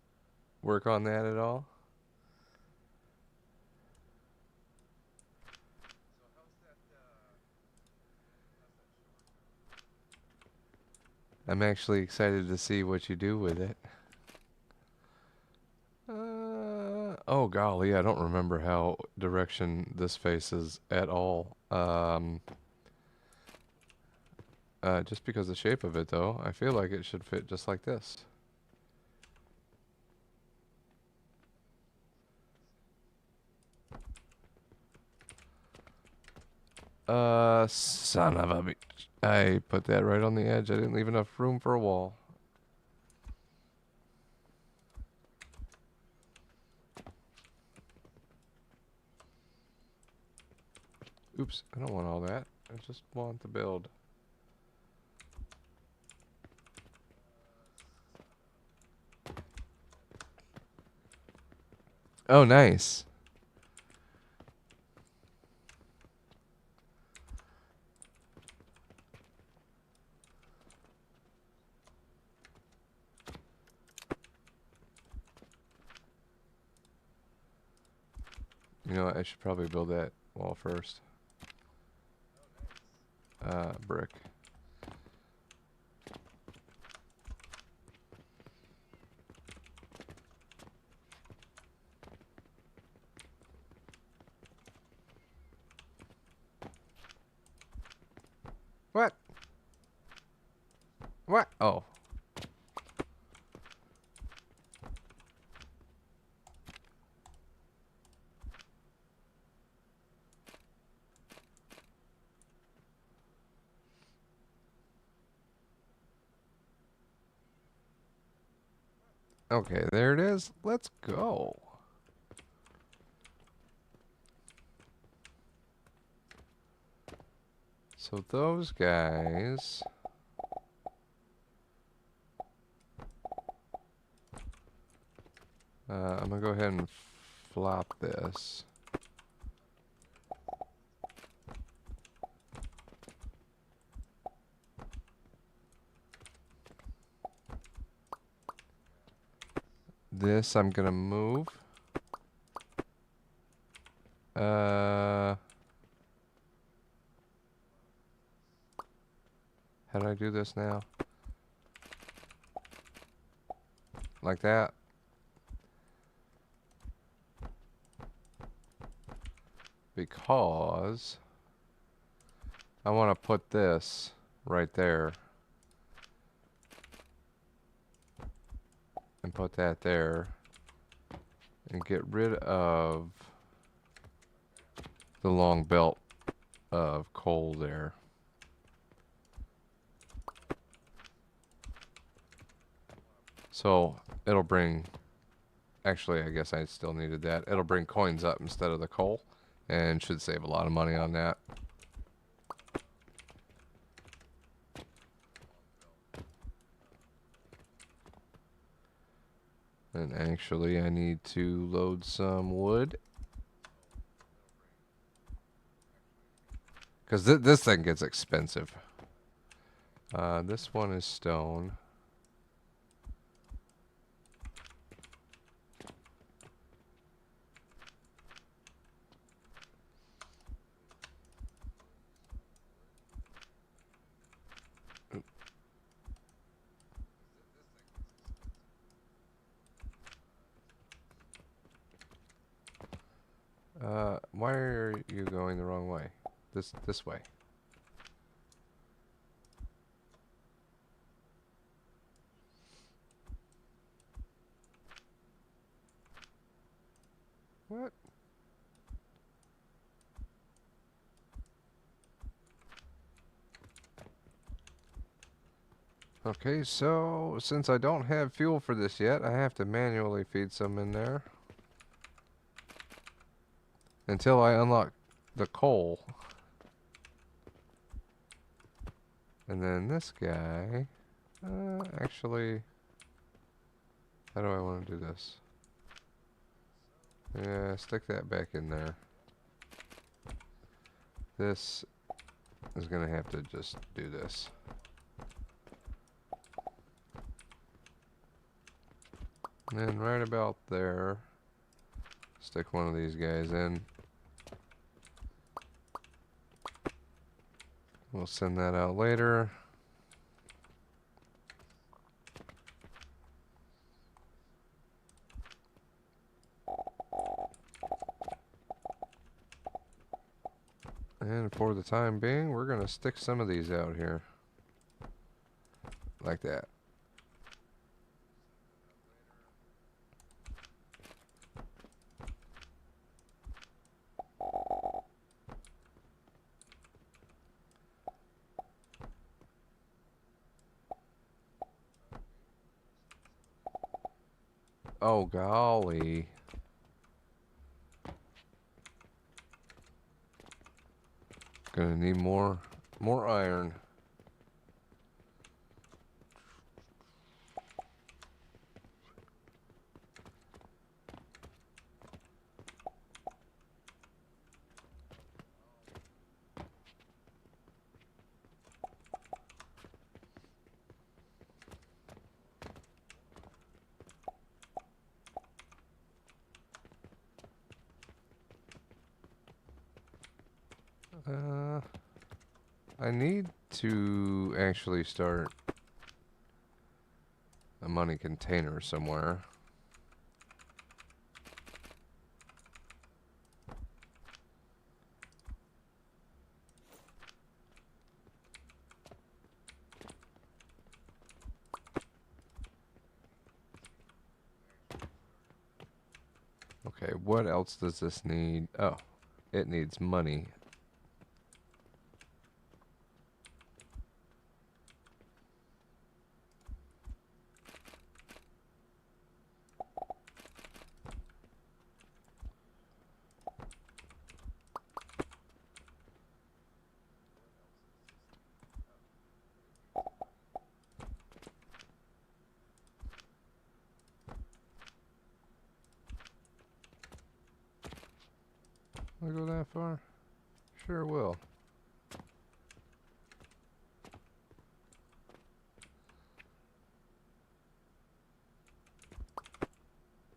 work on that at all? I'm actually excited to see what you do with it. Oh golly, I don't remember how direction this faces at all. Just because the shape of it though, I feel like it should fit just like this. Son of a bitch. I put that right on the edge. I didn't leave enough room for a wall. Oops, I don't want all that. I just want to build. Oh, nice. You know what? I should probably build that wall first. Brick. What? What? Oh. Okay, there it is. Let's go. So those guys... I'm gonna go ahead and flop this. This I'm gonna move. How do I do this now? Like that. Because I want to put this right there. And put that there. And get rid of the long belt of coal there. So it'll bring Actually, I guess I still needed that. It'll bring coins up instead of the coal, and should save a lot of money on that. And actually, I need to load some wood. Because this thing gets expensive. This one is stone. Why are you going the wrong way? This way. What? Okay, so since I don't have fuel for this yet, I have to manually feed some in there. Until I unlock the coal. And then this guy... actually... How do I want to do this? Yeah, stick that back in there. This is going to have to just do this. And then right about there, stick one of these guys in. We'll send that out later. And for the time being, we're going to stick some of these out here. Like that. Oh, golly. Gonna need more iron. I need to actually start a money container somewhere. Okay, what else does this need? Oh, it needs money. Will I go that far? Sure will.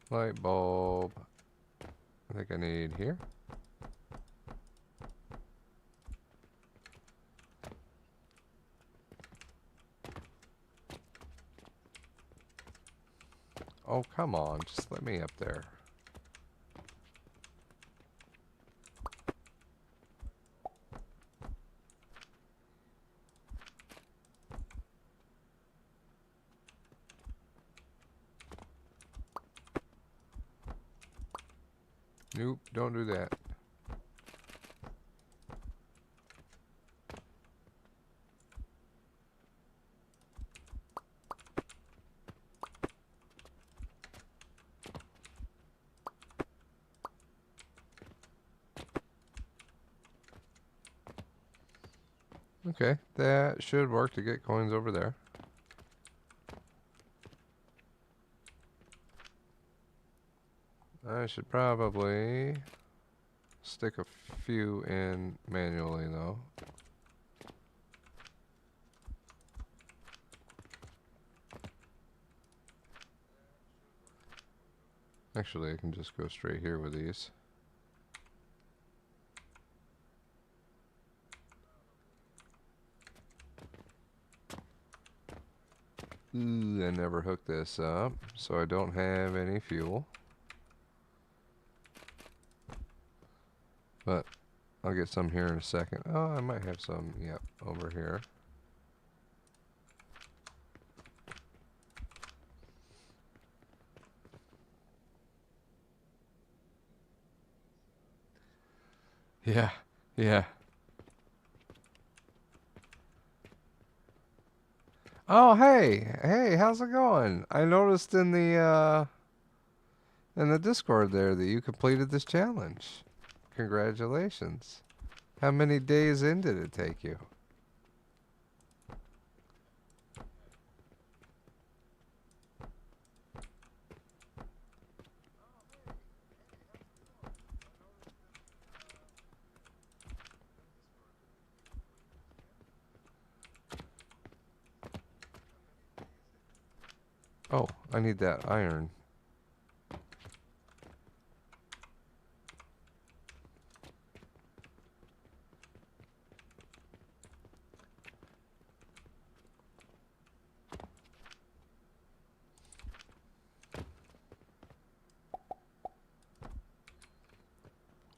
Light bulb. I think I need here. Oh, come on. Just let me up there. Nope, don't do that. Okay, that should work to get coins over there. I should probably stick a few in manually though. Actually, I can just go straight here with these. Ooh, I never hooked this up, so I don't have any fuel. But I'll get some here in a second. Oh, I might have some, yep, over here. Yeah, yeah. Oh, hey, how's it going? I noticed in the Discord there that you completed this challenge. Congratulations. How many days in did it take you? Oh, I need that iron.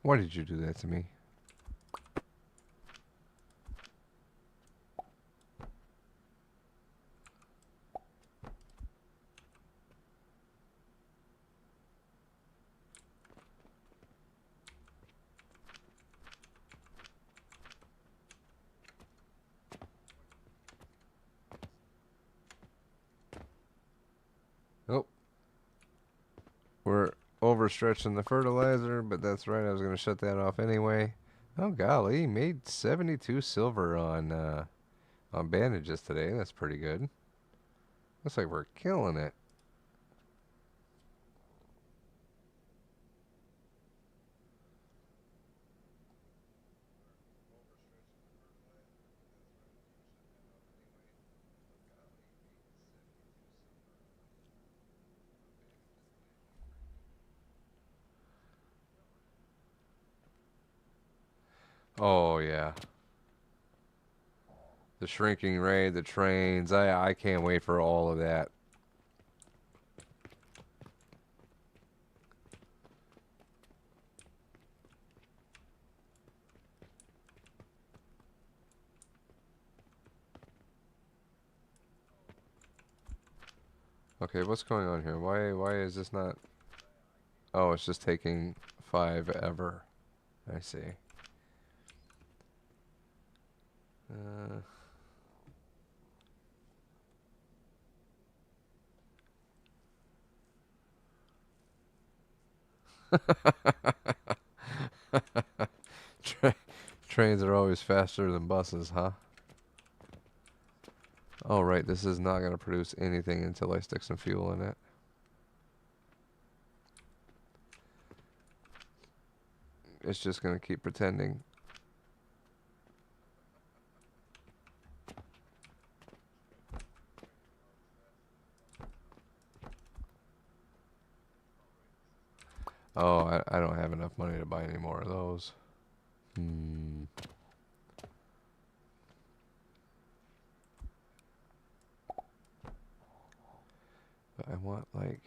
Why did you do that to me? Oh, we're overstretching the fertilizer, but that's right. I was going to shut that off anyway. Oh golly, made 72 silver on bandages today. That's pretty good. Looks like we're killing it. Oh yeah. The shrinking ray, the trains. I can't wait for all of that. Okay, what's going on here? Why is this not? Oh, it's just taking 5 ever. I see. Uh, tra trains are always faster than buses, huh? Oh, right. This is not going to produce anything until I stick some fuel in it. It's just going to keep pretending. Oh, I don't have enough money to buy any more of those. Hmm. But I want, like,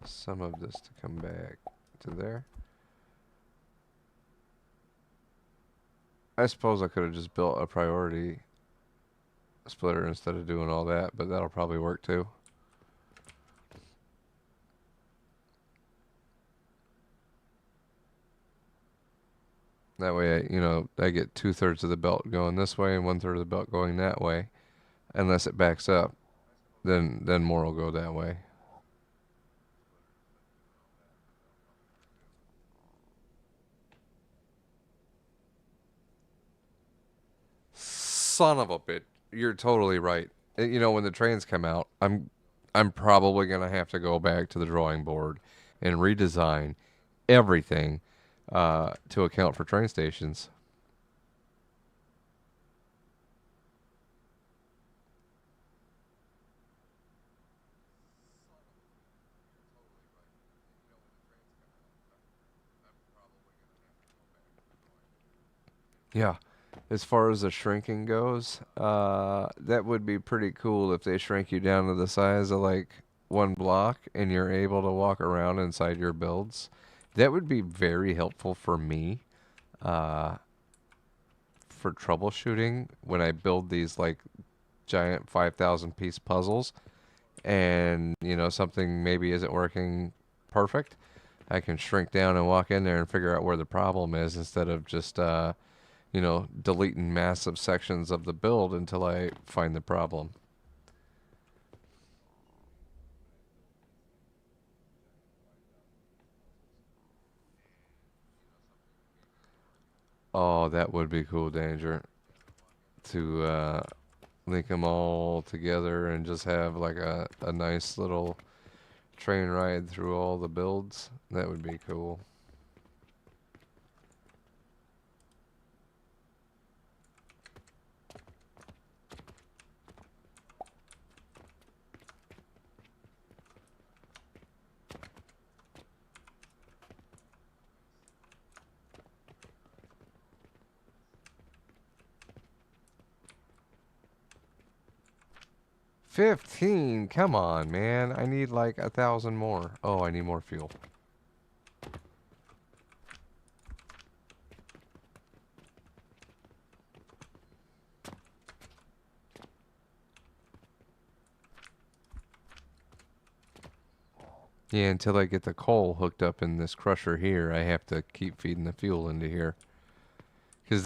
some of this to come back to there. I suppose I could have just built a priority splitter instead of doing all that, but that'll probably work too. That way, I get 2/3 of the belt going this way and 1/3 of the belt going that way. Unless it backs up, then more will go that way. Son of a bit. You're totally right. You know, when the trains come out, I'm probably gonna have to go back to the drawing board and redesign everything to account for train stations. Yeah. As far as the shrinking goes, that would be pretty cool if they shrink you down to the size of like one block and you're able to walk around inside your builds. That would be very helpful for me uh, for troubleshooting when I build these like giant 5,000 piece puzzles and, you know, something maybe isn't working perfect. I can shrink down and walk in there and figure out where the problem is instead of just you know, deleting massive sections of the build until I find the problem. Oh, that would be cool, Danger, to link them all together and just have like a nice little train ride through all the builds. That would be cool. 15? Come on, man. I need like 1,000 more. Oh, I need more fuel. Yeah, until I get the coal hooked up in this crusher here, I have to keep feeding the fuel into here. Because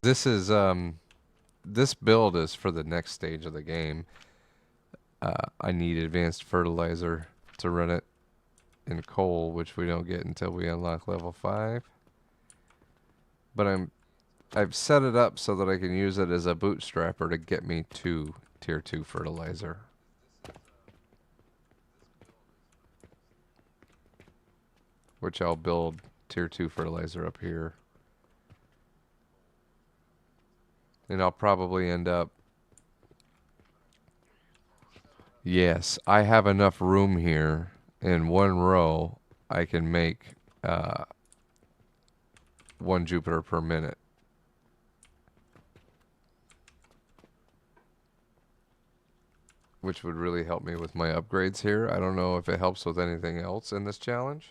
this build is for the next stage of the game. I need advanced fertilizer to run it in coal, which we don't get until we unlock level 5. But I've set it up so that I can use it as a bootstrapper to get me to tier 2 fertilizer. Which I'll build tier 2 fertilizer up here. And I'll probably end up... Yes, I have enough room here. In one row, I can make one Jupiter per minute. Which would really help me with my upgrades here. I don't know if it helps with anything else in this challenge.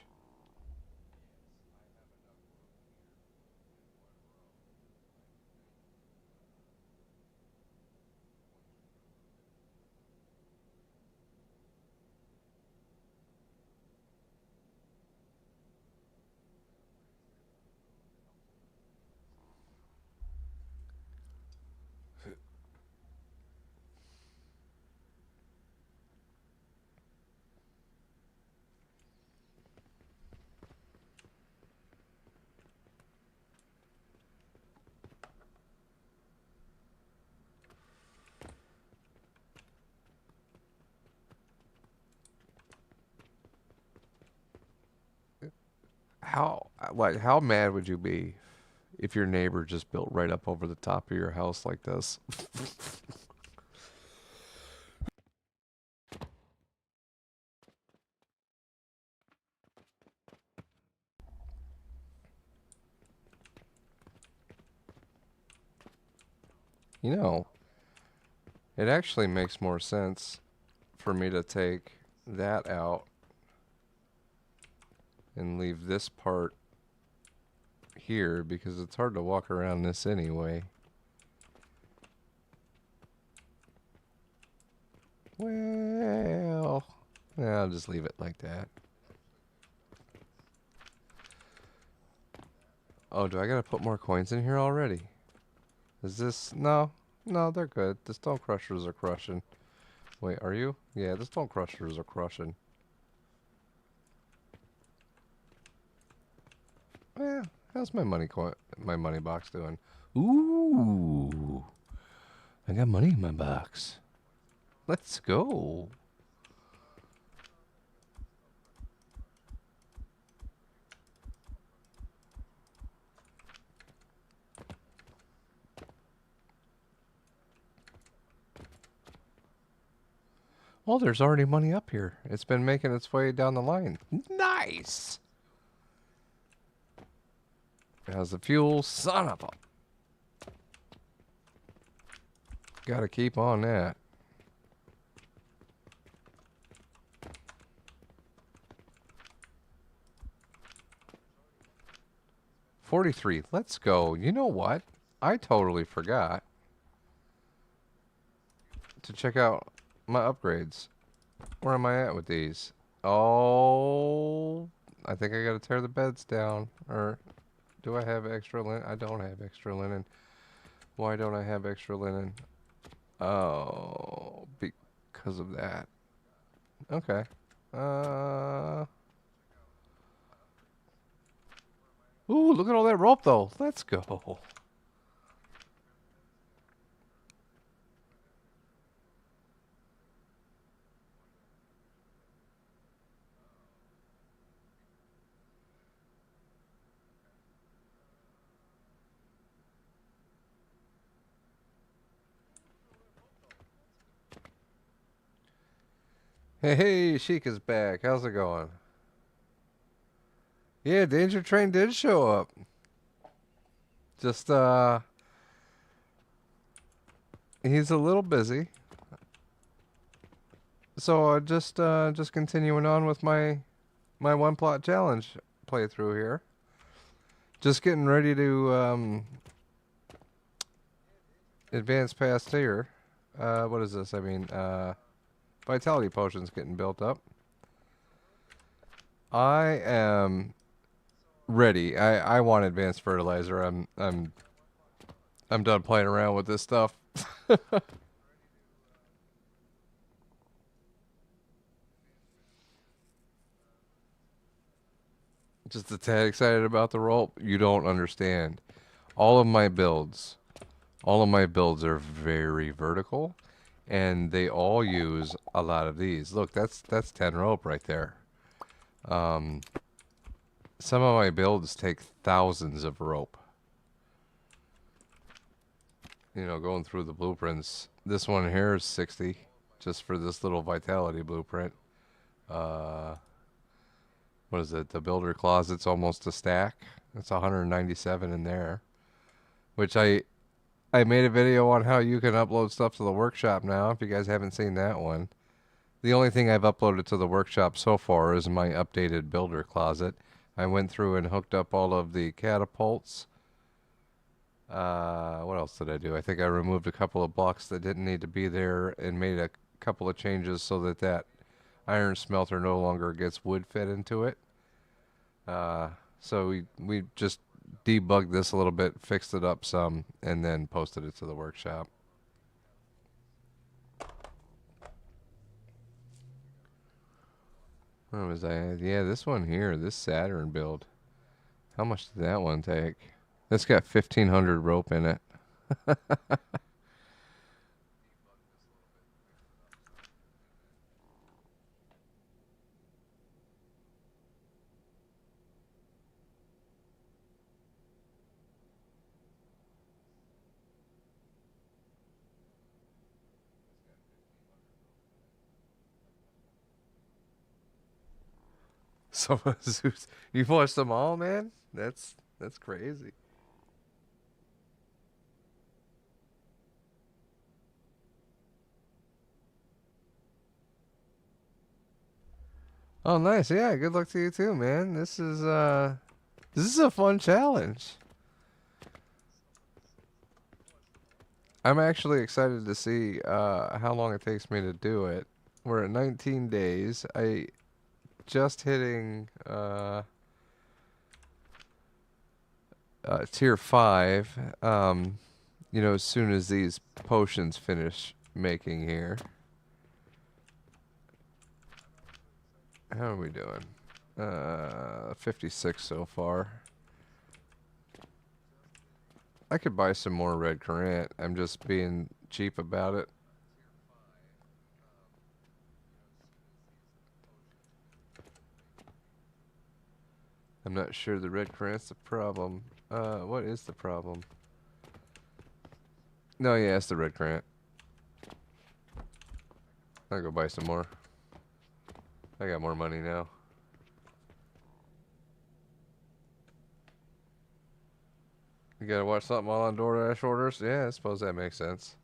How mad would you be if your neighbor just built right up over the top of your house like this? You know, it actually makes more sense for me to take that out and leave this part here because it's hard to walk around this anyway. Well, yeah, I'll just leave it like that. Oh, do I gotta put more coins in here already? Is this... No. No, they're good. The stone crushers are crushing. Wait, are you? Yeah, the stone crushers are crushing. Yeah, how's my money box doing? Ooh. I got money in my box. Let's go. Oh, there's already money up here. It's been making its way down the line. Nice. How's the fuel? Son of a... Gotta keep on that. $43. Let's go. You know what? I totally forgot to check out my upgrades. Where am I at with these? Oh, I think I gotta tear the beds down. Or do I have extra linen? I don't have extra linen. Why don't I have extra linen? Oh, because of that. Okay. Ooh, look at all that rope though. Let's go. Hey, Sheik is back. How's it going? Yeah, Danger Train did show up. Just he's a little busy. So just continuing on with my one plot challenge playthrough here. Just getting ready to advance past here. What is this? I mean, vitality potions getting built up. I am ready. I want advanced fertilizer. I'm done playing around with this stuff. Just a tad excited about the roll. You don't understand. All of my builds, all of my builds are very vertical, and they all use a lot of these. Look, that's 10 rope right there. Some of my builds take thousands of rope. You know, going through the blueprints. This one here is 60, just for this little vitality blueprint. Uh, what is it? The builder closet's almost a stack. It's 197 in there. Which I made a video on how you can upload stuff to the workshop now, if you guys haven't seen that one. The only thing I've uploaded to the workshop so far is my updated builder closet. I went through and hooked up all of the catapults. What else did I do? I think I removed a couple of blocks that didn't need to be there and made a couple of changes so that that iron smelter no longer gets wood fed into it. So we just debugged this a little bit, fixed it up some, and then posted it to the workshop. Where was I at? Yeah, this one here, this Saturn build. How much did that one take? It's got 1,500 rope in it. So you've watched them all, man? That's crazy. Oh, nice. Yeah, good luck to you too, man. This is a fun challenge. I'm actually excited to see how long it takes me to do it. We're at 19 days. I just hitting tier 5. You know, as soon as these potions finish making here. How are we doing? 56 so far. I could buy some more red currant. I'm just being cheap about it. I'm not sure the red currant's the problem. What is the problem? No, yeah, it's the red currant. I'll go buy some more. I got more money now. You gotta watch something while on DoorDash orders? Yeah, I suppose that makes sense.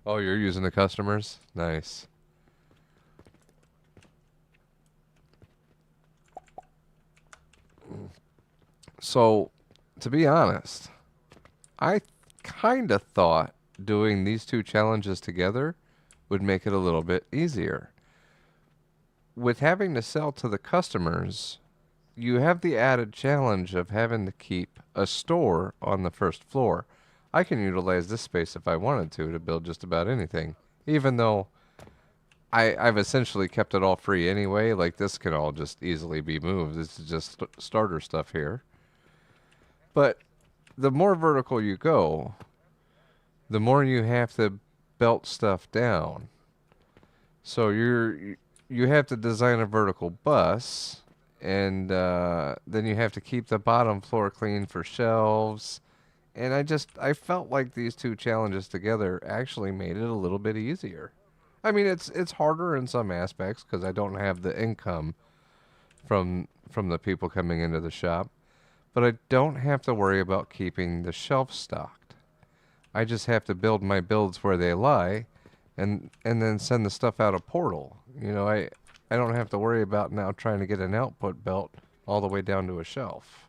Oh, you're using the customers? Nice. So, to be honest, I kind of thought doing these two challenges together would make it a little bit easier. With having to sell to the customers, you have the added challenge of having to keep a store on the first floor. I can utilize this space if I wanted to build just about anything, even though I've essentially kept it all free anyway. Like this can all just easily be moved. This is just starter stuff here. But the more vertical you go, the more you have to belt stuff down. So you have to design a vertical bus, and then you have to keep the bottom floor clean for shelves. And I felt like these two challenges together actually made it a little bit easier. I mean, it's harder in some aspects because I don't have the income from the people coming into the shop, but I don't have to worry about keeping the shelf stocked. I just have to build my builds where they lie, and then send the stuff out a portal. I don't have to worry about now trying to get an output belt all the way down to a shelf.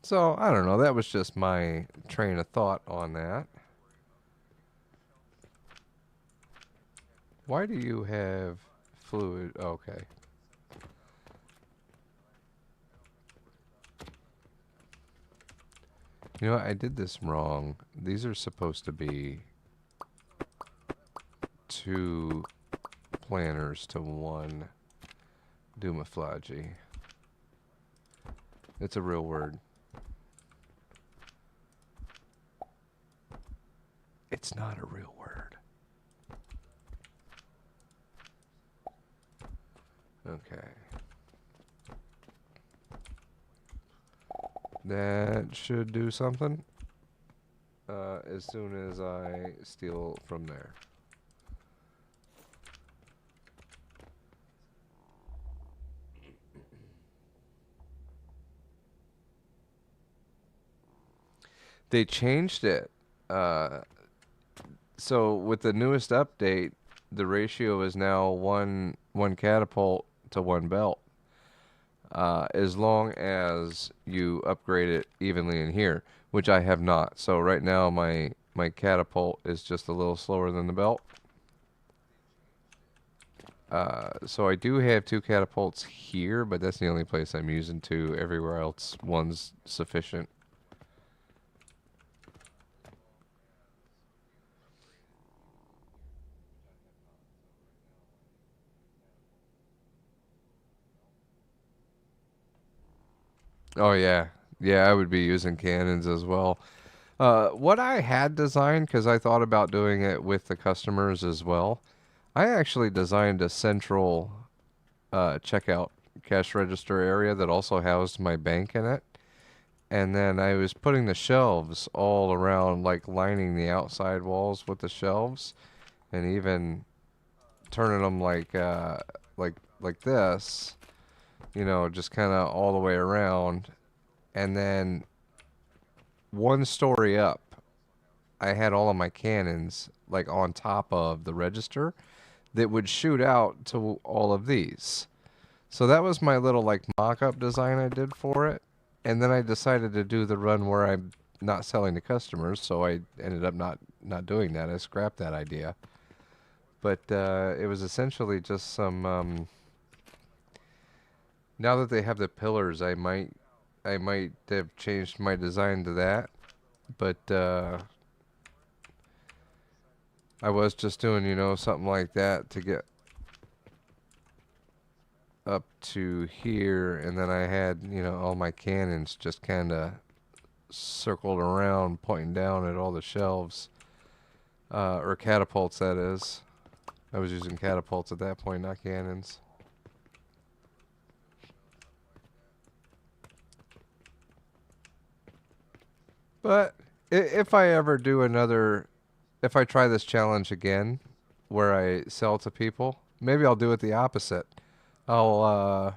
So I don't know. That was just my train of thought on that. Why do you have fluid? Okay. You know what? I did this wrong. These are supposed to be two planners to one Dumaflagi. It's a real word. It's not a real word. Okay. That should do something. As soon as I steal from there. They changed it. So with the newest update, the ratio is now one catapult to one belt. As long as you upgrade it evenly in here, which I have not. So right now my catapult is just a little slower than the belt. So I do have two catapults here, but that's the only place I'm using two. Everywhere else, one's sufficient. Oh yeah, yeah, I would be using cannons as well. What I had designed, because I thought about doing it with the customers as well, I actually designed a central checkout cash register area that also housed my bank in it. And then I was putting the shelves all around, like lining the outside walls with the shelves, and even turning them like this, just kind of all the way around. And then one story up, I had all of my cannons like on top of the register that would shoot out to all of these. So that was my little like mock-up design I did for it. And then I decided to do the run where I'm not selling to customers, so I ended up not doing that. I scrapped that idea. But it was essentially just some now that they have the pillars, I might have changed my design to that. But I was just doing, something like that to get up to here, and then I had, you know, all my cannons just kind of circled around, pointing down at all the shelves, or catapults, that is. I was using catapults at that point, not cannons. But if I ever do another, if I try this challenge again, where I sell to people, maybe I'll do it the opposite. I'll,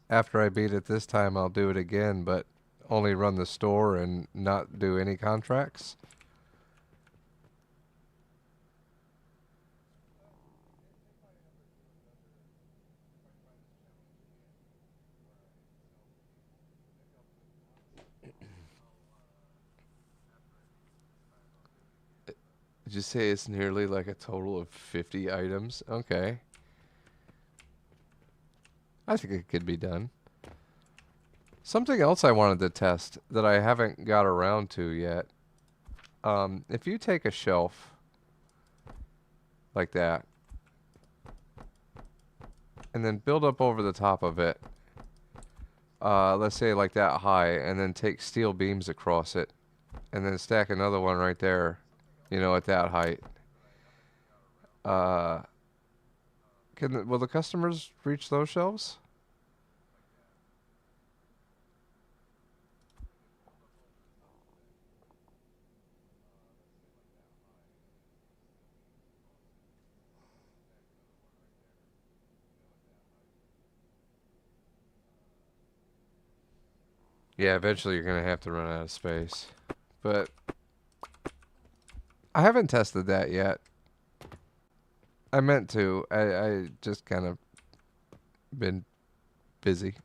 after I beat it this time, I'll do it again, but only run the store and not do any contracts. Did you say it's nearly like a total of 50 items? Okay. I think it could be done. Something else I wanted to test that I haven't got around to yet. If you take a shelf like that and then build up over the top of it, let's say like that high, and then take steel beams across it, and then stack another one right there, you know, at that height. Uh, will the customers reach those shelves? Yeah, eventually you're gonna have to run out of space. But I haven't tested that yet. I meant to. I just kind of been busy.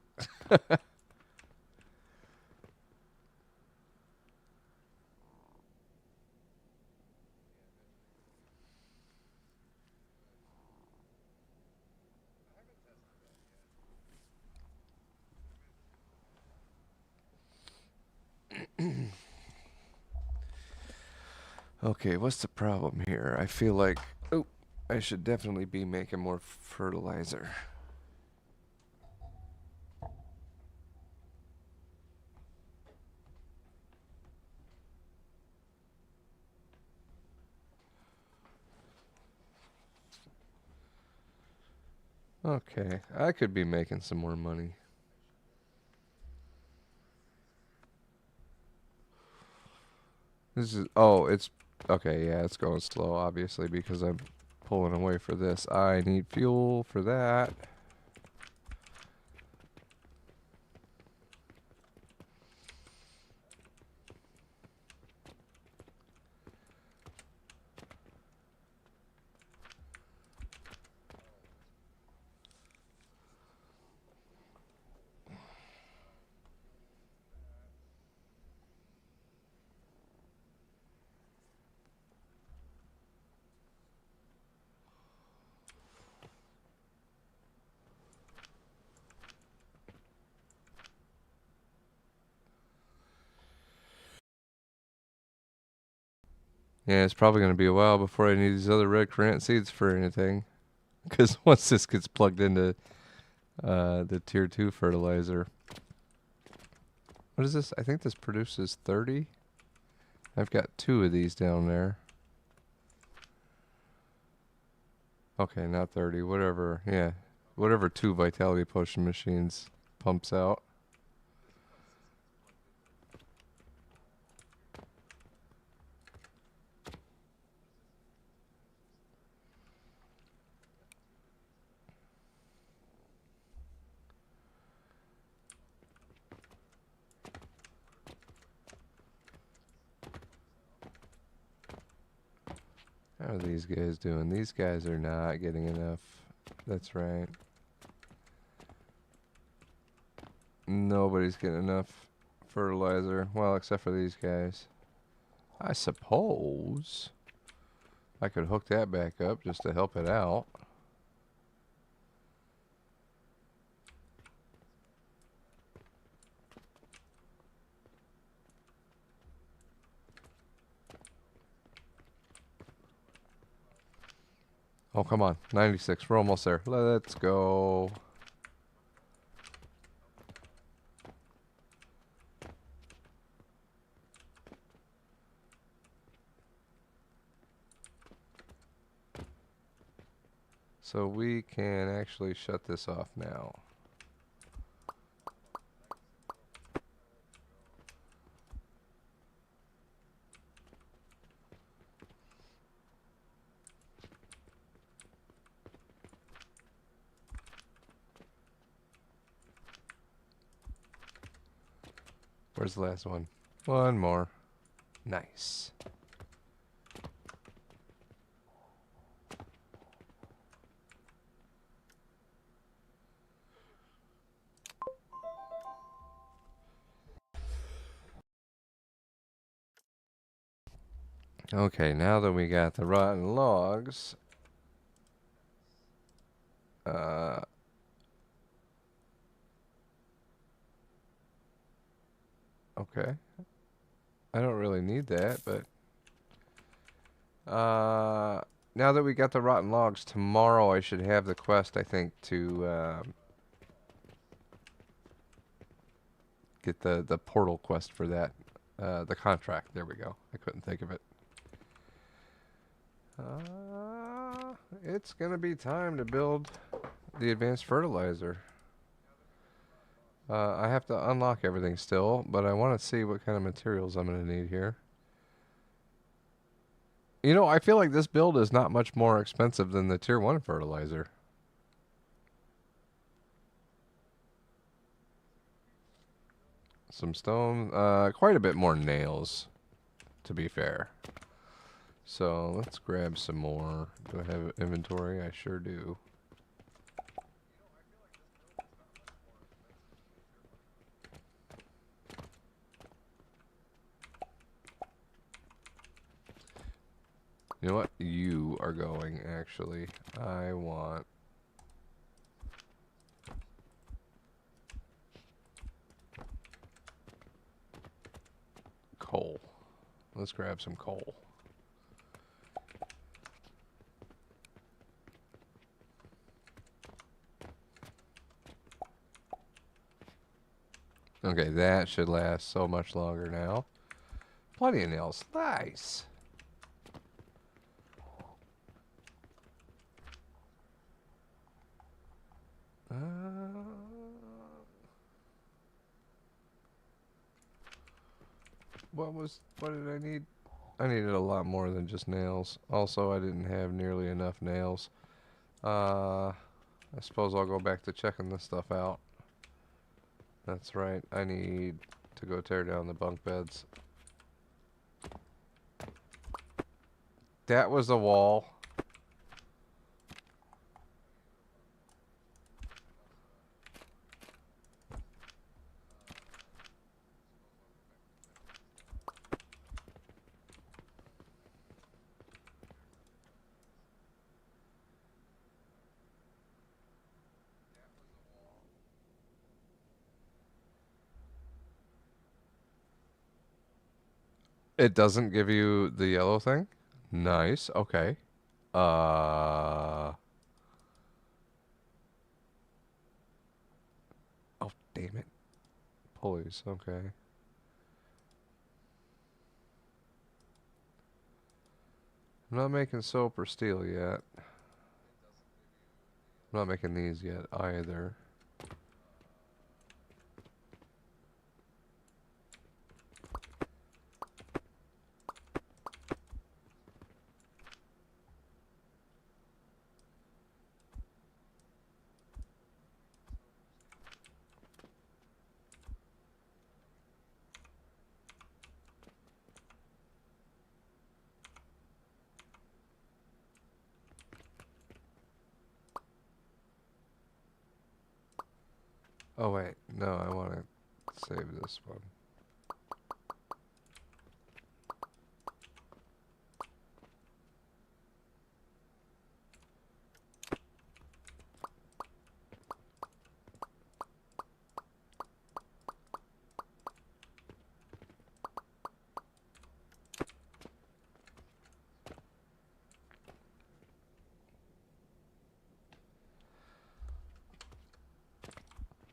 Okay, what's the problem here? I feel like, oh, I should definitely be making more fertilizer. Okay, I could be making some more money. This is, oh, it's, okay, yeah, it's going slow, obviously, because I'm pulling away for this. I need fuel for that. Yeah, it's probably going to be a while before I need these other red currant seeds for anything. Because once this gets plugged into the tier 2 fertilizer. What is this? I think this produces 30. I've got 2 of these down there. Okay, not 30. Whatever. Yeah. Whatever 2 vitality potion machines pumps out. How are these guys doing? These guys are not getting enough. That's right. Nobody's getting enough fertilizer. Well, except for these guys. I suppose I could hook that back up just to help it out. Oh, come on. 96. We're almost there. Let's go. So we can actually shut this off now. Where's the last one? One more. Nice. Okay, now that we got the rotten logs, uh, okay. I don't really need that, but now that we got the rotten logs, tomorrow I should have the quest, I think, to get the portal quest for that. The contract. There we go. I couldn't think of it. It's gonna be time to build the advanced fertilizer. I have to unlock everything still, but I want to see what kind of materials I'm gonna need here. You know, I feel like this build is not much more expensive than the tier 1 fertilizer. Some stone, quite a bit more nails, to be fair. So let's grab some more. Do I have inventory? I sure do. You know what? You are going, actually. I want coal. Let's grab some coal. Okay, that should last so much longer now. Plenty of nails. Nice. What did I need? I needed a lot more than just nails. Also, I didn't have nearly enough nails. I suppose I'll go back to checking this stuff out. That's right. I need to go tear down the bunk beds. That was a wall. It doesn't give you the yellow thing? Nice. Okay. Uh... Oh, damn it. Pulleys. Okay. I'm not making soap or steel yet. I'm not making these yet either. Oh wait, no, I want to save this one.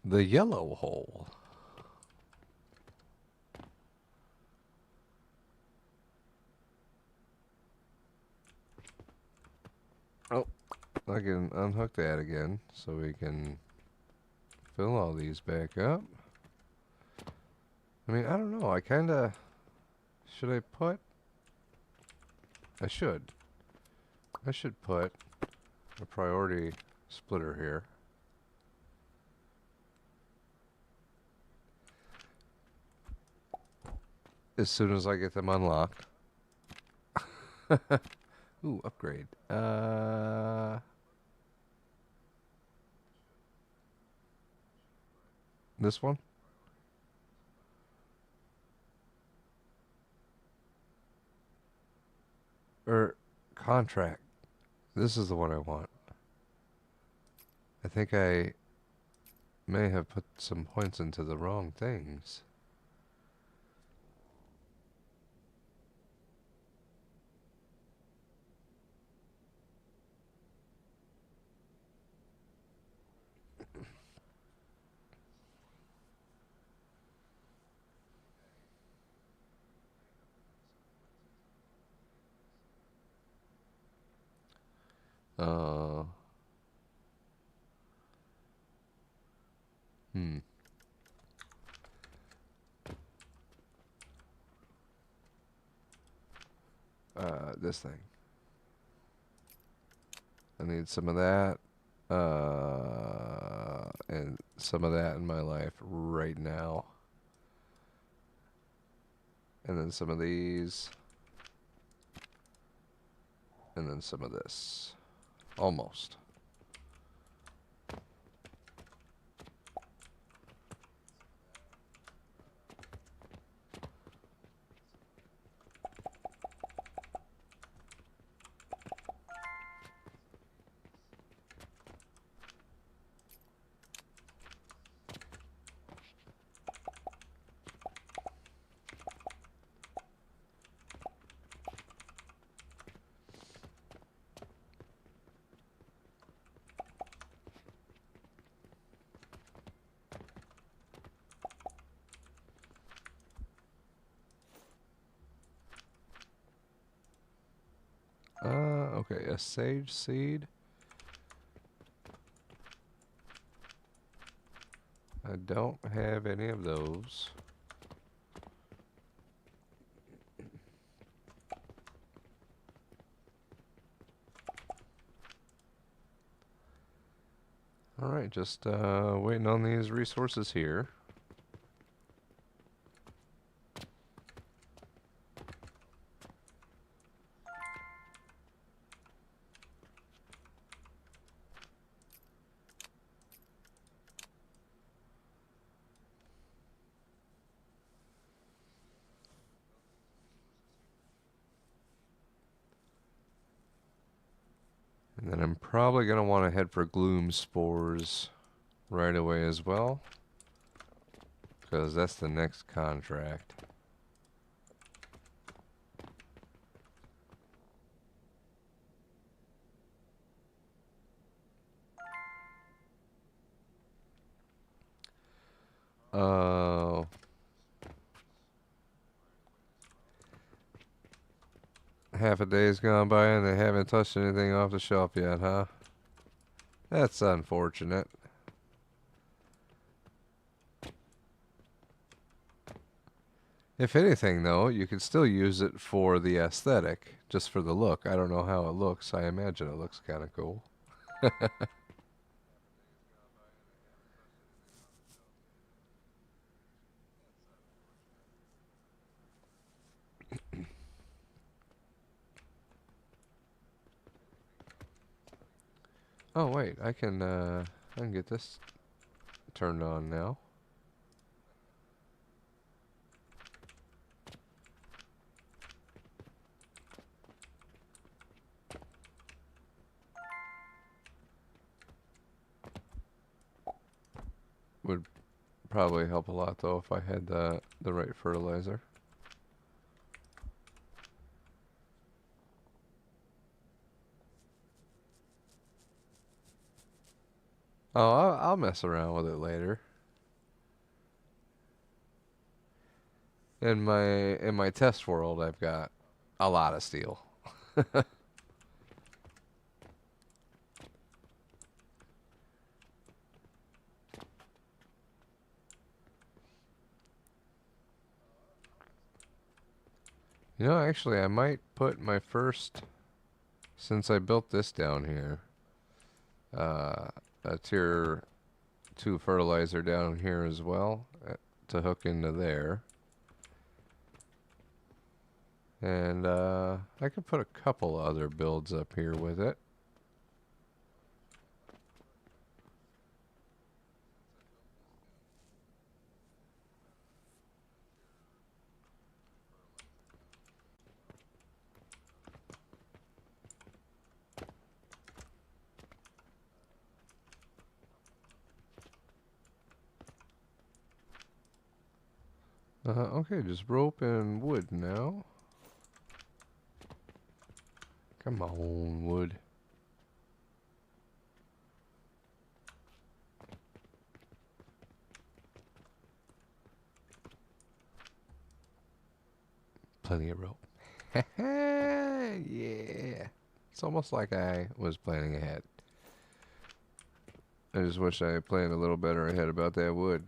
The yellow hole. Oh, I can unhook that again so we can fill all these back up. I mean, I don't know. I kind of... Should I put... I should. I should put a priority splitter here. As soon as I get them unlocked. Ooh, upgrade. This one? Or contract. This is the one I want. I think I may have put some points into the wrong things. Uh, hmm. This thing. I need some of that. And some of that in my life right now. And then some of these. And then some of this. Almost. Okay, a sage seed. I don't have any of those. Alright, just waiting on these resources here. And then I'm probably going to want to head for gloom spores right away as well. Because that's the next contract. Oh. Half a day's gone by and they haven't touched anything off the shelf yet, huh? That's unfortunate. If anything, though, you could still use it for the aesthetic, just for the look. I don't know how it looks. I imagine it looks kind of cool. Oh, wait, I can get this turned on now. Would probably help a lot, though, if I had the right fertilizer. Oh, I'll mess around with it later. In my test world, I've got a lot of steel. You know, actually, I might put my first, since I built this down here, uh, a tier 2 fertilizer down here as well to hook into there. And I could put a couple other builds up here with it. Okay, just rope and wood now. Come on, wood. Plenty of rope. Yeah. It's almost like I was planning ahead. I just wish I planned a little better ahead about that wood.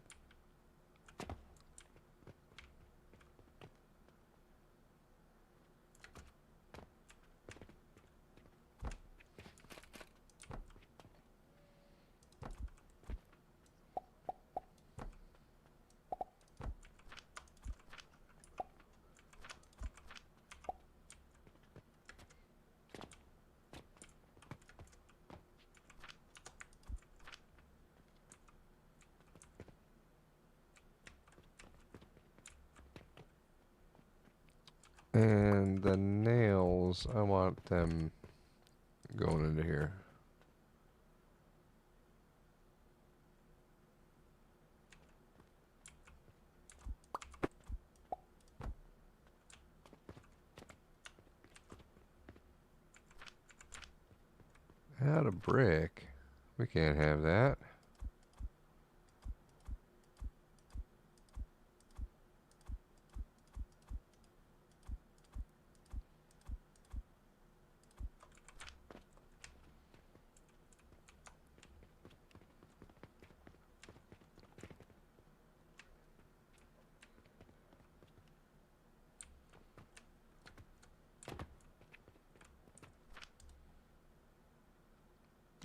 And the nails, I want them going into here. Out of brick. We can't have that.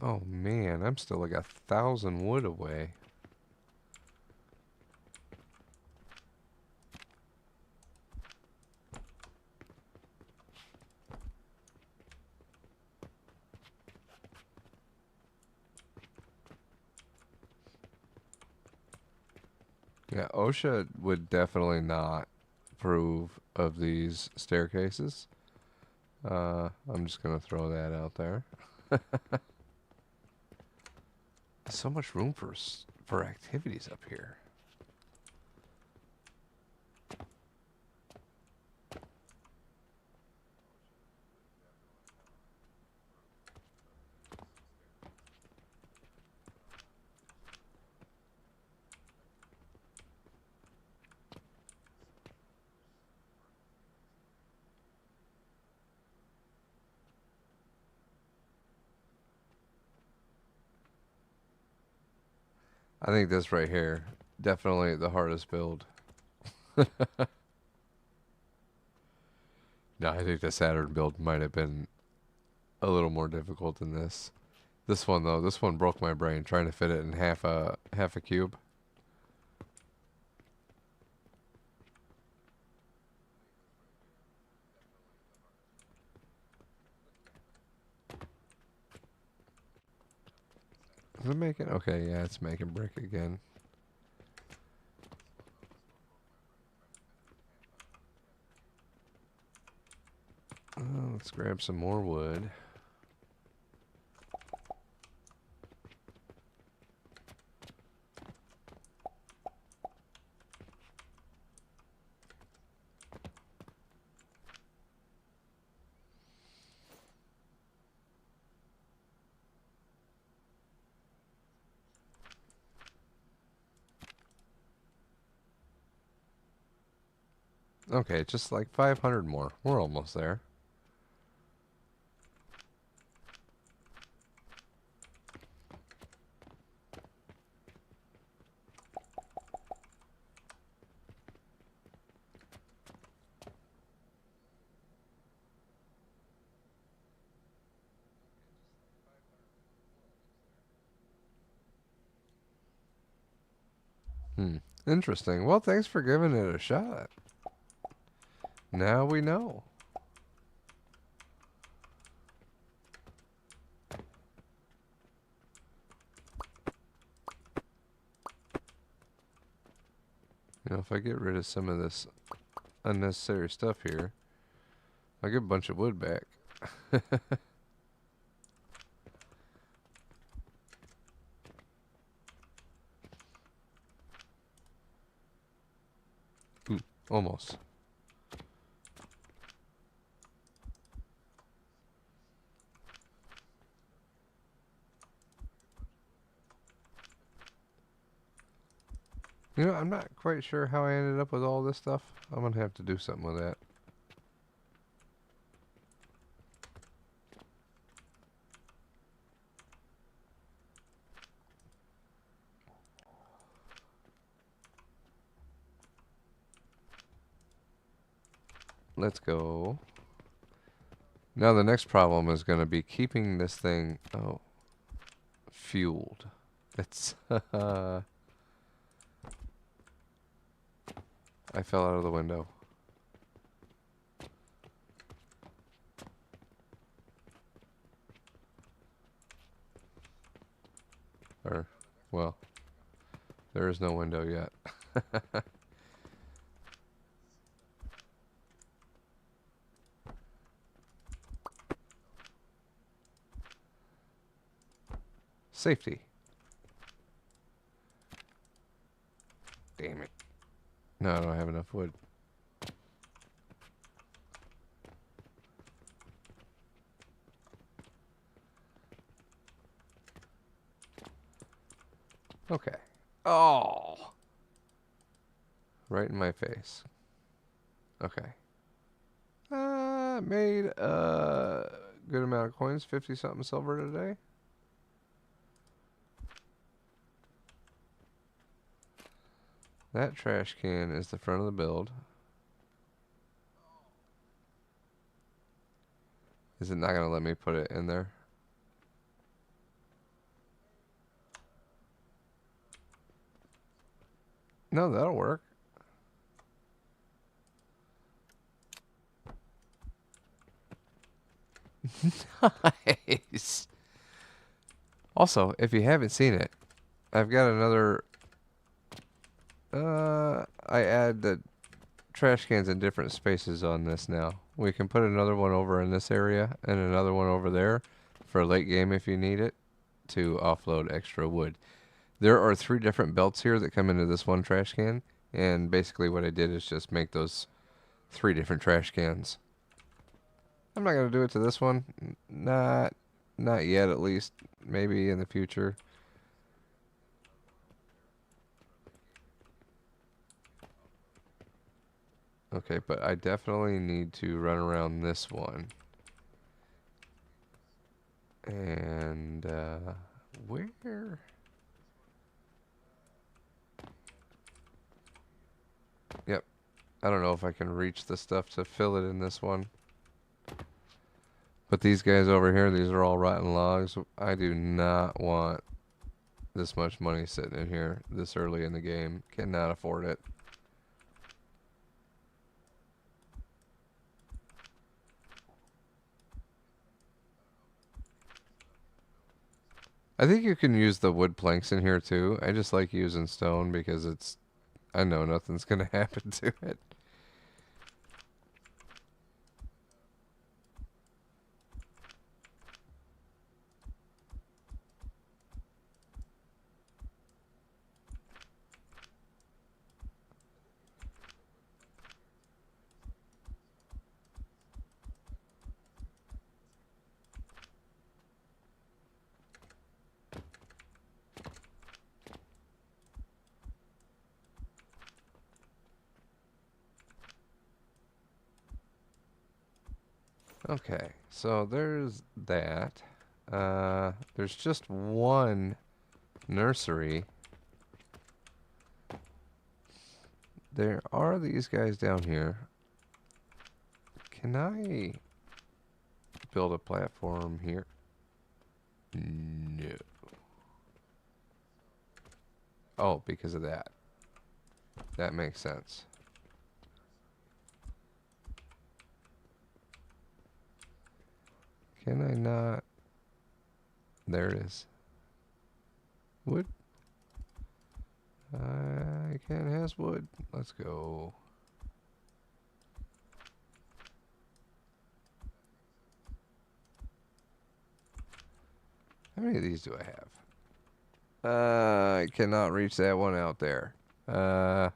Oh man, I'm still like 1,000 wood away. Yeah, OSHA would definitely not approve of these staircases. I'm just gonna throw that out there. So much room for activities up here. I think this right here, definitely the hardest build. No, I think the Saturn build might have been a little more difficult than this. This one though, this one broke my brain trying to fit it in half a cube. Is it making? Okay, yeah, it's making brick again. Let's grab some more wood. Okay, just like 500 more. We're almost there. Interesting. Well, thanks for giving it a shot. Now we know. You know, if I get rid of some of this unnecessary stuff here, I'll get a bunch of wood back. Ooh, almost. You know, I'm not quite sure how I ended up with all this stuff. I'm gonna have to do something with that. Let's go. Now the next problem is gonna be keeping this thing, fueled. It's, I fell out of the window. Or, well, there is no window yet. Safety. Damn it. No, I don't have enough wood. Okay. Oh! Right in my face. Okay. Made a good amount of coins, 50 something silver today. That trash can is the front of the build. Is it not going to let me put it in there? No, that'll work. Nice. Also, if you haven't seen it, I've got another... I add the trash cans in different spaces on this now. We can put another one over in this area and another one over there for a late game if you need it to offload extra wood. There are 3 different belts here that come into this one trash can, and basically what I did is just make those 3 different trash cans. I'm not going to do it to this one. Not yet, at least. Maybe in the future. Okay, but I definitely need to run around this one. And, where? Yep. I don't know if I can reach the stuff to fill it in this one. But these guys over here, these are all rotten logs. I do not want this much money sitting in here this early in the game. Cannot afford it. I think you can use the wood planks in here too. I just like using stone because it's... I know nothing's going to happen to it. Okay, so there's that. There's just one nursery. There are these guys down here. Can I build a platform here? No. Oh, because of that. That makes sense. Can I not? There it is. Wood. I can't has wood. Let's go. How many of these do I have? I cannot reach that one out there. I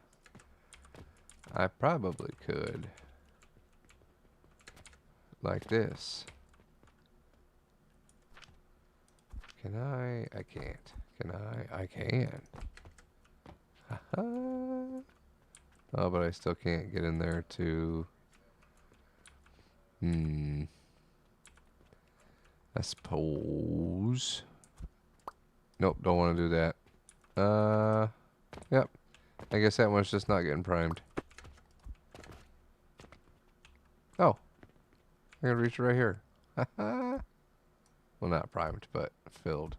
probably could. Like this. Can I? I can't. Can I? I can. Oh, but I still can't get in there to... I suppose... Nope, don't want to do that. Yep. I guess that one's just not getting primed. Oh. I can reach it right here. Well, not primed, but filled.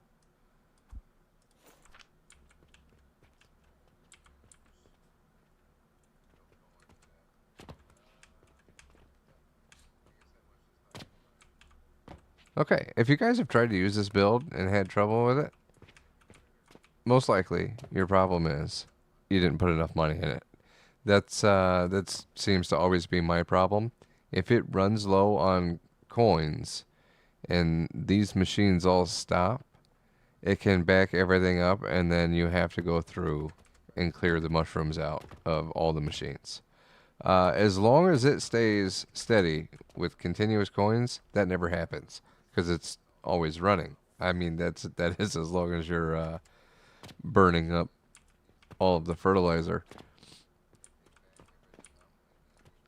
Okay, if you guys have tried to use this build and had trouble with it, most likely your problem is you didn't put enough money in it. That seems to always be my problem. If it runs low on coins and these machines all stop, it can back everything up and then you have to go through and clear the mushrooms out of all the machines. As long as it stays steady with continuous coins, that never happens because it's always running. I mean, that is as long as you're burning up all of the fertilizer.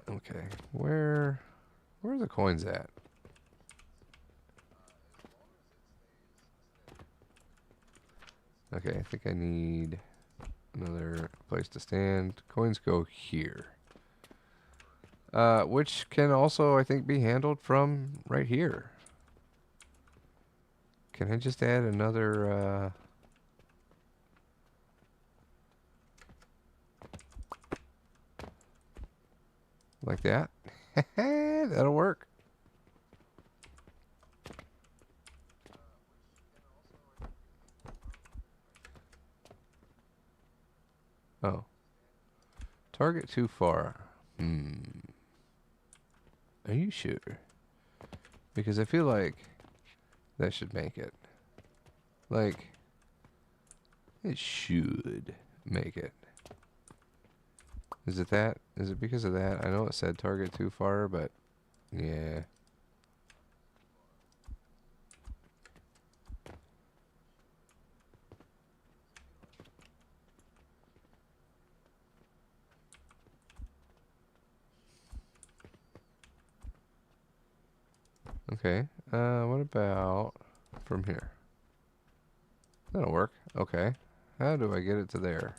Okay, where are the coins at? Okay, I think I need another place to stand. Coins go here. Which can also, I think, be handled from right here. Can I just add another, like that? That'll work. Oh. Target too far. Are you sure? Because I feel like that should make it. Like, it should make it. Is it that? Is it because of that? I know it said target too far, but yeah. Okay. What about from here? That'll work. Okay. How do I get it to there?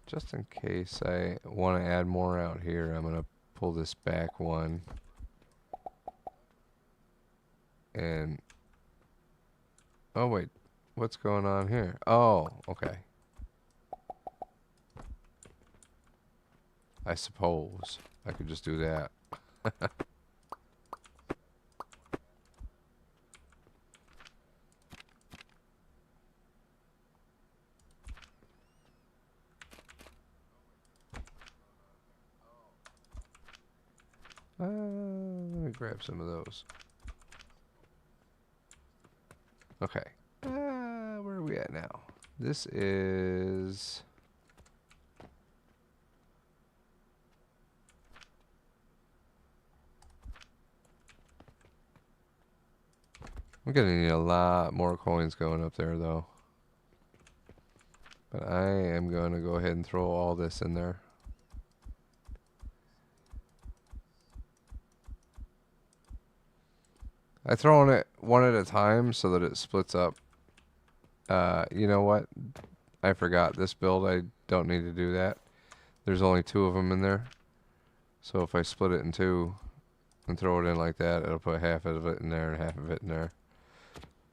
Just in case I want to add more out here, I'm going to pull this back one. And... oh, wait. What's going on here? Oh, okay. I suppose I could just do that. Let me grab some of those. Okay. Where are we at now? This is... I'm gonna need a lot more coins going up there, though. But I am going to go ahead and throw all this in there. I throw it one at a time so that it splits up. You know what? I forgot this build. I don't need to do that. There's only 2 of them in there. So if I split it in two and throw it in like that, it'll put half of it in there and half of it in there.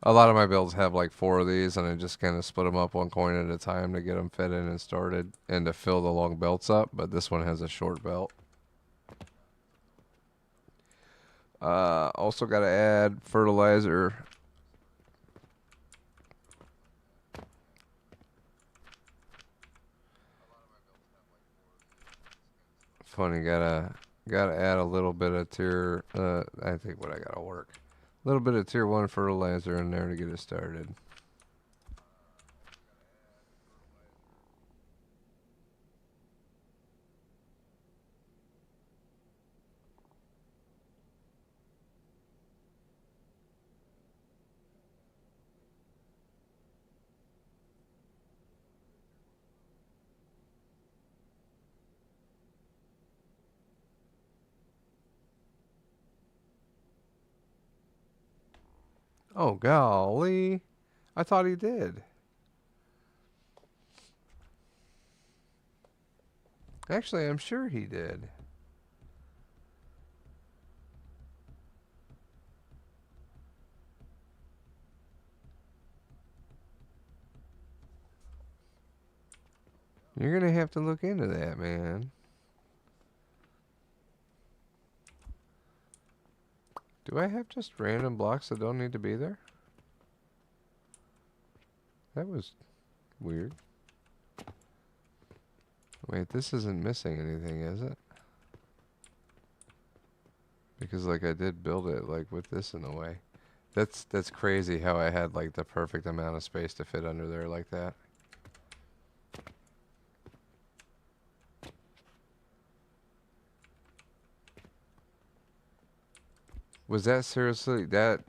A lot of my builds have like 4 of these, and I just kind of split them up one coin at a time to get them fit in and started and to fill the long belts up, but this one has a short belt. Also got to add fertilizer. Funny, gotta add a little bit of tier. I think what I gotta work, a little bit of tier 1 fertilizer in there to get it started. Oh golly, I thought he did. Actually, I'm sure he did. You're gonna have to look into that, man. Do I have just random blocks that don't need to be there? That was weird. Wait, this isn't missing anything, is it? Because like I did build it like with this in a way. That's crazy how I had like the perfect amount of space to fit under there like that. Was that seriously that?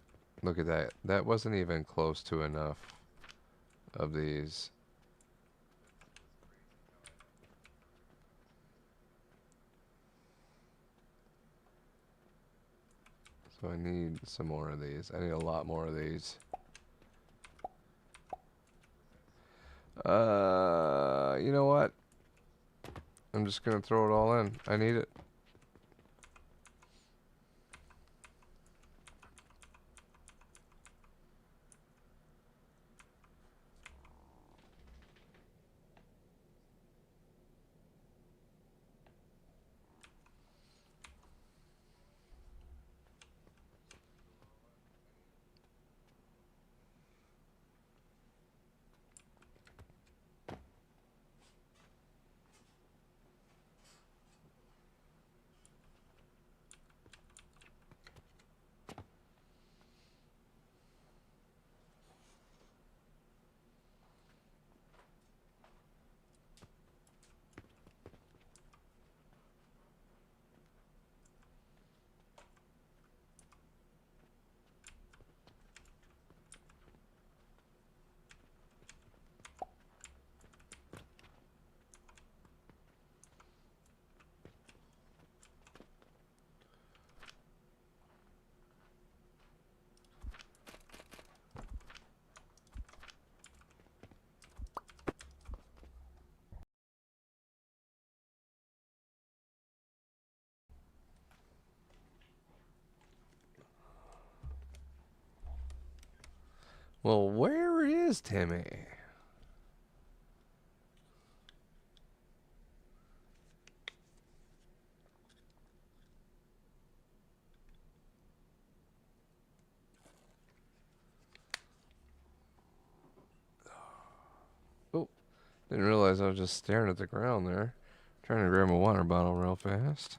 Look at that. That wasn't even close to enough of these. So I need some more of these. I need a lot more of these. You know what? I'm just gonna throw it all in. I need it. Well, where is Timmy? Oh, didn't realize I was just staring at the ground there. Trying to grab a water bottle real fast.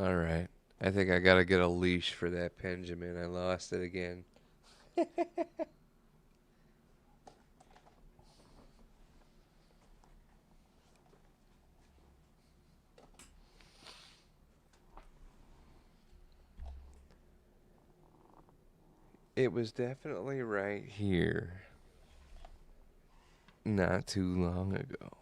Alright. I think I gotta get a leash for that Benjamin. I lost it again. It was definitely right here not too long ago.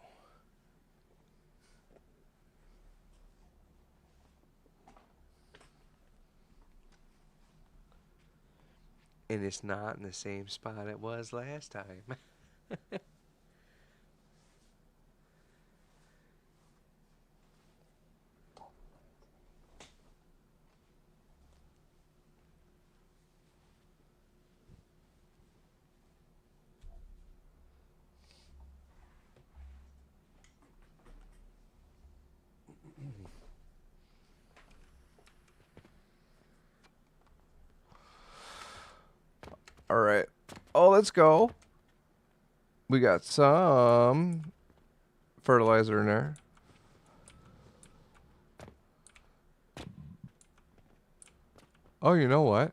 And it's not in the same spot it was last time. All right. Oh, let's go. We got some fertilizer in there. Oh, you know what?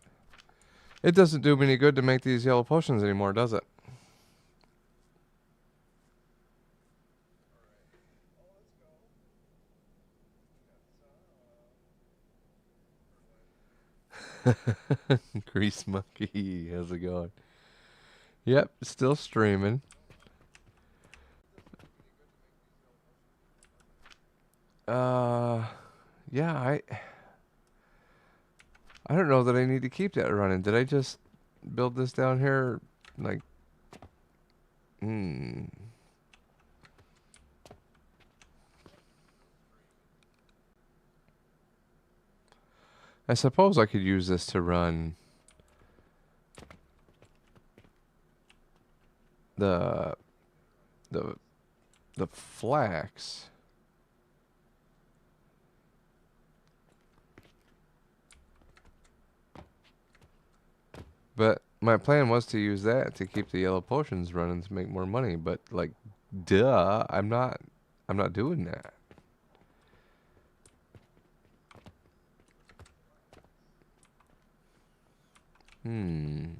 It doesn't do me any good to make these yellow potions anymore, does it? Grease Monkey, how's it going? Yep, still streaming. Uh, yeah, I don't know that I need to keep that running. Did I just build this down here? Like, hmm. I suppose I could use this to run the the the flax. But my plan was to use that to keep the yellow potions running to make more money, but like duh, I'm not doing that. Hmm.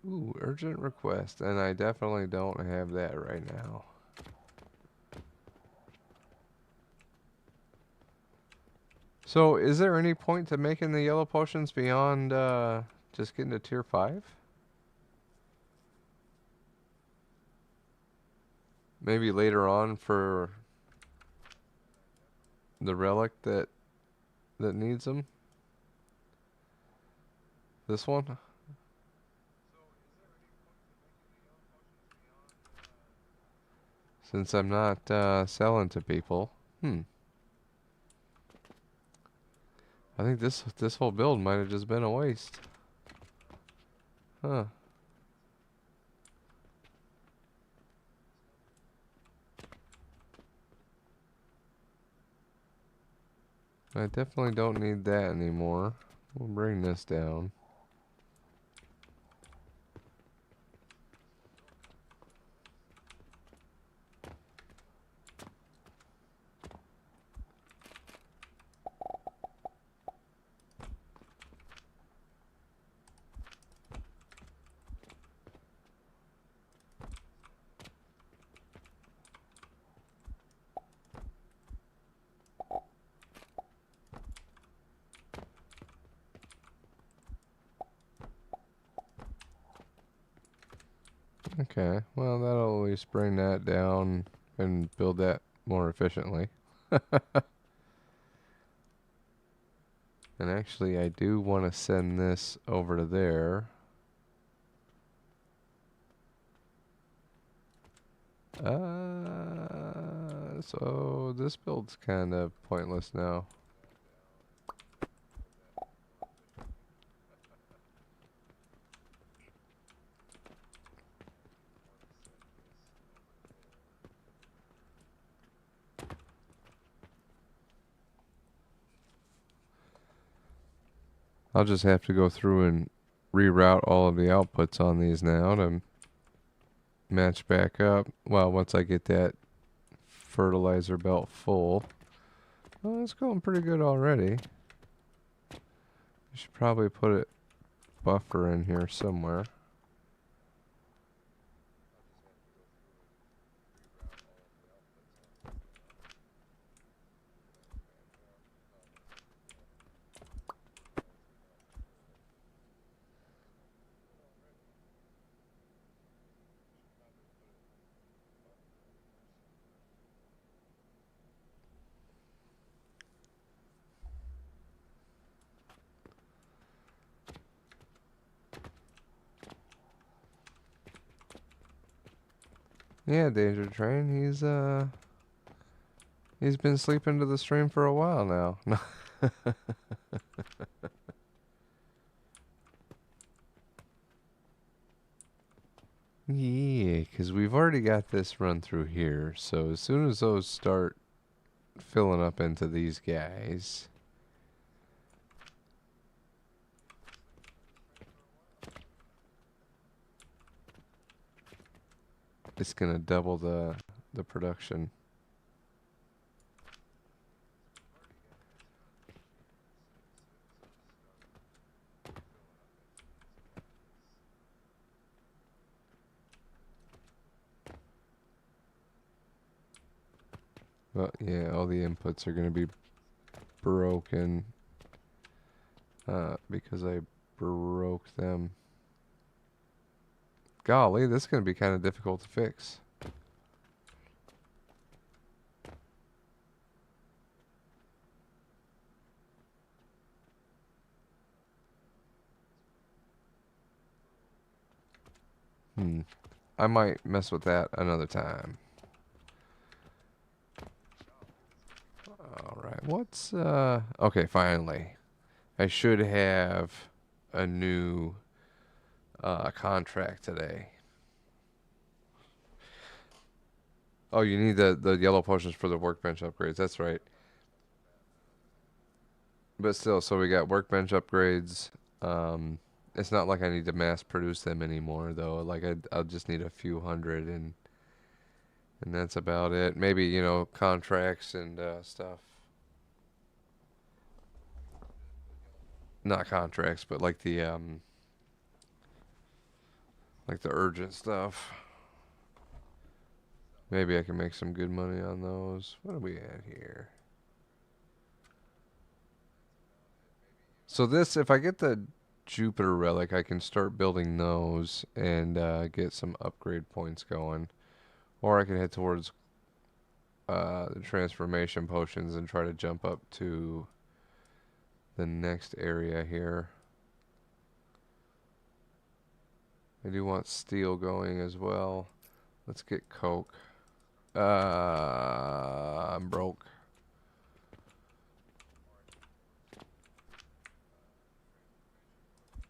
Ooh, urgent request, and I definitely don't have that right now. So, is there any point to making the yellow potions beyond just getting to tier 5? Maybe later on for the relic that needs them? This one? Since I'm not selling to people. Hmm. I think this whole build might have just been a waste. Huh. I definitely don't need that anymore. We'll bring this down. Okay, well that'll at least bring that down and build that more efficiently. And actually I do want to send this over to there. So this build's kind of pointless now. I'll just have to go through and reroute all of the outputs on these now to match back up. Well, once I get that fertilizer belt full. Well, it's going pretty good already. I should probably put a buffer in here somewhere. Yeah, Danger Train. He's been sleeping to the stream for a while now. Yeah, because we've already got this run through here. So as soon as those start filling up into these guys, it's gonna double the production. Well, yeah, all the inputs are gonna be broken because I broke them. Golly, this is gonna be kind of difficult to fix. I might mess with that another time. Alright, what's okay, finally. I should have a new contract today. Oh, you need the yellow potions for the workbench upgrades. That's right. But still, so we got workbench upgrades. It's not like I need to mass produce them anymore, though. Like I'll just need a few hundred, and that's about it. Maybe contracts and stuff. Not contracts, but like the urgent stuff. Maybe I can make some good money on those. What are we at here? So this, if I get the Jupiter relic, I can start building those and get some upgrade points going. Or I can head towards the transformation potions and try to jump up to the next area here. I do want steel going as well. Let's get coke. I'm broke.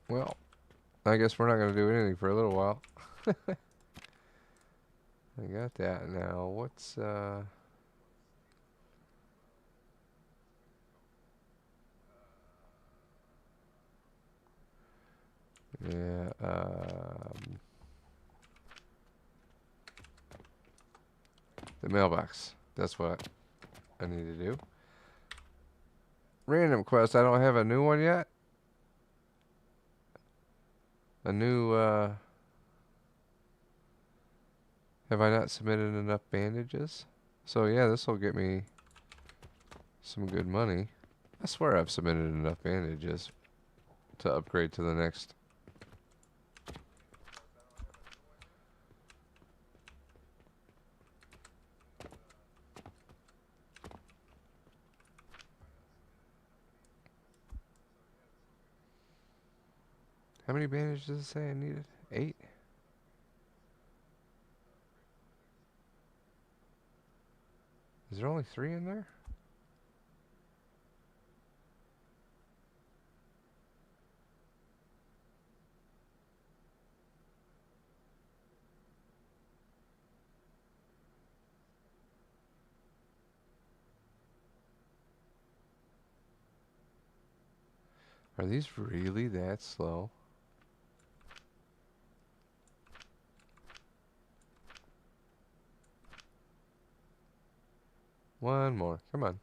Well, I guess we're not going to do anything for a little while. I got that now. What's yeah, the mailbox. That's what I need to do. Random quest. I don't have a new one yet. A new, have I not submitted enough bandages? So yeah, this will get me some good money. I swear I've submitted enough bandages to upgrade to the next. How many bandages does it say I needed? 8? Is there only 3 in there? Are these really that slow? One more. Come on.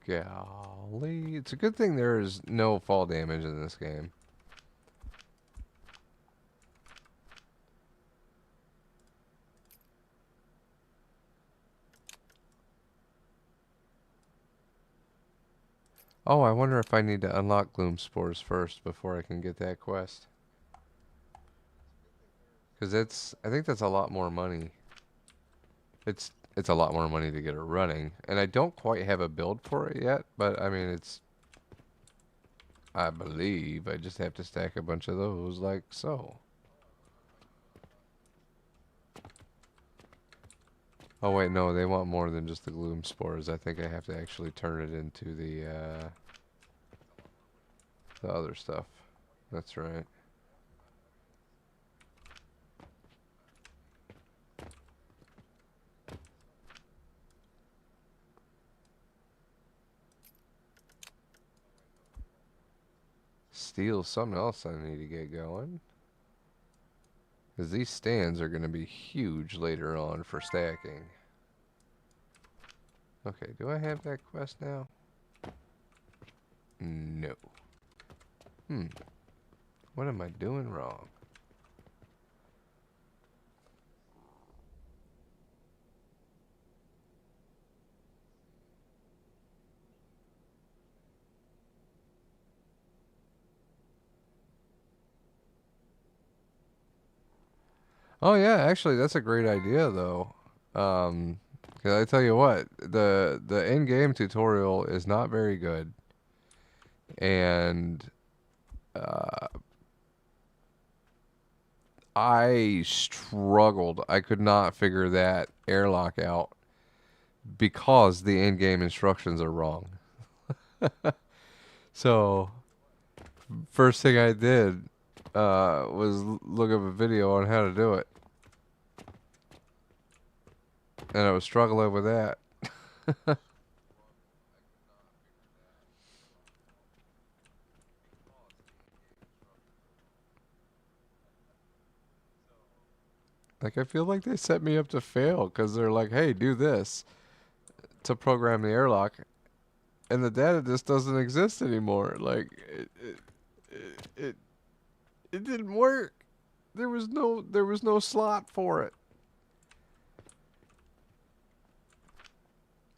Golly. It's a good thing there is no fall damage in this game. Oh, I wonder if I need to unlock gloom spores first before I can get that quest. Because I think that's a lot more money. It's a lot more money to get it running. And I don't quite have a build for it yet, but I mean, I believe I just have to stack a bunch of those like so. Oh wait, no, they want more than just the gloom spores. I think I have to actually turn it into the other stuff. That's right. Steel something else I need to get going. Because these stands are going to be huge later on for stacking. Okay, do I have that quest now? No. Hmm. What am I doing wrong? Oh yeah, actually that's a great idea though. 'Cause I tell you what, the in-game tutorial is not very good, and uh, I struggled. I could not figure that airlock out because the in-game instructions are wrong. So first thing I did was look up a video on how to do it, and I was struggling with that. Like I feel like they set me up to fail because they're like, "Hey, do this to program the airlock," and the data just doesn't exist anymore. Like it, it didn't work. There was no slot for it.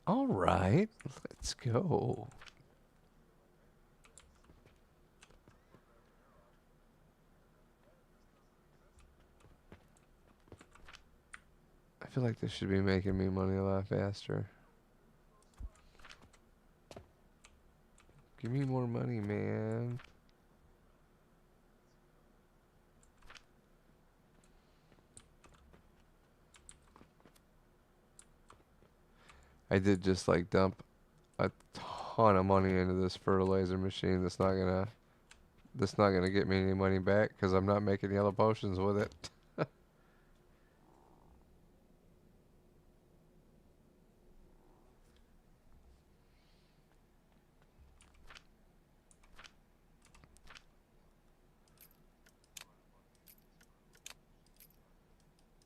All right, let's go. I feel like this should be making me money a lot faster. Give me more money, man. I did just like dump a ton of money into this fertilizer machine that's not gonna get me any money back because I'm not making yellow potions with it.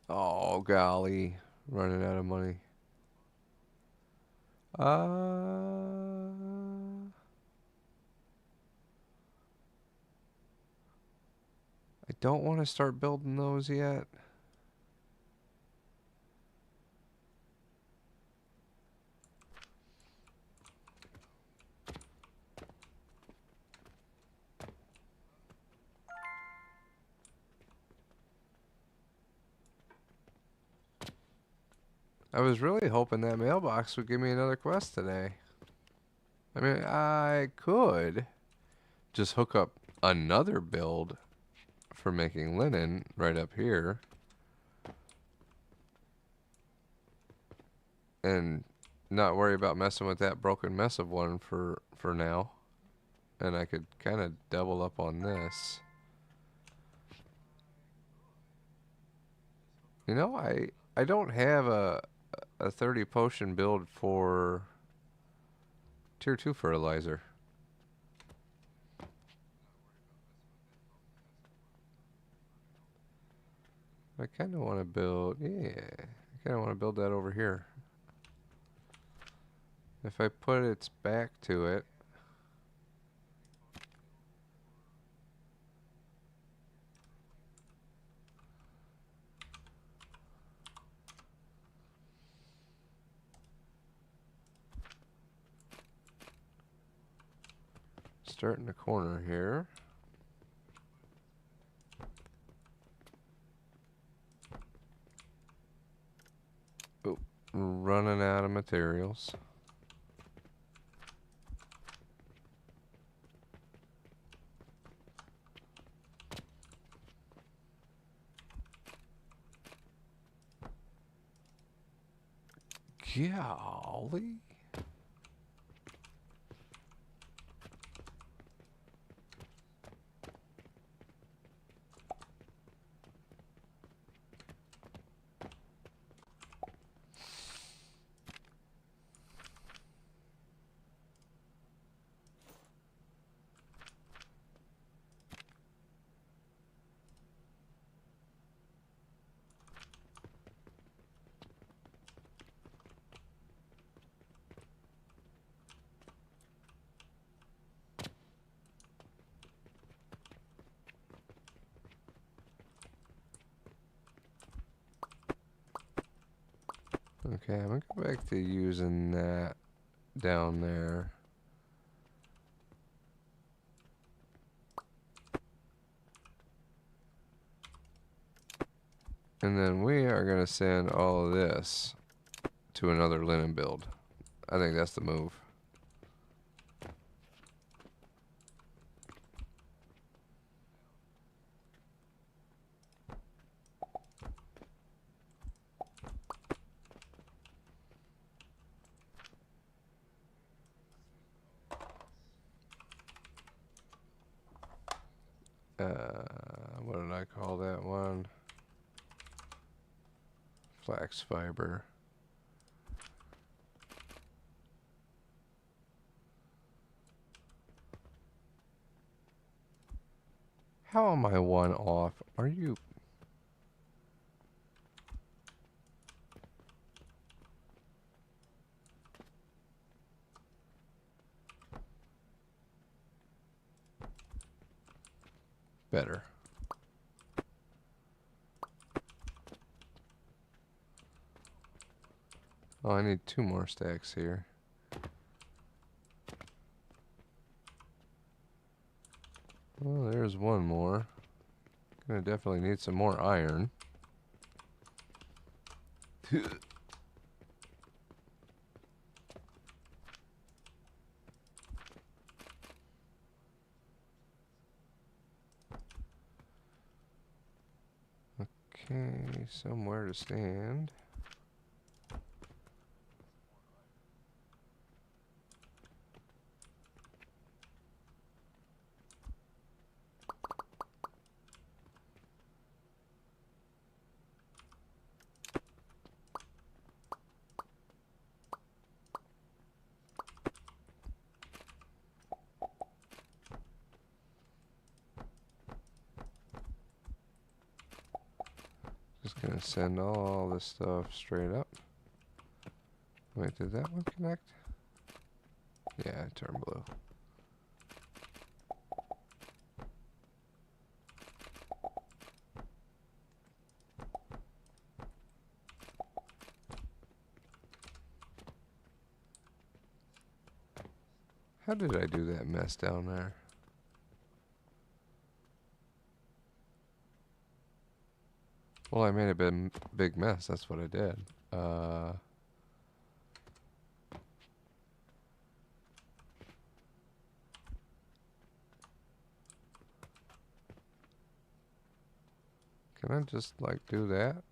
Oh golly, running out of money. I don't want to start building those yet. I was really hoping that mailbox would give me another quest today. I mean, I could just hook up another build for making linen right up here and not worry about messing with that broken mess of one for now. And I could kind of double up on this. You know, I don't have a 30 potion build for tier 2 fertilizer. I kind of want to build, yeah, I kind of want to build that over here. If I put its back to it, start in the corner here. Oh, running out of materials. Golly. Okay, I'm gonna go back to using that down there. And then we are gonna send all of this to another linen build. I think that's the move. What did I call that one? Flax fiber. How am I one off? Are you... Better. Oh, I need 2 more stacks here. Well, there's 1 more. Gonna definitely need some more iron. Okay, somewhere to stand. Just gonna send all this stuff straight up. Wait, did that one connect? Yeah, it turned blue. How did I do that mess down there? Well, I made a big mess. That's what I did. Can I just, like, do that?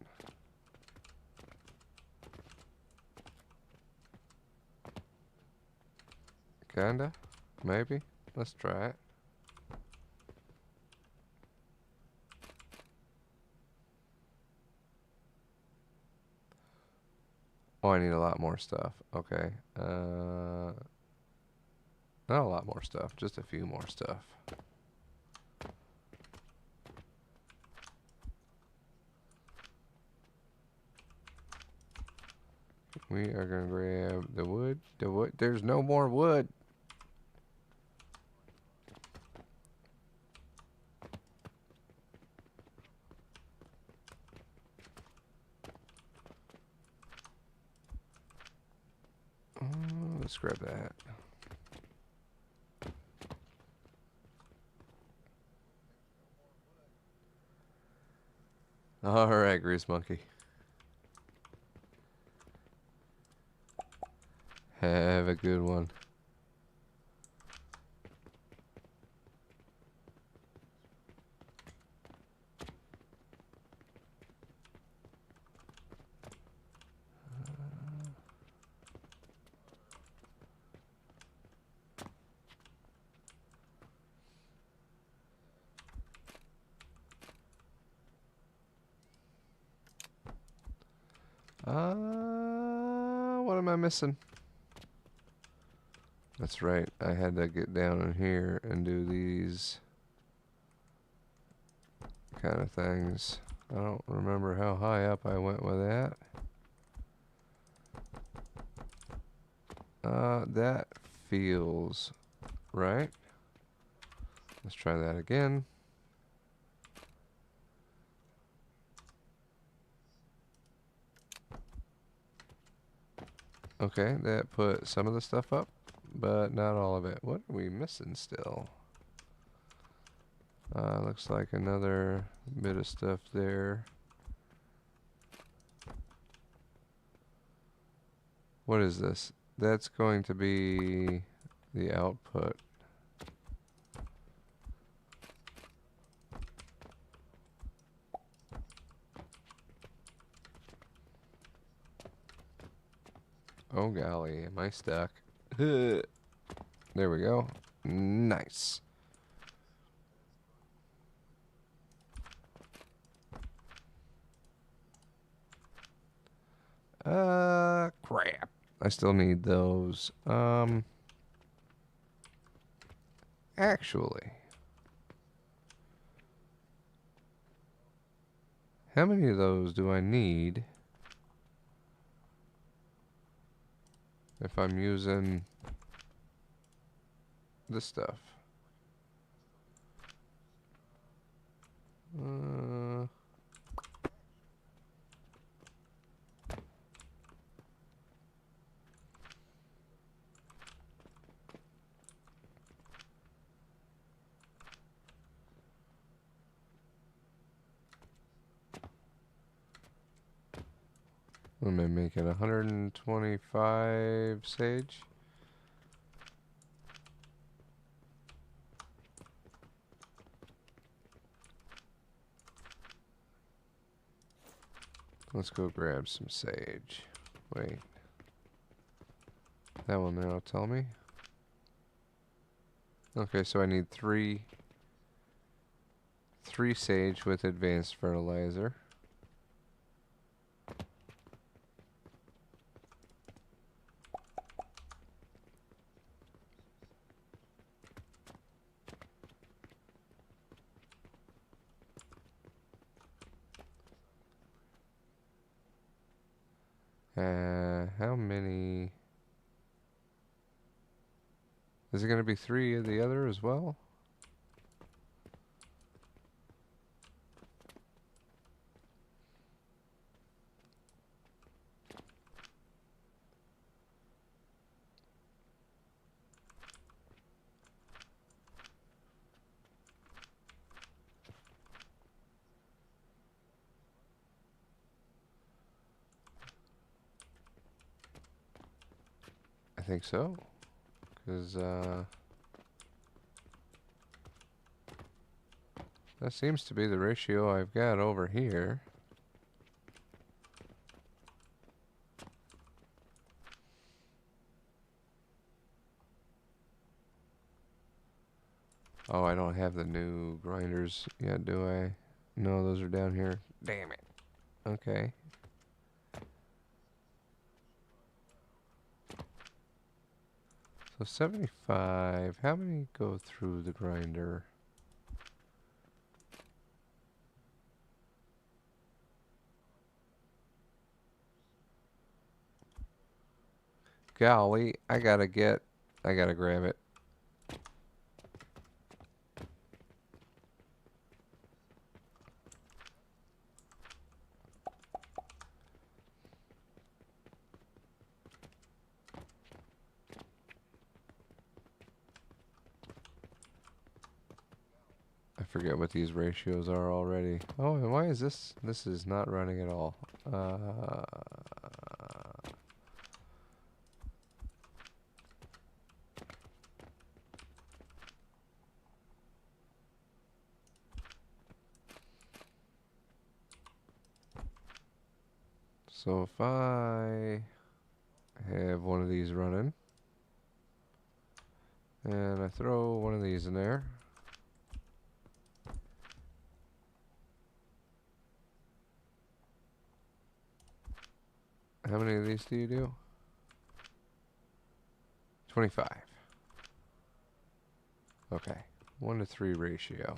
Kinda? Maybe? Let's try it. Oh, I need a lot more stuff. Okay. Not a lot more stuff. Just a few more stuff. We are going to grab the wood. The wood. There's no more wood. Let's grab that. All right, Grease Monkey. Have a good one. What am I missing? That's right. I had to get down in here and do these kind of things. I don't remember how high up I went with that. That feels right. Let's try that again. Okay, that put some of the stuff up, but not all of it. What are we missing still? Looks like another bit of stuff there. What is this? That's going to be the output. Oh golly, am I stuck? There we go. Nice. Crap. I still need those. Actually, how many of those do I need if I'm using this stuff? What am I making? 125 sage? Let's go grab some sage. Wait. That will now tell me. Okay, so I need three sage with advanced fertilizer. How many? Is it going to be 3 of the other as well? I think so. Because, that seems to be the ratio I've got over here. Oh, I don't have the new grinders yet, do I? No, those are down here. Damn it. Okay. So 75. How many go through the grinder? Golly, I gotta grab it. I forget what these ratios are already. Oh, and why is this? This is not running at all. So if I have one of these running, and I throw one of these in there, how many of these do you do? 25. Okay, 1 to 3 ratio.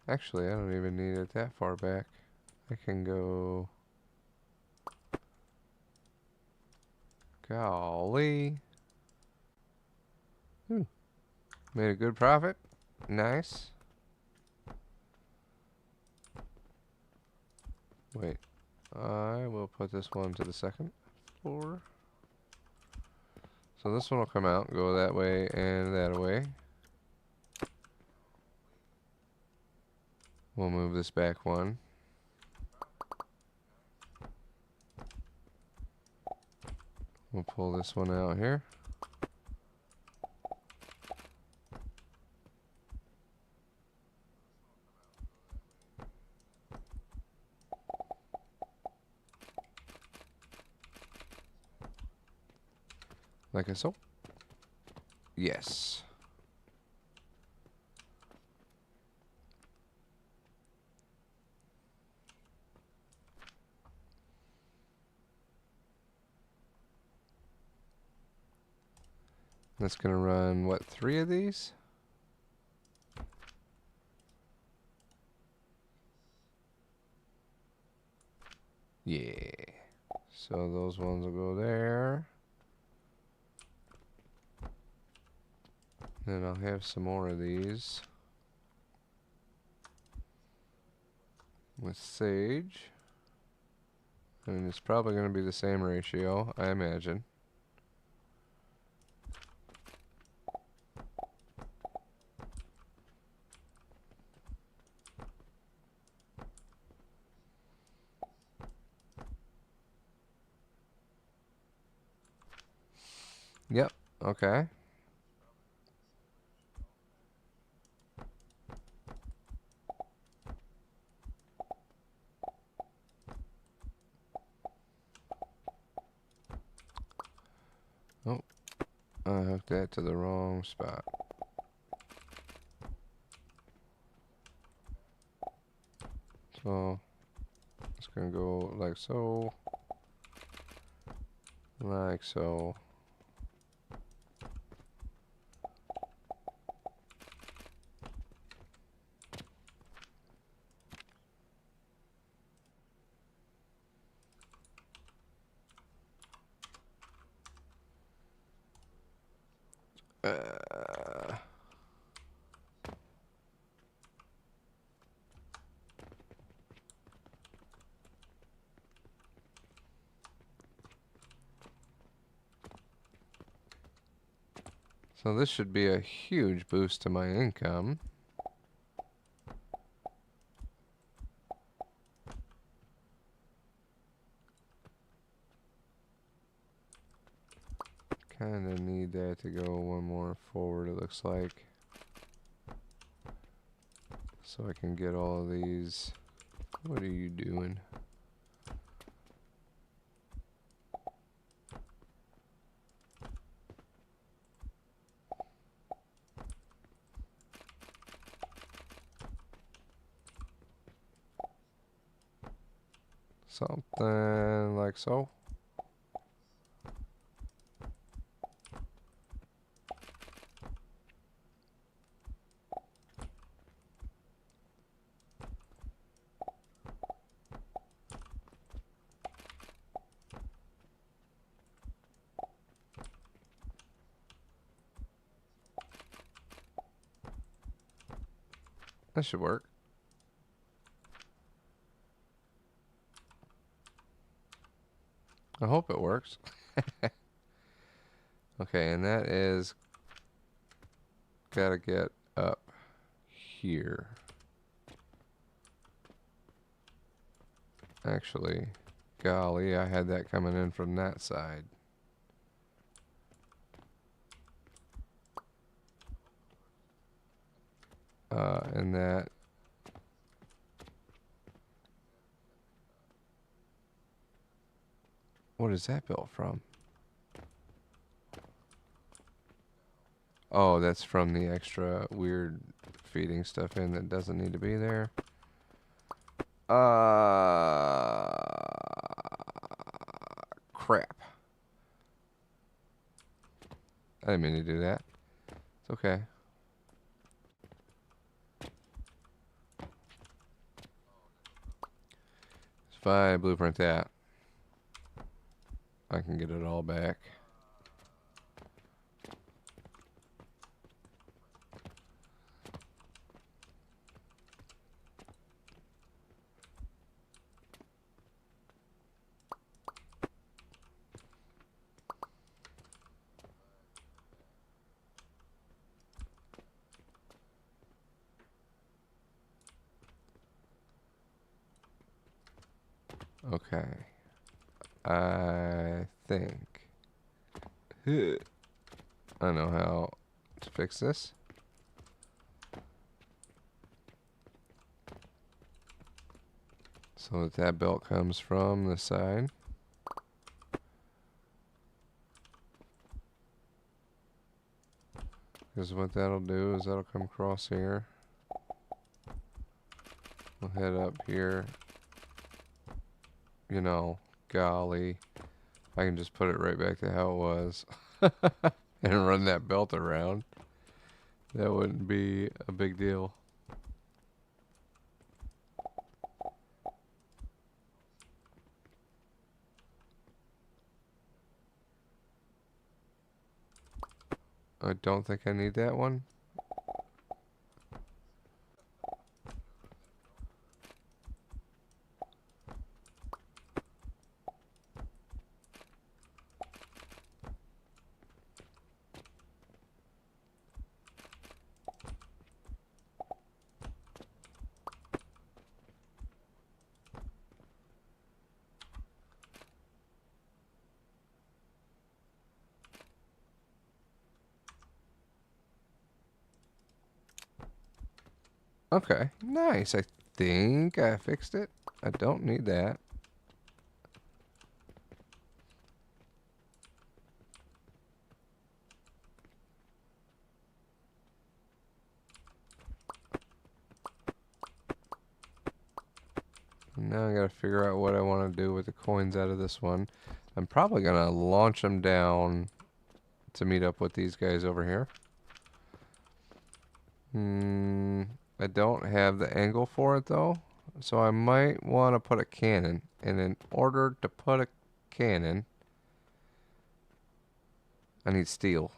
Actually, I don't even need it that far back. I can go... Golly. Made a good profit. Nice. Wait. I will put this one to the second floor. So this one will come out, go that way and that way. We'll move this back one. We'll pull this one out here. Like so. Yes. That's gonna run, what, 3 of these? Yeah. So those ones will go there. Then I'll have some more of these. With sage. And it's probably going to be the same ratio, I imagine. Yep, okay. Oh, I hooked that to the wrong spot. So, it's going to go like so. Like so. So this should be a huge boost to my income. Kinda need that to go one more forward, it looks like. So I can get all of these. What are you doing? Something like so. That should work. I hope it works. Okay, and that is gotta get up here. Actually, golly, I had that coming in from that side. And that. What is that built from? Oh, that's from the extra weird feeding stuff in that doesn't need to be there. Crap. I didn't mean to do that. It's okay. If I blueprint that, I can get it all back. Okay. I think I know how to fix this. So that belt comes from the side. Because what that'll do is that'll come across here. We'll head up here. You know, golly. I can just put it right back to how it was. And run that belt around. That wouldn't be a big deal. I don't think I need that one. Okay, nice. I think I fixed it. I don't need that. Now I gotta figure out what I want to do with the coins out of this one. I'm probably gonna launch them down to meet up with these guys over here. I don't have the angle for it though, so I might want to put a cannon. And in order to put a cannon, I need steel.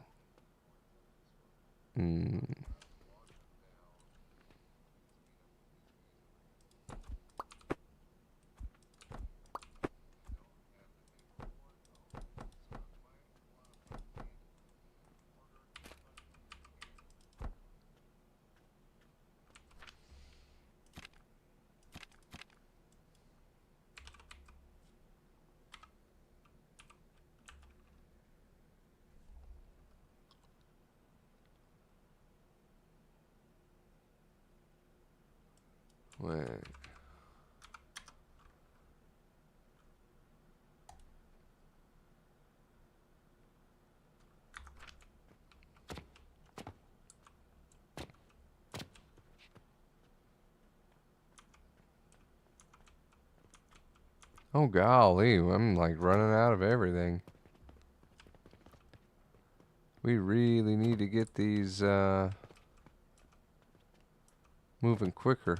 Wait. Oh golly, I'm like running out of everything. We really need to get these moving quicker.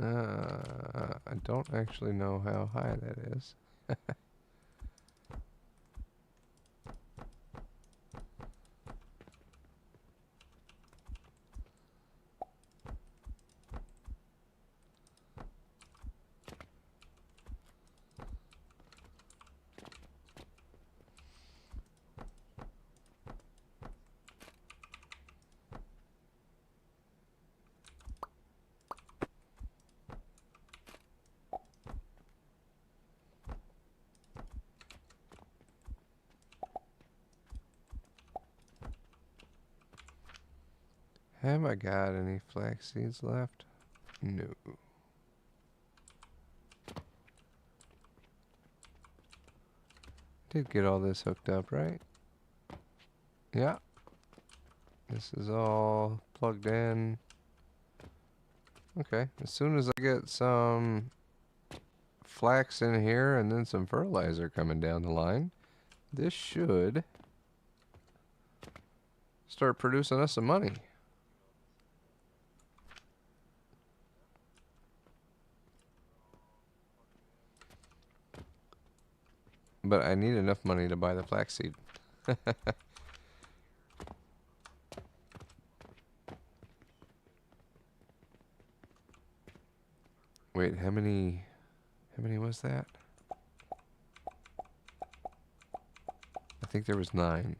I don't actually know how high that is. Have I got any flax seeds left? No. Did get all this hooked up, right? Yeah. This is all plugged in. Okay. As soon as I get some flax in here and then some fertilizer coming down the line, this should start producing us some money. But I need enough money to buy the flaxseed. Wait, how many was that? I think there was 9.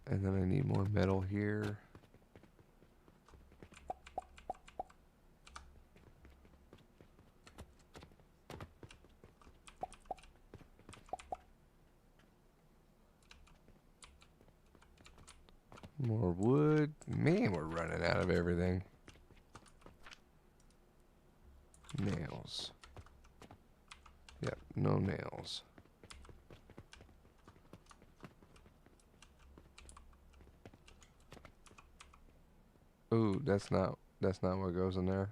And then I need more metal here. More wood. Man, we're running out of everything. Nails. Yep, no nails. Ooh, that's not what goes in there.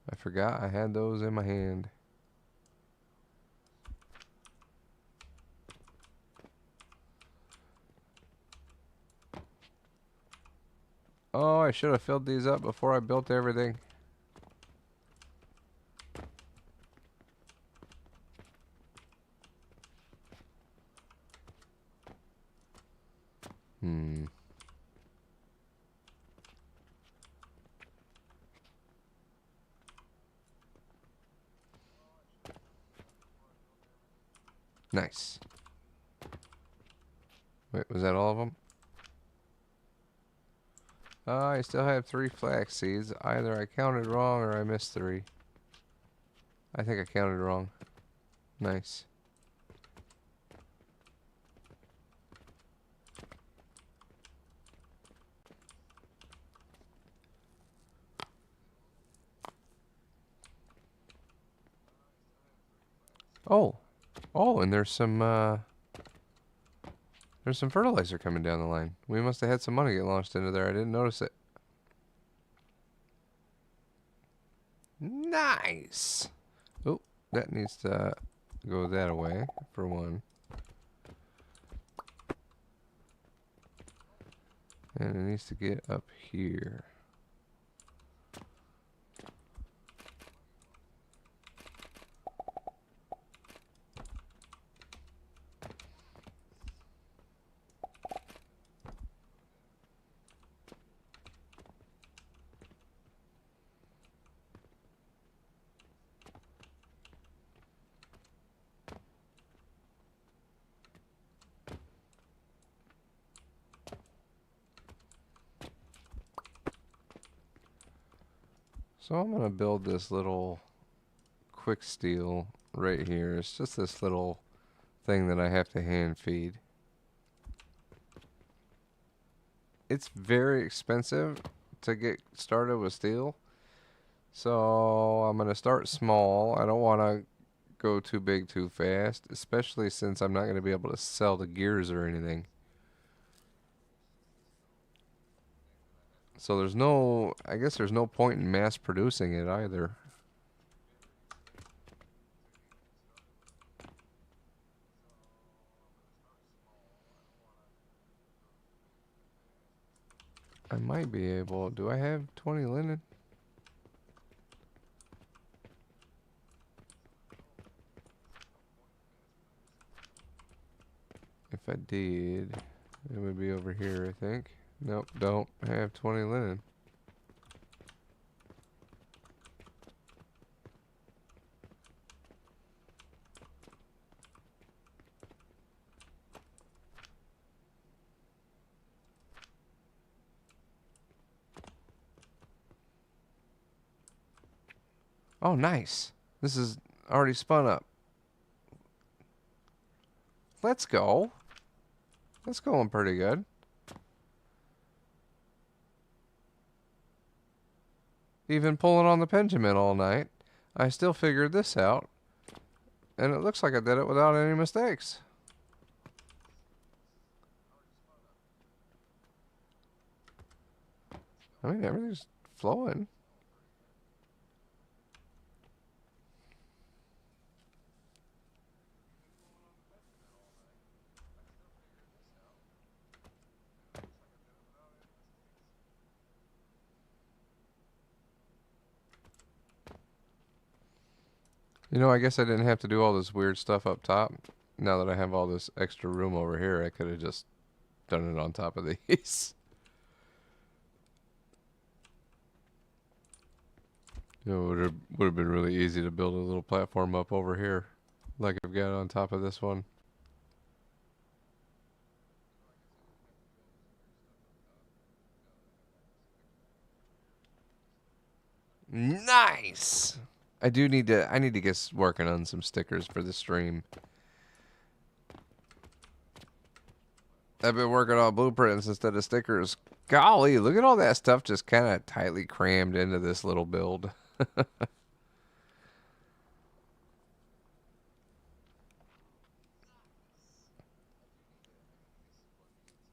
I forgot I had those in my hand. Oh, I should have filled these up before I built everything. Nice. Wait, was that all of them? I still have 3 flax seeds. Either I counted wrong or I missed 3. I think I counted wrong. Nice. Oh. Oh, and there's some fertilizer coming down the line. We must have had some money get launched into there. I didn't notice it. Nice. Oh, that needs to go that away for one. And it needs to get up here. So I'm going to build this little quick steel right here. It's just this little thing that I have to hand feed. It's very expensive to get started with steel. So I'm going to start small. I don't want to go too big too fast, especially since I'm not going to be able to sell the gears or anything. So I guess there's no point in mass producing it either. I might be able. Do I have 20 linen? If I did, it would be over here, I think. Nope, don't have 20 linen. Oh, nice. This is already spun up. Let's go. That's going pretty good. Even pulling on the Pendulum all night, I still figured this out. And it looks like I did it without any mistakes. I mean, everything's flowing. You know, I guess I didn't have to do all this weird stuff up top. Now that I have all this extra room over here, I could have just done it on top of these. You know, it would have been really easy to build a little platform up over here, like I've got on top of this one. Nice! I need to get working on some stickers for the stream. I've been working on blueprints instead of stickers. Golly, look at all that stuff just kind of tightly crammed into this little build.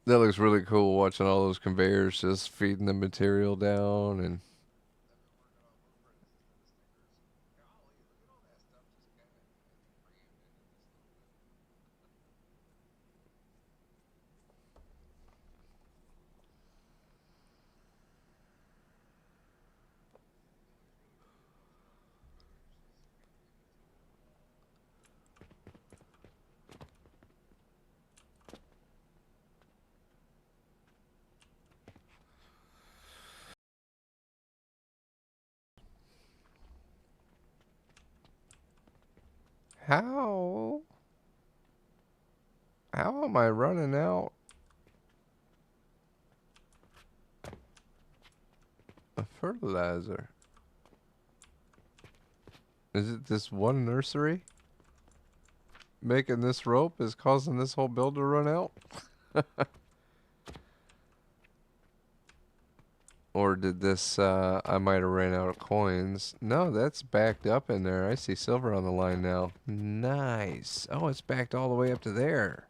That looks really cool watching all those conveyors just feeding the material down and how how am I running out of fertilizer? Is it this one nursery? Making this rope is causing this whole build to run out? Or did this, I might have ran out of coins. No, that's backed up in there. I see silver on the line now. Nice. Oh, it's backed all the way up to there.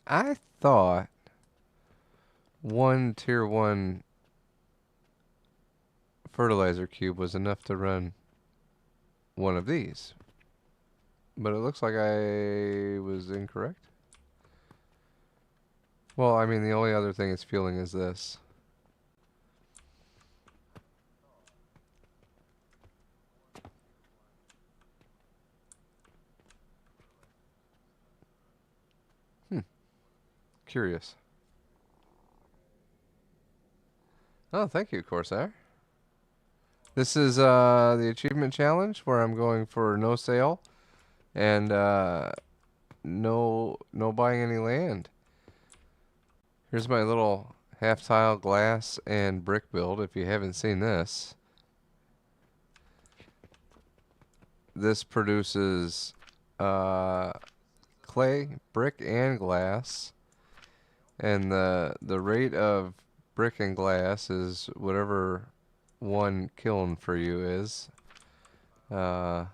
I thought one tier 1 fertilizer cube was enough to run one of these. But it looks like I was incorrect. Well, I mean, the only other thing it's fueling is this. Hmm. Curious. Oh, thank you, Corsair. This is the achievement challenge where I'm going for no sale and no buying any land. Here's my little half tile glass and brick build. If you haven't seen this, this produces clay, brick, and glass, and the rate of brick and glass is whatever one kiln for you is. Uh,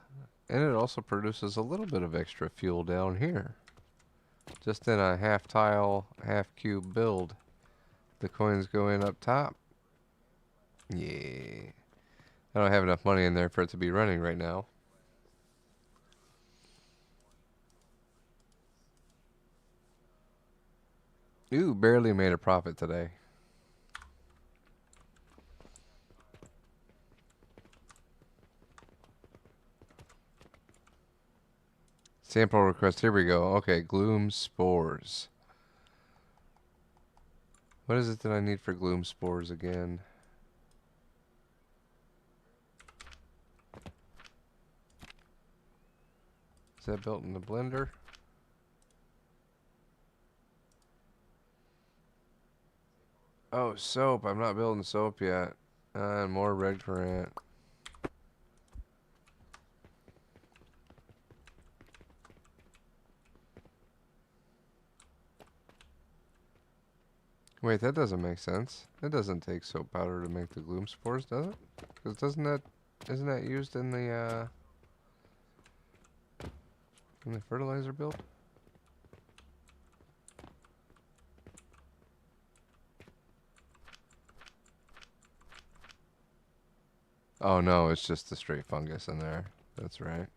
and it also produces a little bit of extra fuel down here. Just in a half tile, half cube build. The coins go in up top. Yeah. I don't have enough money in there for it to be running right now. Ooh, barely made a profit today. Sample request. Here we go. Okay, gloom spores. What is it that I need for gloom spores again? Is that built in the blender? Oh, soap. I'm not building soap yet. More red currant. Wait, that doesn't make sense. It doesn't take soap powder to make the gloom spores, does it? Because isn't that used in the fertilizer build? Oh no, it's just the straight fungus in there. That's right.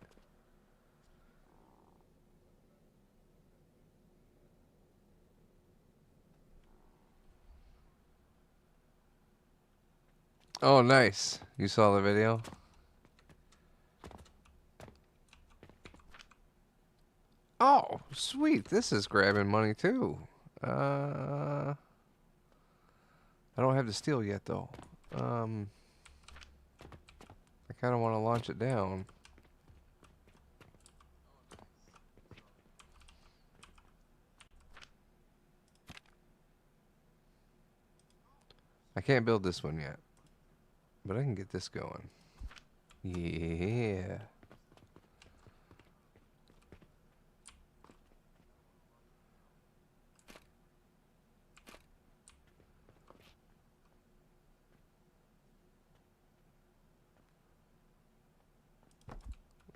Oh, nice. You saw the video? Oh, sweet. This is grabbing money too. I don't have the steel yet though. I kind of want to launch it down. I can't build this one yet, but I can get this going. Yeah.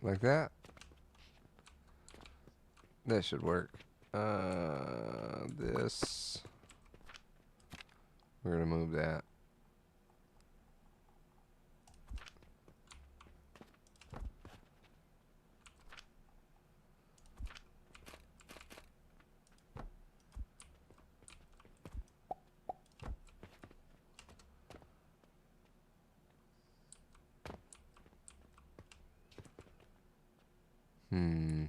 Like that. That should work. This. We're gonna move that. Hmm.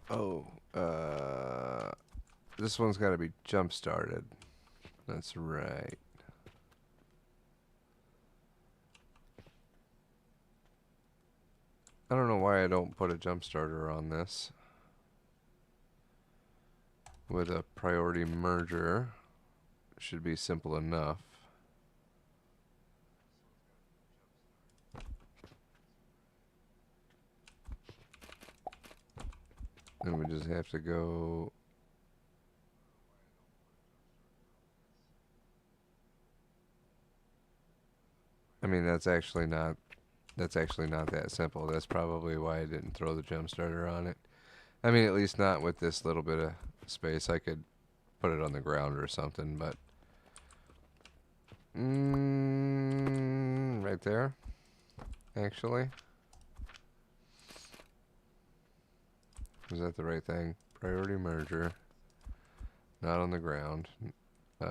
Oh. This one's got to be jump started. That's right. I don't know why I don't put a jump starter on this with a priority merger. Should be simple enough. And we just have to go. I mean, that's actually not that simple. That's probably why I didn't throw the jump starter on it. I mean, at least not with this little bit of space. I could put it on the ground or something, but Right there, actually. Is that the right thing? Priority merger. Not on the ground. We're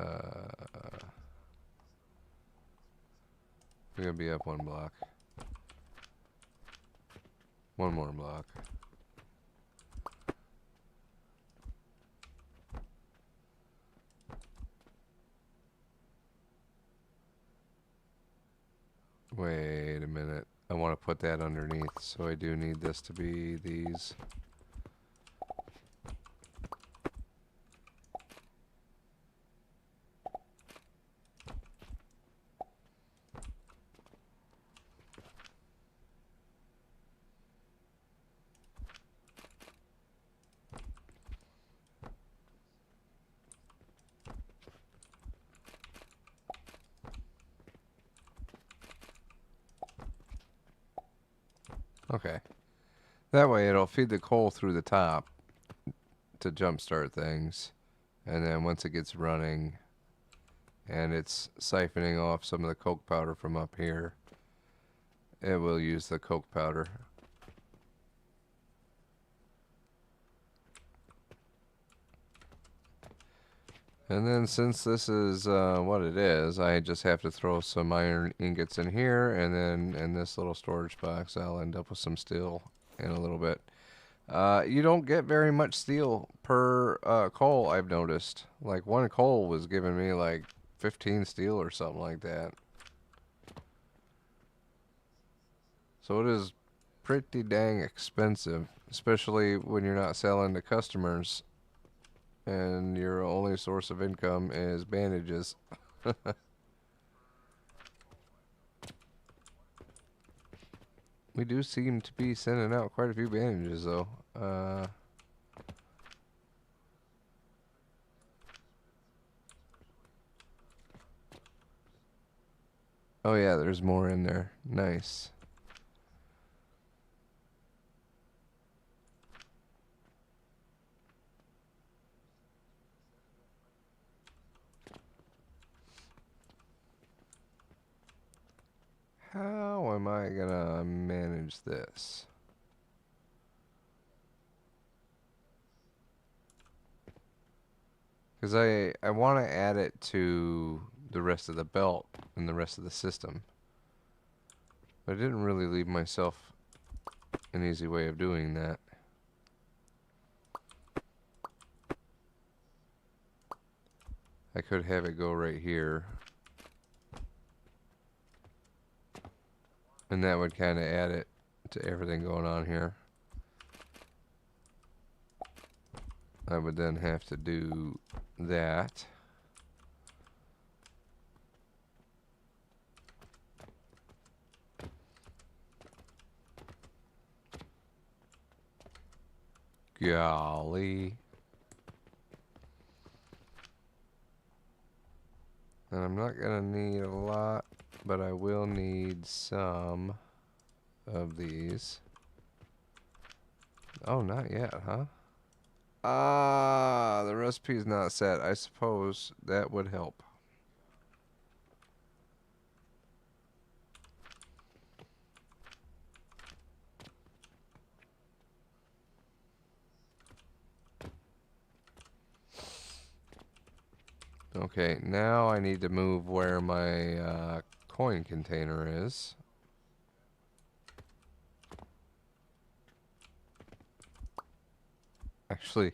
gonna be up one block. One more block. Wait a minute. I want to put that underneath, so I do need this to be these. Okay. That way it'll feed the coal through the top to jumpstart things. And then once it gets running and it's siphoning off some of the coke powder from up here, it will use the coke powder. And then since this is what it is, I just have to throw some iron ingots in here, and then in this little storage box I'll end up with some steel in a little bit. You don't get very much steel per coal, I've noticed. Like one coal was giving me like 15 steel or something like that. So it is pretty dang expensive, especially when you're not selling to customers and your only source of income is bandages. We do seem to be sending out quite a few bandages, though. Oh yeah, there's more in there. Nice. How am I gonna manage this? Because I want to add it to the rest of the belt and the rest of the system. But I didn't really leave myself an easy way of doing that. I could have it go right here. And that would kind of add it to everything going on here. I would then have to do that. Golly. And I'm not gonna need a lot, but I will need some of these. Oh, not yet, huh? Ah, the recipe's not set. I suppose that would help. Okay, now I need to move where my coin container is. Actually,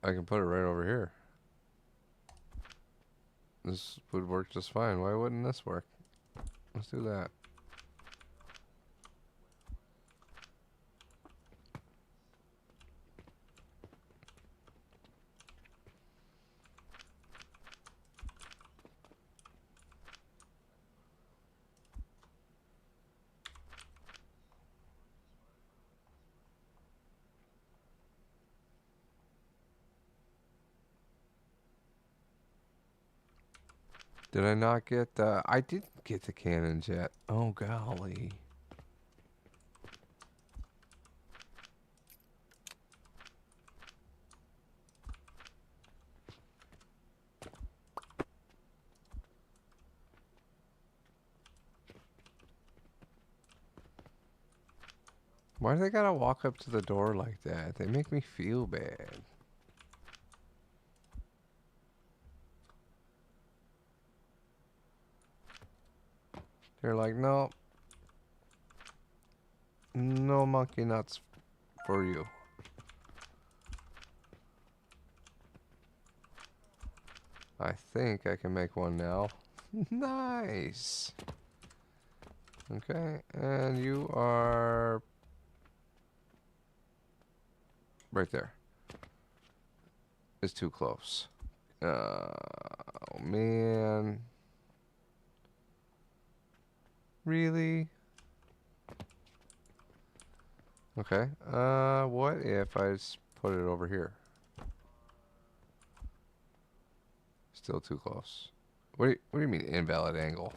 I can put it right over here. This would work just fine. Why wouldn't this work? Let's do that. Did I not get the... I didn't get the cannons yet. Oh, golly. Why do they gotta walk up to the door like that? They make me feel bad. They're like, no, no monkey nuts for you. I think I can make one now. Nice. Okay, and you are right there. It's too close. Oh man. Really? Okay. What if I just put it over here? Still too close. What do you mean invalid angle?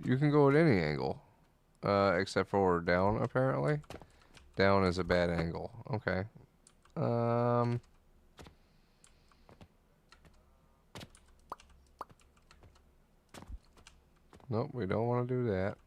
You can go at any angle. Except for down, apparently. Down is a bad angle. Okay. Nope, we don't want to do that.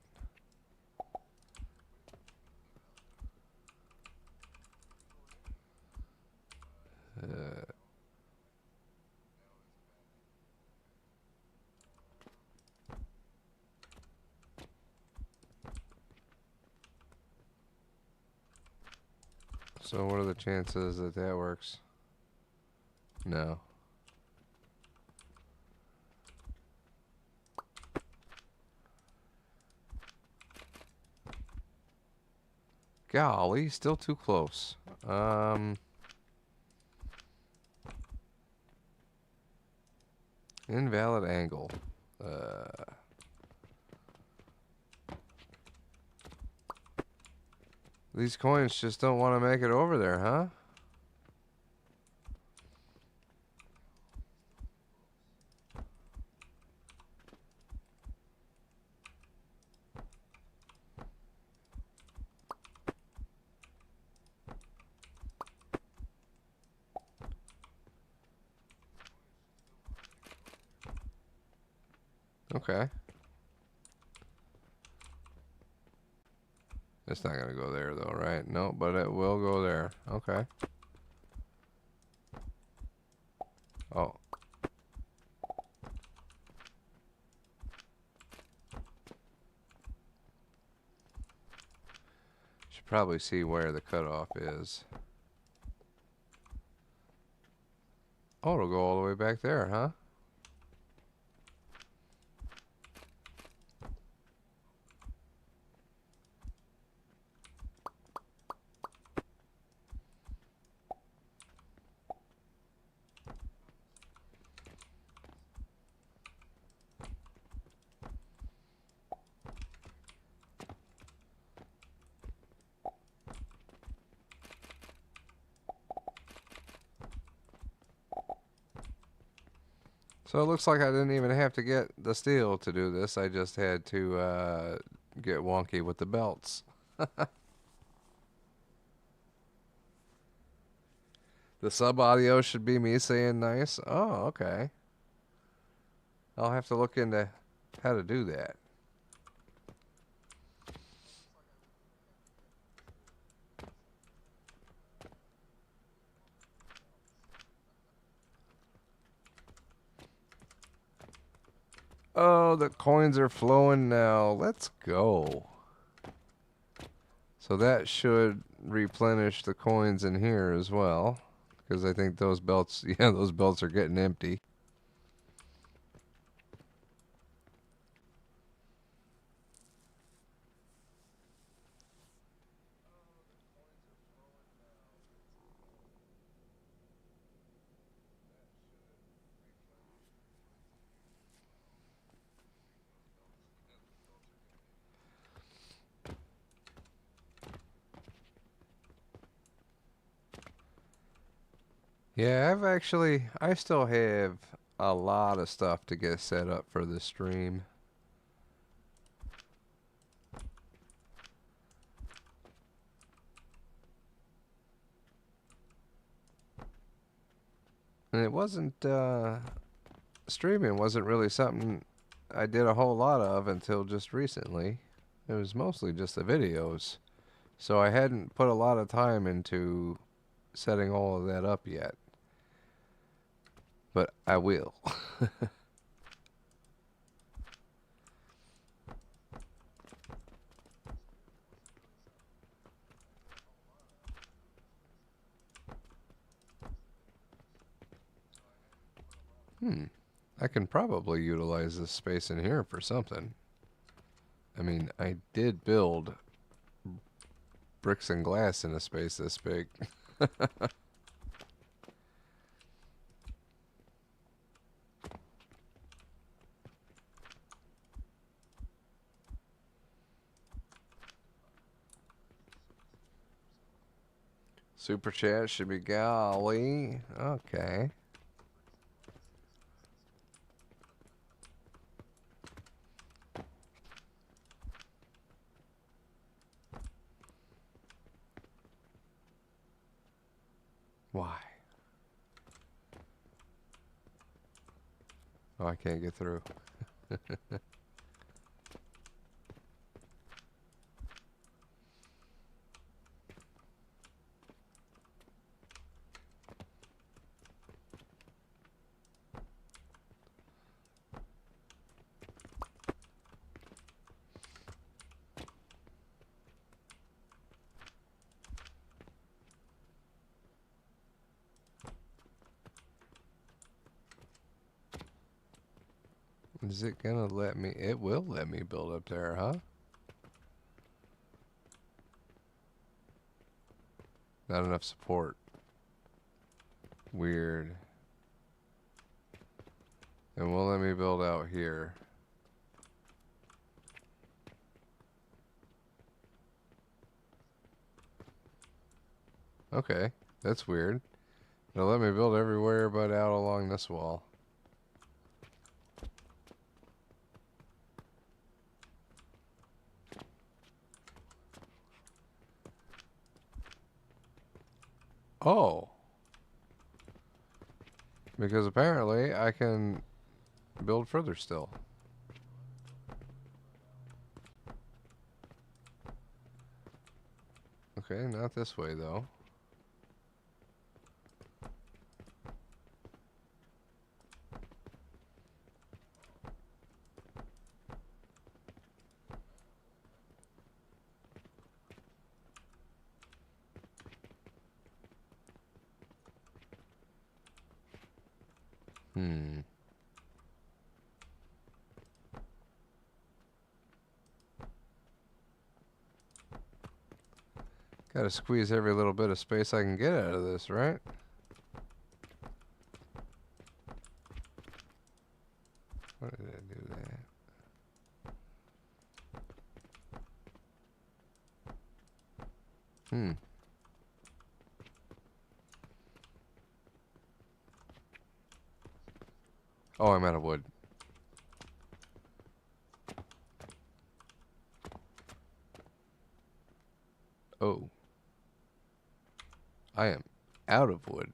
So what are the chances that that works? No. Golly, still too close. Invalid angle. These coins just don't want to make it over there, huh? Okay. It's not gonna go there though, right? No, but it will go there. Okay. Oh. Should probably see where the cutoff is. Oh, it'll go all the way back there, huh? So it looks like I didn't even have to get the steel to do this. I just had to get wonky with the belts. The sub audio should be me saying nice. Oh, okay. I'll have to look into how to do that. Oh, the coins are flowing now. Let's go. So that should replenish the coins in here as well. Because I think those belts, yeah, those belts are getting empty. Yeah, I still have a lot of stuff to get set up for this stream. And it wasn't, streaming wasn't really something I did a whole lot of until just recently. It was mostly just the videos. So I hadn't put a lot of time into setting all of that up yet. But I will. I can probably utilize this space in here for something. I mean, I did build bricks and glass in a space this big. Super chat should be golly. Okay. Why? Oh, I can't get through. Is it gonna let me? It will let me build up there, huh? Not enough support. Weird. And will let me build out here. Okay, that's weird. It'll let me build everywhere but out along this wall. Oh. Because apparently I can build further still. Okay, not this way though. Hmm. Gotta squeeze every little bit of space I can get out of this, right? Why did I do that? Hmm. Oh, I'm out of wood. Oh. I am out of wood.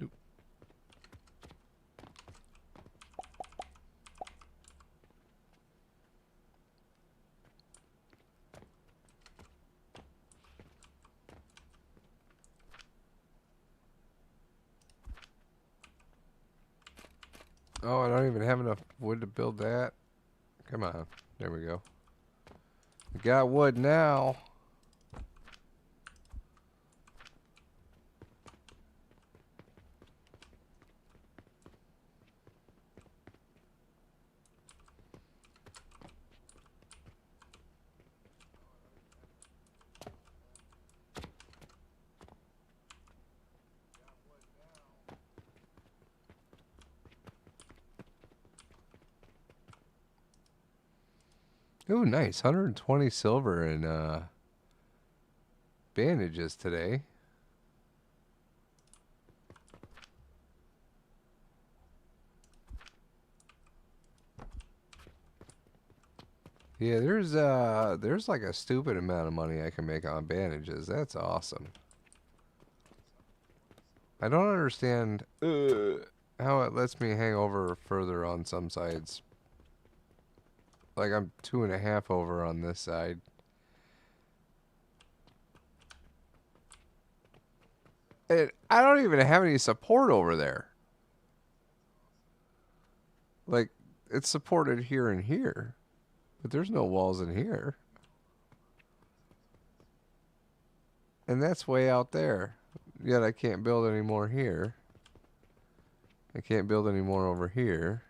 Oop. Oh, I don't even have enough wood to build that. Come on. There we go. We got wood now. Ooh, nice. 120 silver and bandages today. Yeah, there's like a stupid amount of money I can make on bandages. That's awesome. I don't understand how it lets me hang over further on some sides. Like I'm 2.5 over on this side. And I don't even have any support over there. Like, it's supported here and here, but there's no walls in here. And that's way out there. Yet I can't build any more here. I can't build any more over here.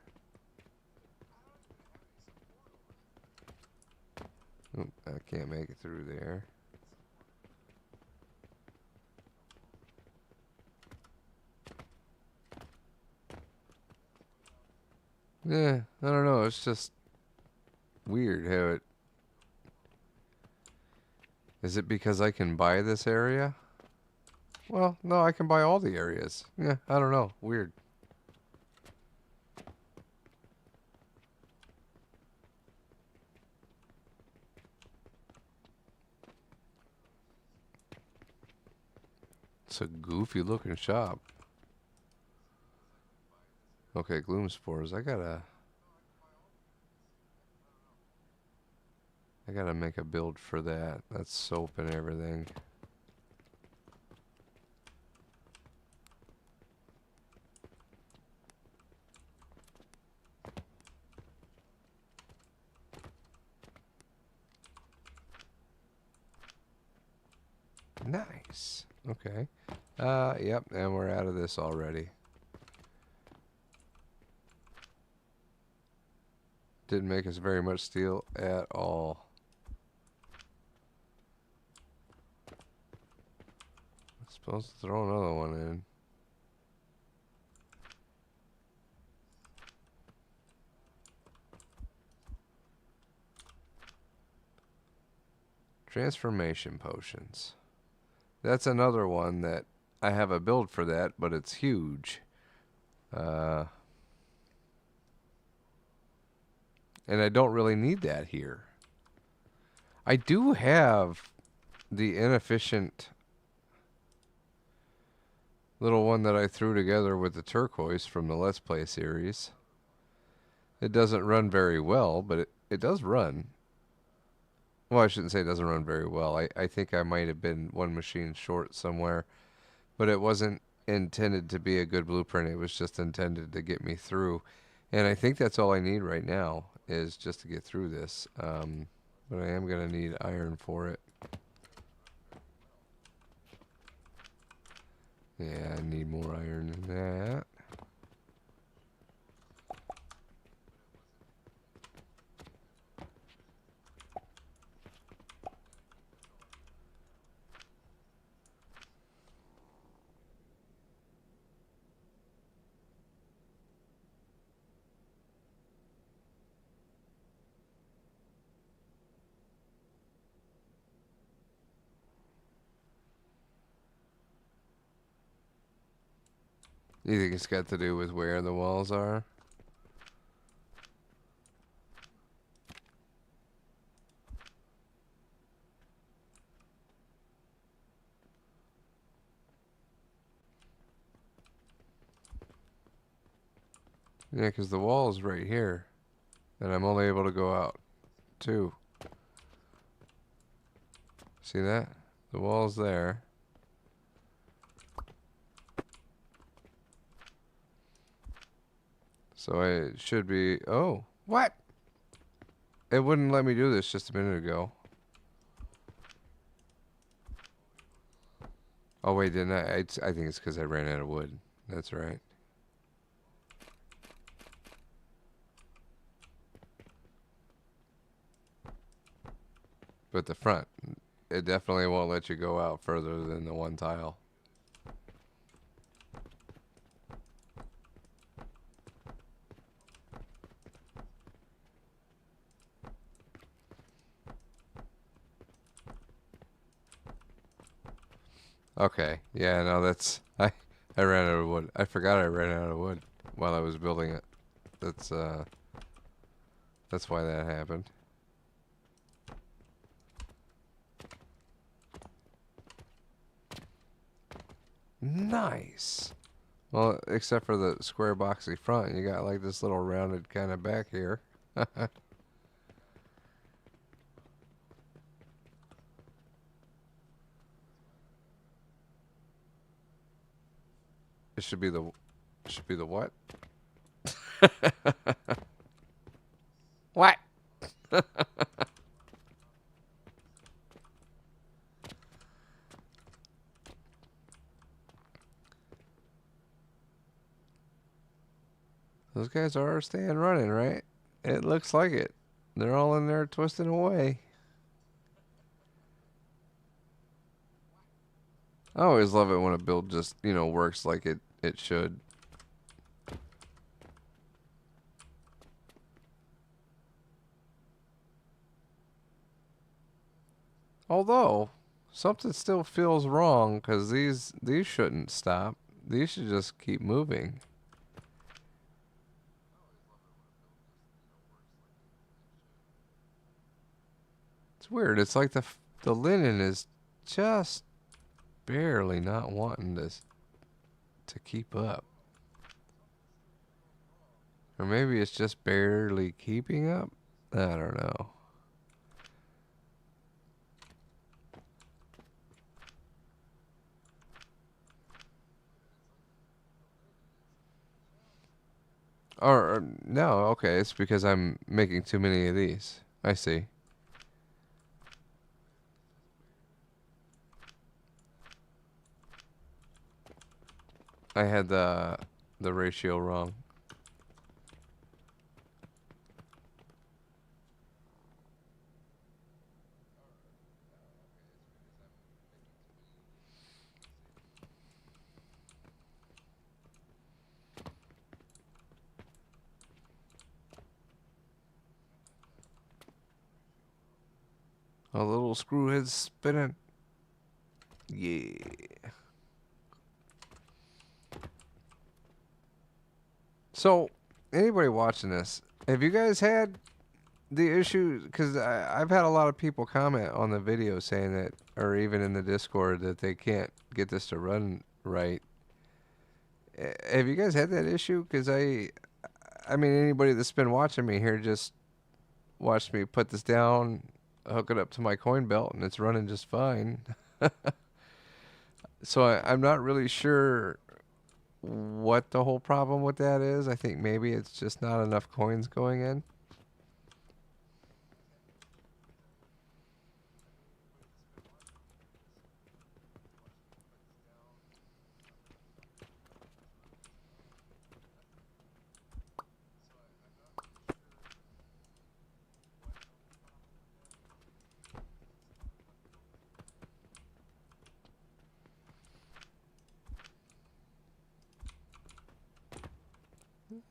Oop, I can't make it through there. Yeah, I don't know. It's just weird how it... Is it because I can buy this area? Well, no, I can buy all the areas. Yeah, I don't know. Weird. It's a goofy looking shop. Okay, gloom spores. I gotta make a build for that. That's soap and everything. Nice. Okay. Yep, and we're out of this already. Didn't make us very much steel at all. I'm supposed to throw another one in. Transformation potions. That's another one that I have a build for that, but it's huge. And I don't really need that here. I do have the inefficient little one that I threw together with the turquoise from the Let's Play series. It doesn't run very well, but it does run. Well, I shouldn't say it doesn't run very well. I think I might have been one machine short somewhere, but it wasn't intended to be a good blueprint. It was just intended to get me through. And I think that's all I need right now is just to get through this. But I am going to need iron for it. Yeah, I need more iron than that. You think it's got to do with where the walls are? Yeah, because the wall is right here. And I'm only able to go out 2. See that? The wall's there. So I should be... Oh, what? It wouldn't let me do this just a minute ago. Oh, wait, didn't I? I think it's because I ran out of wood. That's right. But the front, it definitely won't let you go out further than the one tile. Okay. Yeah, no, I ran out of wood. I forgot I ran out of wood while I was building it. That's uh that's why that happened. Nice. Well, except for the square boxy front, you got like this little rounded kind of back here. It should be the what? What? Those guys are staying running, right? It looks like it. They're all in there twisting away. I always love it when a build just, works like it should. Although, something still feels wrong because these shouldn't stop. These should just keep moving. It's weird. It's like the linen is just barely not wanting this to keep up. Or maybe it's just barely keeping up. I don't know. Or no, okay, it's because I'm making too many of these. I see. I had the ratio wrong. A little screw head spinning. Yeah. So, anybody watching this, have you guys had the issue? Because I've had a lot of people comment on the video saying that, or even in the Discord, that they can't get this to run right. Have you guys had that issue? Because I mean, anybody that's been watching me here just watched me put this down, hook it up to my coin belt, and it's running just fine. So I'm not really sure what the whole problem with that is. I think maybe it's just not enough coins going in.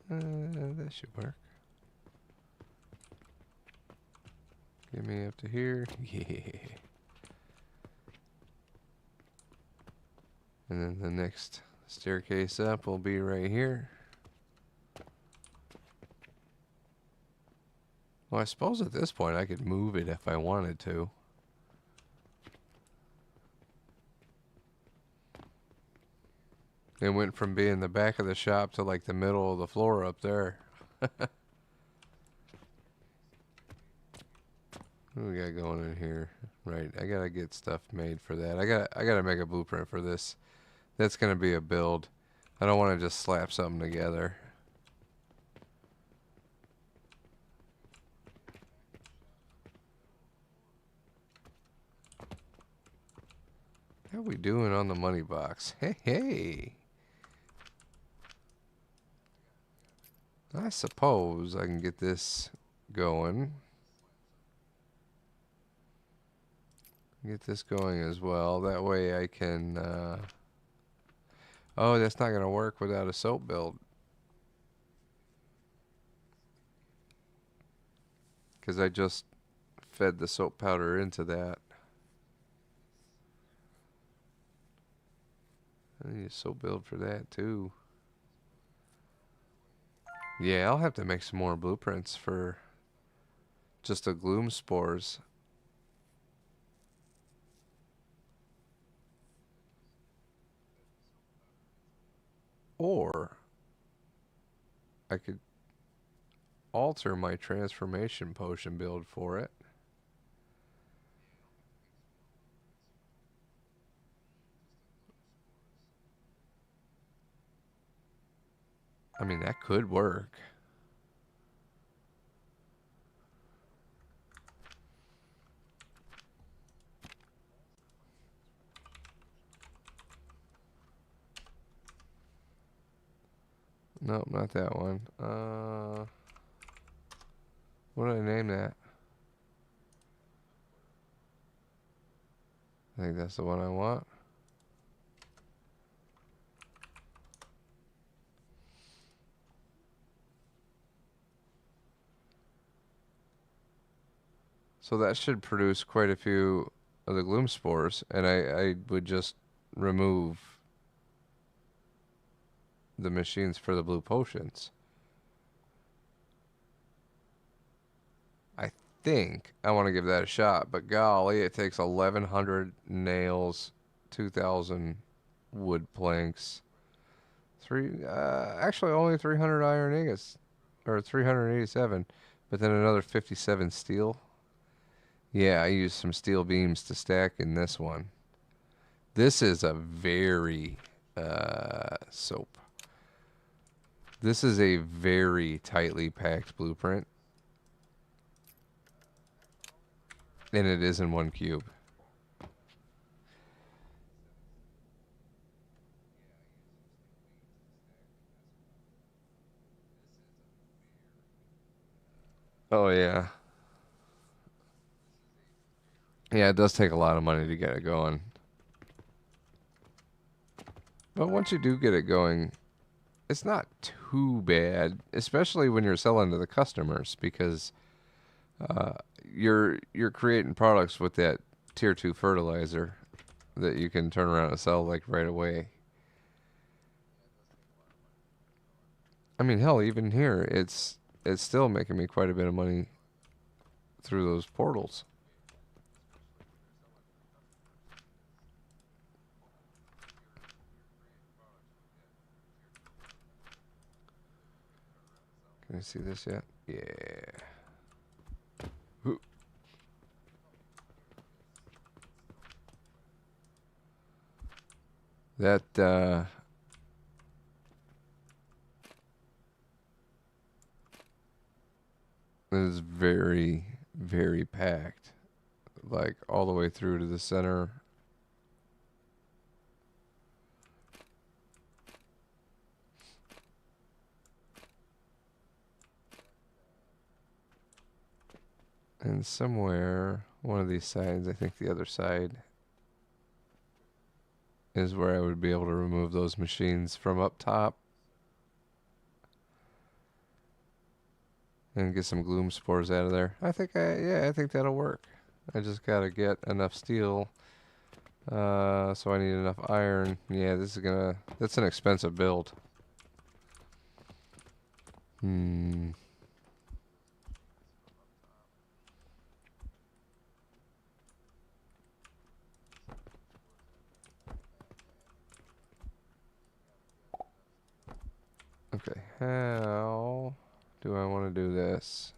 That should work. Get me up to here. Yeah. And then the next staircase up will be right here. Well, I suppose at this point I could move it if I wanted to. It went from being the back of the shop to like the middle of the floor up there. What do we got going in here? Right, I gotta get stuff made for that. I gotta make a blueprint for this. That's gonna be a build. I don't want to just slap something together. How we doing on the money box? Hey, hey. I suppose I can get this going. Get this going as well. That way I can... Oh, that's not going to work without a soap build. Because I just fed the soap powder into that. I need a soap build for that too. Yeah, I'll have to make some more blueprints for just the gloom spores. Or I could alter my transformation potion build for it. I mean, that could work. Nope, not that one. What did I name that? I think that's the one I want. So that should produce quite a few of the gloom spores, and I would just remove the machines for the blue potions. I think I want to give that a shot, but golly, it takes 1,100 nails, 2,000 wood planks, actually only 300 iron ingots, or 387, but then another 57 steel. Yeah, I used some steel beams to stack in this one. This is a very soap. This is a very tightly packed blueprint, and it is in one cube. Oh yeah. Yeah, it does take a lot of money to get it going. But once you do get it going, it's not too bad, especially when you're selling to the customers because uh, you're creating products with that tier 2 fertilizer that you can turn around and sell like right away. I mean, hell, even here it's still making me quite a bit of money through those portals. Can you see this yet? Yeah. Ooh. That is very, very packed. Like all the way through to the center. And somewhere, one of these sides, I think the other side, is where I would be able to remove those machines from up top and get some gloom spores out of there. I think that'll work. I just gotta get enough steel. So I need enough iron. Yeah, that's an expensive build. Hmm. Okay, how do I want to do this?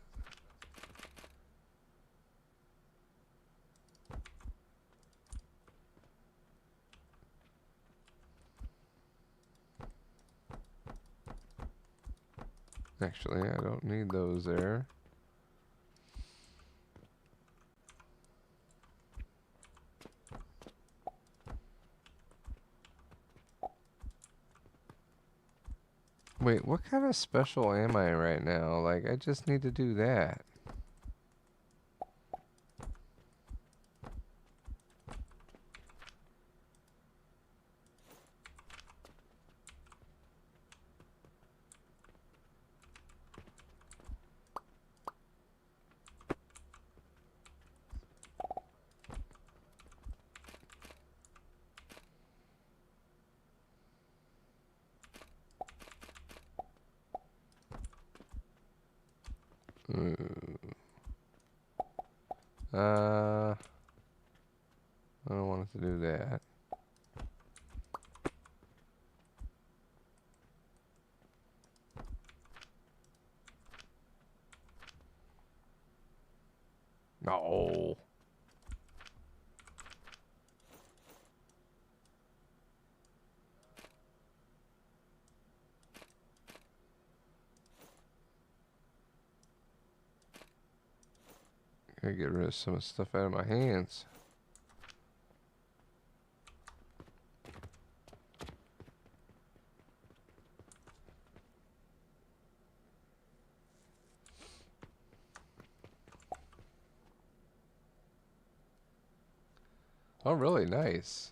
Actually, I don't need those there. Wait, what kind of special am I right now? Like, I just need to do that. Ooh. I don't want it to do that. No. Gotta get rid of some of the stuff out of my hands. Oh, really nice.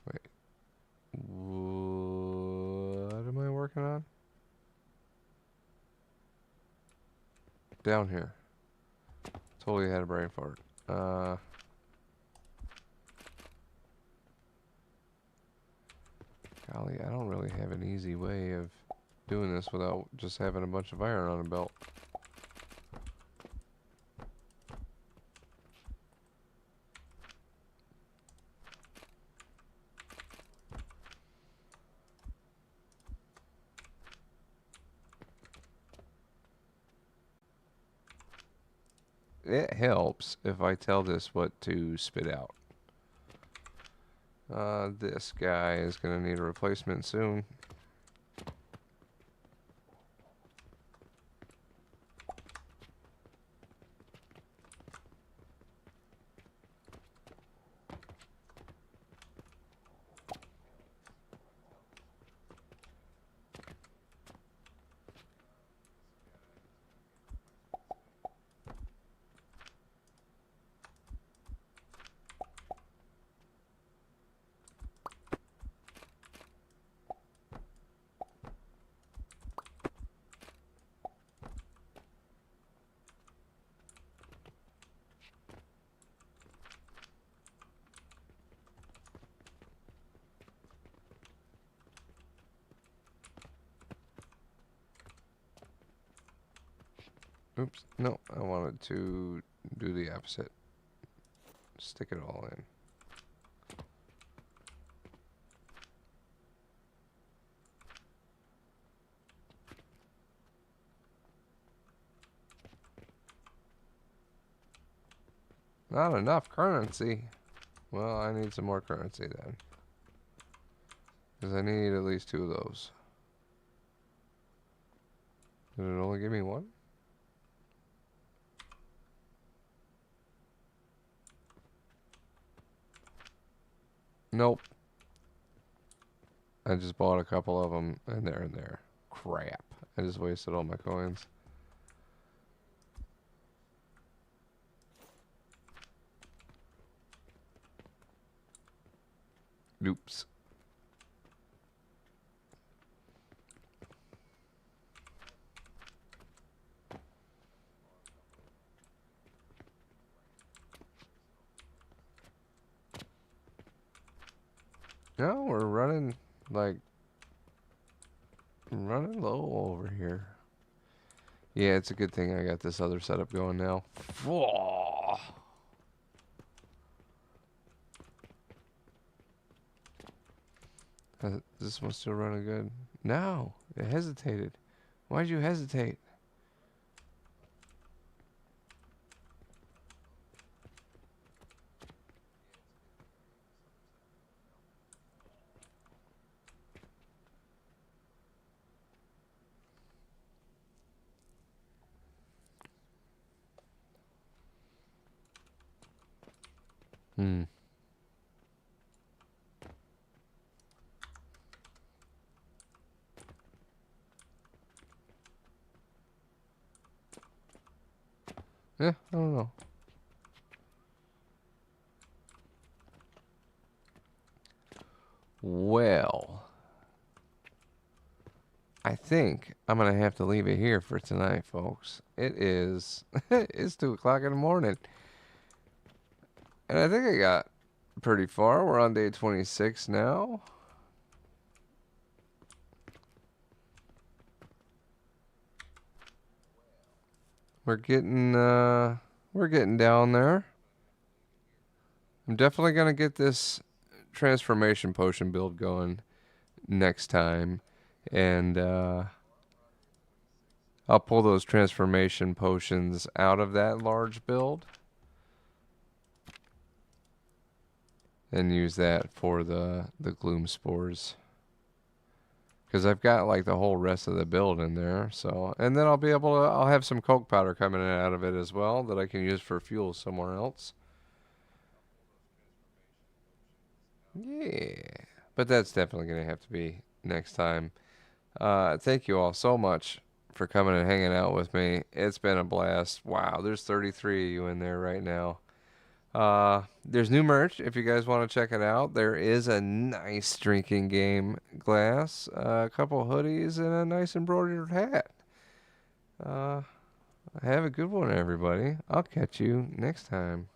Wait. What am I working on? Down here. Totally had a brain fart. Golly, I don't really have an easy way of doing this without just having a bunch of iron on a belt. It helps if I tell this what to spit out. This guy is gonna need a replacement soon. Oops, no, I wanted to do the opposite. Stick it all in. Not enough currency. Well, I need some more currency then. Because I need at least 2 of those. Did it only give me 1? Nope. I just bought a couple of them and they're in there. Crap. I just wasted all my coins. Oops. No, we're running low over here. Yeah, it's a good thing I got this other setup going now. Whoa. Is this one still running good? No, it hesitated. Why'd you hesitate? Hmm. Yeah, I don't know. Well, I think I'm going to have to leave it here for tonight, folks. It is, it's 2 o'clock in the morning. And I think I got pretty far. We're on day 26 now. We're getting down there. I'm definitely going to get this transformation potion build going next time. And I'll pull those transformation potions out of that large build and use that for the gloom spores. Because I've got like the whole rest of the build in there. So, and then I'll have some coke powder coming in out of it as well that I can use for fuel somewhere else. Yeah. But that's definitely going to have to be next time. Thank you all so much for coming and hanging out with me. It's been a blast. Wow, there's 33 of you in there right now. There's new merch if you guys want to check it out. There is a nice drinking game glass, a couple hoodies, and a nice embroidered hat. Have a good one, everybody. I'll catch you next time.